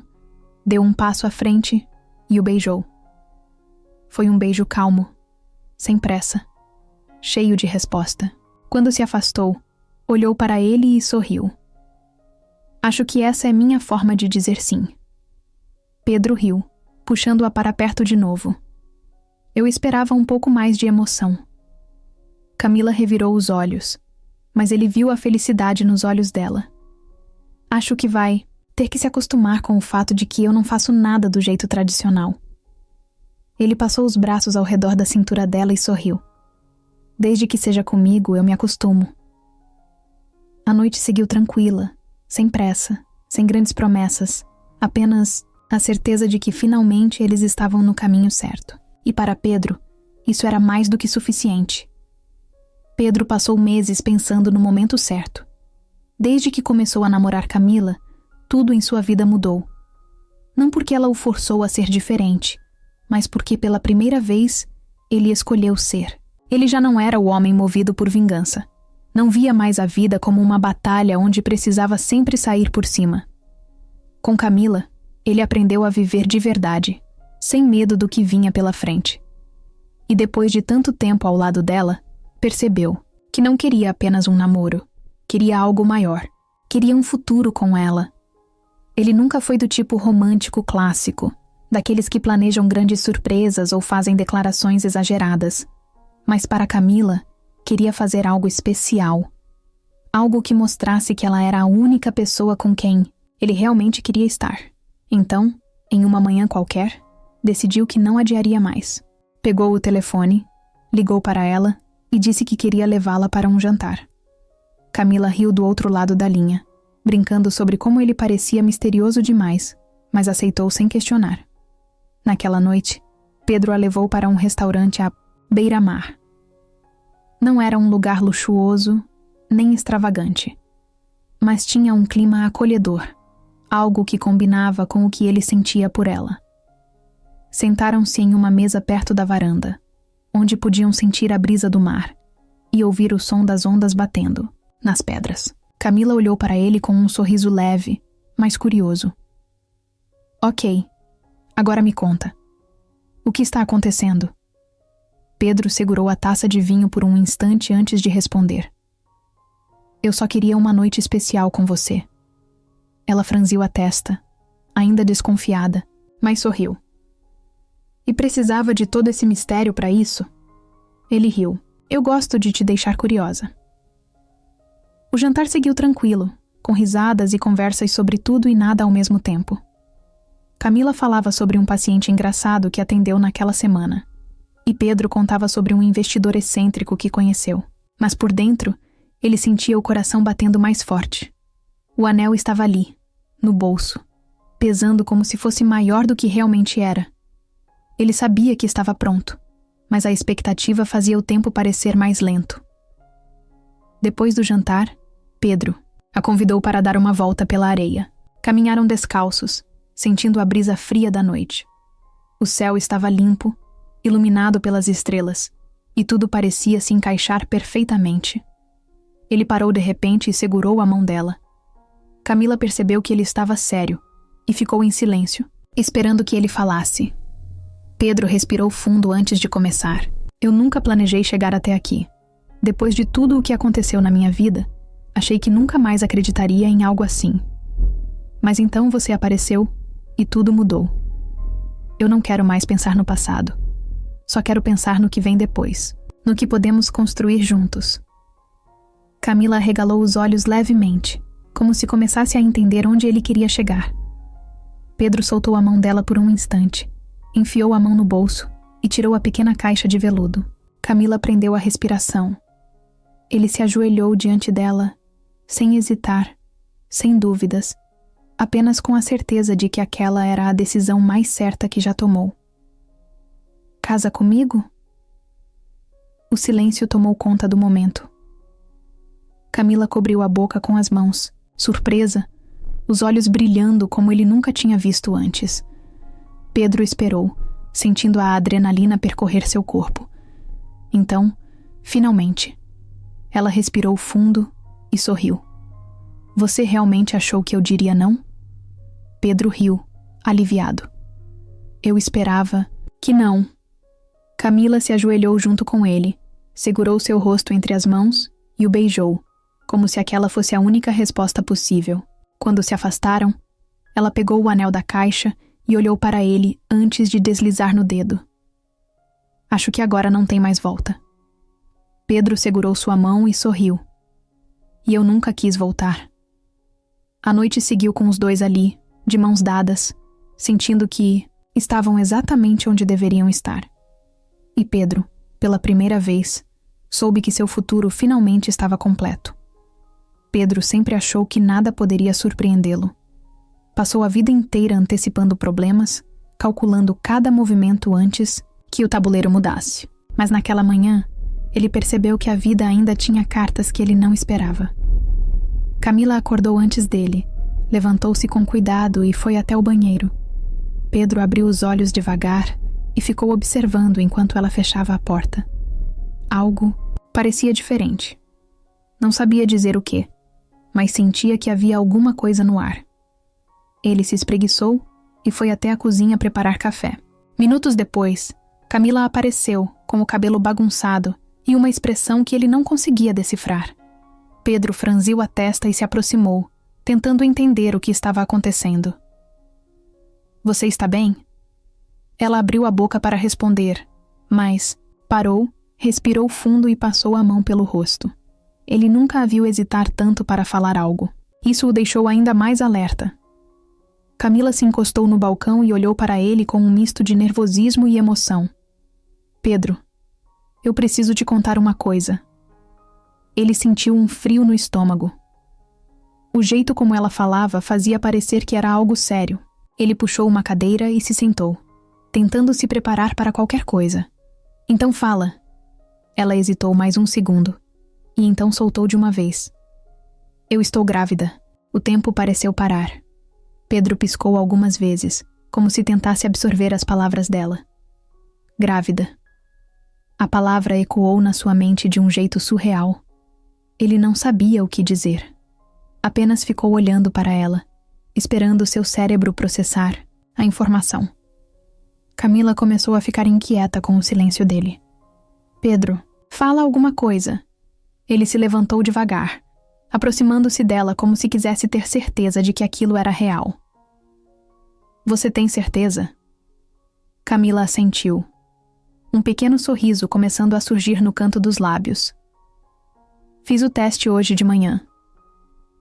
deu um passo à frente e o beijou. Foi um beijo calmo, sem pressa, cheio de resposta. Quando se afastou, olhou para ele e sorriu. Acho que essa é minha forma de dizer sim. Pedro riu, puxando-a para perto de novo. Eu esperava um pouco mais de emoção. Camila revirou os olhos, mas ele viu a felicidade nos olhos dela. Acho que vai ter que se acostumar com o fato de que eu não faço nada do jeito tradicional. Ele passou os braços ao redor da cintura dela e sorriu. Desde que seja comigo, eu me acostumo. A noite seguiu tranquila, sem pressa, sem grandes promessas, apenas a certeza de que finalmente eles estavam no caminho certo. E para Pedro, isso era mais do que suficiente. Pedro passou meses pensando no momento certo. Desde que começou a namorar Camila, tudo em sua vida mudou. Não porque ela o forçou a ser diferente, mas porque pela primeira vez ele escolheu ser. Ele já não era o homem movido por vingança. Não via mais a vida como uma batalha onde precisava sempre sair por cima. Com Camila, ele aprendeu a viver de verdade, sem medo do que vinha pela frente. E depois de tanto tempo ao lado dela, percebeu que não queria apenas um namoro, queria algo maior, queria um futuro com ela. Ele nunca foi do tipo romântico clássico, daqueles que planejam grandes surpresas ou fazem declarações exageradas. Mas para Camila, queria fazer algo especial. Algo que mostrasse que ela era a única pessoa com quem ele realmente queria estar. Então, em uma manhã qualquer, decidiu que não adiaria mais. Pegou o telefone, ligou para ela e disse que queria levá-la para um jantar. Camila riu do outro lado da linha, brincando sobre como ele parecia misterioso demais, mas aceitou sem questionar. Naquela noite, Pedro a levou para um restaurante à beira-mar. Não era um lugar luxuoso, nem extravagante, mas tinha um clima acolhedor, algo que combinava com o que ele sentia por ela. Sentaram-se em uma mesa perto da varanda, onde podiam sentir a brisa do mar e ouvir o som das ondas batendo nas pedras. Camila olhou para ele com um sorriso leve, mas curioso. Ok, agora me conta. O que está acontecendo? Pedro segurou a taça de vinho por um instante antes de responder. Eu só queria uma noite especial com você. Ela franziu a testa, ainda desconfiada, mas sorriu. E precisava de todo esse mistério para isso? Ele riu. Eu gosto de te deixar curiosa. O jantar seguiu tranquilo, com risadas e conversas sobre tudo e nada ao mesmo tempo. Camila falava sobre um paciente engraçado que atendeu naquela semana. E Pedro contava sobre um investidor excêntrico que conheceu. Mas por dentro, ele sentia o coração batendo mais forte. O anel estava ali, no bolso, pesando como se fosse maior do que realmente era. Ele sabia que estava pronto, mas a expectativa fazia o tempo parecer mais lento. Depois do jantar, Pedro a convidou para dar uma volta pela areia. Caminharam descalços, sentindo a brisa fria da noite. O céu estava limpo, iluminado pelas estrelas, e tudo parecia se encaixar perfeitamente. Ele parou de repente e segurou a mão dela. Camila percebeu que ele estava sério e ficou em silêncio, esperando que ele falasse. Pedro respirou fundo antes de começar. Eu nunca planejei chegar até aqui. Depois de tudo o que aconteceu na minha vida, achei que nunca mais acreditaria em algo assim. Mas então você apareceu e tudo mudou. Eu não quero mais pensar no passado. Só quero pensar no que vem depois, no que podemos construir juntos. Camila arregalou os olhos levemente, como se começasse a entender onde ele queria chegar. Pedro soltou a mão dela por um instante, enfiou a mão no bolso e tirou a pequena caixa de veludo. Camila prendeu a respiração. Ele se ajoelhou diante dela, sem hesitar, sem dúvidas, apenas com a certeza de que aquela era a decisão mais certa que já tomou. Casa comigo? O silêncio tomou conta do momento. Camila cobriu a boca com as mãos, surpresa, os olhos brilhando como ele nunca tinha visto antes. Pedro esperou, sentindo a adrenalina percorrer seu corpo. Então, finalmente, ela respirou fundo e sorriu. Você realmente achou que eu diria não? Pedro riu, aliviado. Eu esperava que não. Camila se ajoelhou junto com ele, segurou seu rosto entre as mãos e o beijou, como se aquela fosse a única resposta possível. Quando se afastaram, ela pegou o anel da caixa e olhou para ele antes de deslizar no dedo. Acho que agora não tem mais volta. Pedro segurou sua mão e sorriu. E eu nunca quis voltar. A noite seguiu com os dois ali, de mãos dadas, sentindo que estavam exatamente onde deveriam estar. E Pedro, pela primeira vez, soube que seu futuro finalmente estava completo. Pedro sempre achou que nada poderia surpreendê-lo. Passou a vida inteira antecipando problemas, calculando cada movimento antes que o tabuleiro mudasse. Mas naquela manhã, ele percebeu que a vida ainda tinha cartas que ele não esperava. Camila acordou antes dele, levantou-se com cuidado e foi até o banheiro. Pedro abriu os olhos devagar, e ficou observando enquanto ela fechava a porta. Algo parecia diferente. Não sabia dizer o quê, mas sentia que havia alguma coisa no ar. Ele se espreguiçou e foi até a cozinha preparar café. Minutos depois, Camila apareceu com o cabelo bagunçado e uma expressão que ele não conseguia decifrar. Pedro franziu a testa e se aproximou, tentando entender o que estava acontecendo. "Você está bem?" Ela abriu a boca para responder, mas parou, respirou fundo e passou a mão pelo rosto. Ele nunca a viu hesitar tanto para falar algo. Isso o deixou ainda mais alerta. Camila se encostou no balcão e olhou para ele com um misto de nervosismo e emoção. "Pedro, eu preciso te contar uma coisa." Ele sentiu um frio no estômago. O jeito como ela falava fazia parecer que era algo sério. Ele puxou uma cadeira e se sentou, tentando se preparar para qualquer coisa. "Então fala." Ela hesitou mais um segundo, e então soltou de uma vez. "Eu estou grávida." O tempo pareceu parar. Pedro piscou algumas vezes, como se tentasse absorver as palavras dela. "Grávida." A palavra ecoou na sua mente de um jeito surreal. Ele não sabia o que dizer. Apenas ficou olhando para ela, esperando seu cérebro processar a informação. Camila começou a ficar inquieta com o silêncio dele. "Pedro, fala alguma coisa." Ele se levantou devagar, aproximando-se dela como se quisesse ter certeza de que aquilo era real. "Você tem certeza?" Camila assentiu, um pequeno sorriso começando a surgir no canto dos lábios. "Fiz o teste hoje de manhã."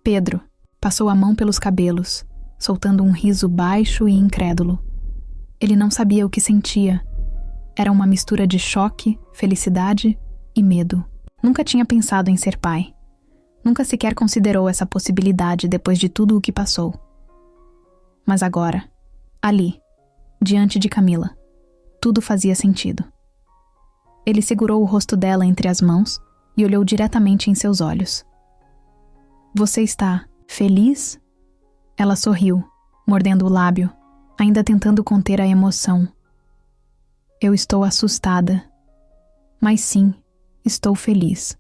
Pedro passou a mão pelos cabelos, soltando um riso baixo e incrédulo. Ele não sabia o que sentia. Era uma mistura de choque, felicidade e medo. Nunca tinha pensado em ser pai. Nunca sequer considerou essa possibilidade depois de tudo o que passou. Mas agora, ali, diante de Camila, tudo fazia sentido. Ele segurou o rosto dela entre as mãos e olhou diretamente em seus olhos. "Você está feliz?" Ela sorriu, mordendo o lábio, ainda tentando conter a emoção. "Eu estou assustada. Mas sim, estou feliz."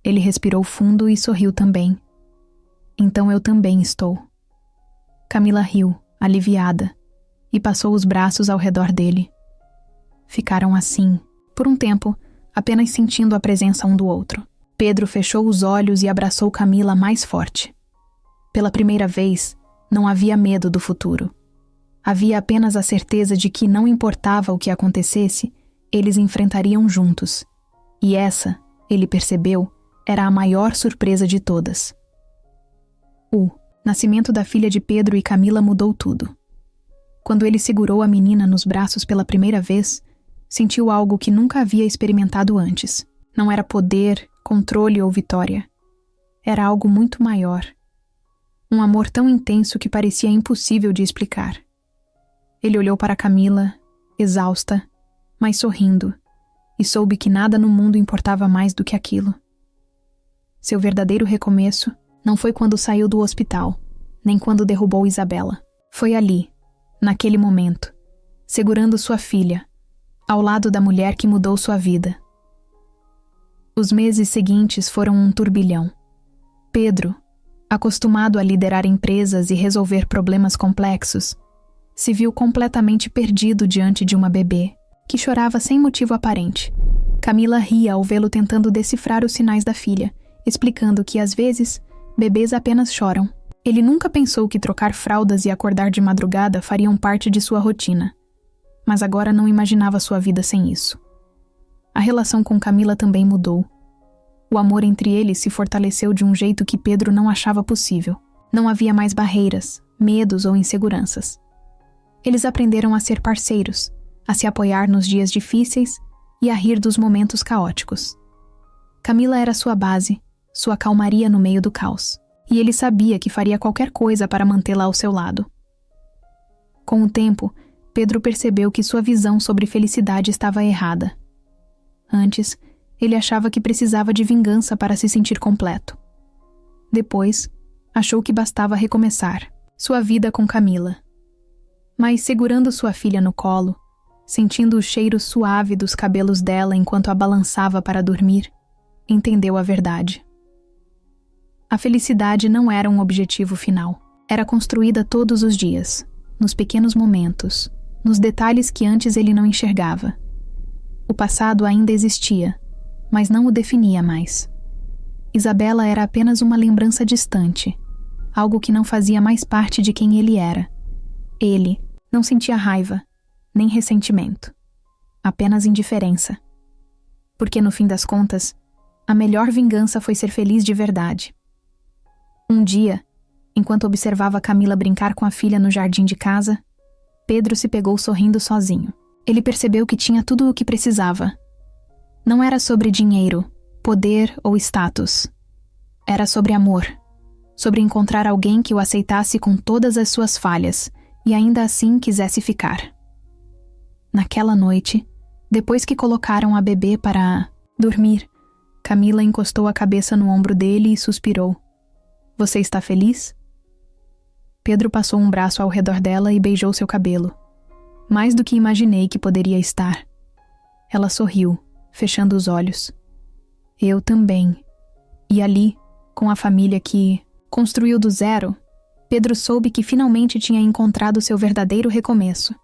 Ele respirou fundo e sorriu também. "Então eu também estou." Camila riu, aliviada, e passou os braços ao redor dele. Ficaram assim, por um tempo, apenas sentindo a presença um do outro. Pedro fechou os olhos e abraçou Camila mais forte. Pela primeira vez, não havia medo do futuro. Havia apenas a certeza de que não importava o que acontecesse, eles enfrentariam juntos. E essa, ele percebeu, era a maior surpresa de todas. O nascimento da filha de Pedro e Camila mudou tudo. Quando ele segurou a menina nos braços pela primeira vez, sentiu algo que nunca havia experimentado antes. Não era poder, controle ou vitória. Era algo muito maior. Um amor tão intenso que parecia impossível de explicar. Ele olhou para Camila, exausta, mas sorrindo, e soube que nada no mundo importava mais do que aquilo. Seu verdadeiro recomeço não foi quando saiu do hospital, nem quando derrubou Isabela. Foi ali, naquele momento, segurando sua filha, ao lado da mulher que mudou sua vida. Os meses seguintes foram um turbilhão. Pedro, acostumado a liderar empresas e resolver problemas complexos, se viu completamente perdido diante de uma bebê, que chorava sem motivo aparente. Camila ria ao vê-lo tentando decifrar os sinais da filha, explicando que, às vezes, bebês apenas choram. Ele nunca pensou que trocar fraldas e acordar de madrugada fariam parte de sua rotina, mas agora não imaginava sua vida sem isso. A relação com Camila também mudou. O amor entre eles se fortaleceu de um jeito que Pedro não achava possível. Não havia mais barreiras, medos ou inseguranças. Eles aprenderam a ser parceiros, a se apoiar nos dias difíceis e a rir dos momentos caóticos. Camila era sua base, sua calmaria no meio do caos, e ele sabia que faria qualquer coisa para mantê-la ao seu lado. Com o tempo, Pedro percebeu que sua visão sobre felicidade estava errada. Antes, ele achava que precisava de vingança para se sentir completo. Depois, achou que bastava recomeçar sua vida com Camila. Mas, segurando sua filha no colo, sentindo o cheiro suave dos cabelos dela enquanto a balançava para dormir, entendeu a verdade. A felicidade não era um objetivo final. Era construída todos os dias, nos pequenos momentos, nos detalhes que antes ele não enxergava. O passado ainda existia, mas não o definia mais. Isabela era apenas uma lembrança distante, algo que não fazia mais parte de quem ele era. Ele não sentia raiva, nem ressentimento, apenas indiferença. Porque no fim das contas, a melhor vingança foi ser feliz de verdade. Um dia, enquanto observava Camila brincar com a filha no jardim de casa, Pedro se pegou sorrindo sozinho. Ele percebeu que tinha tudo o que precisava. Não era sobre dinheiro, poder ou status. Era sobre amor. Sobre encontrar alguém que o aceitasse com todas as suas falhas e ainda assim quisesse ficar. Naquela noite, depois que colocaram a bebê para dormir, Camila encostou a cabeça no ombro dele e suspirou. Você está feliz? Pedro passou um braço ao redor dela e beijou seu cabelo. Mais do que imaginei que poderia estar. Ela sorriu, fechando os olhos. Eu também. E ali, com a família que construiu do zero, Pedro soube que finalmente tinha encontrado seu verdadeiro recomeço.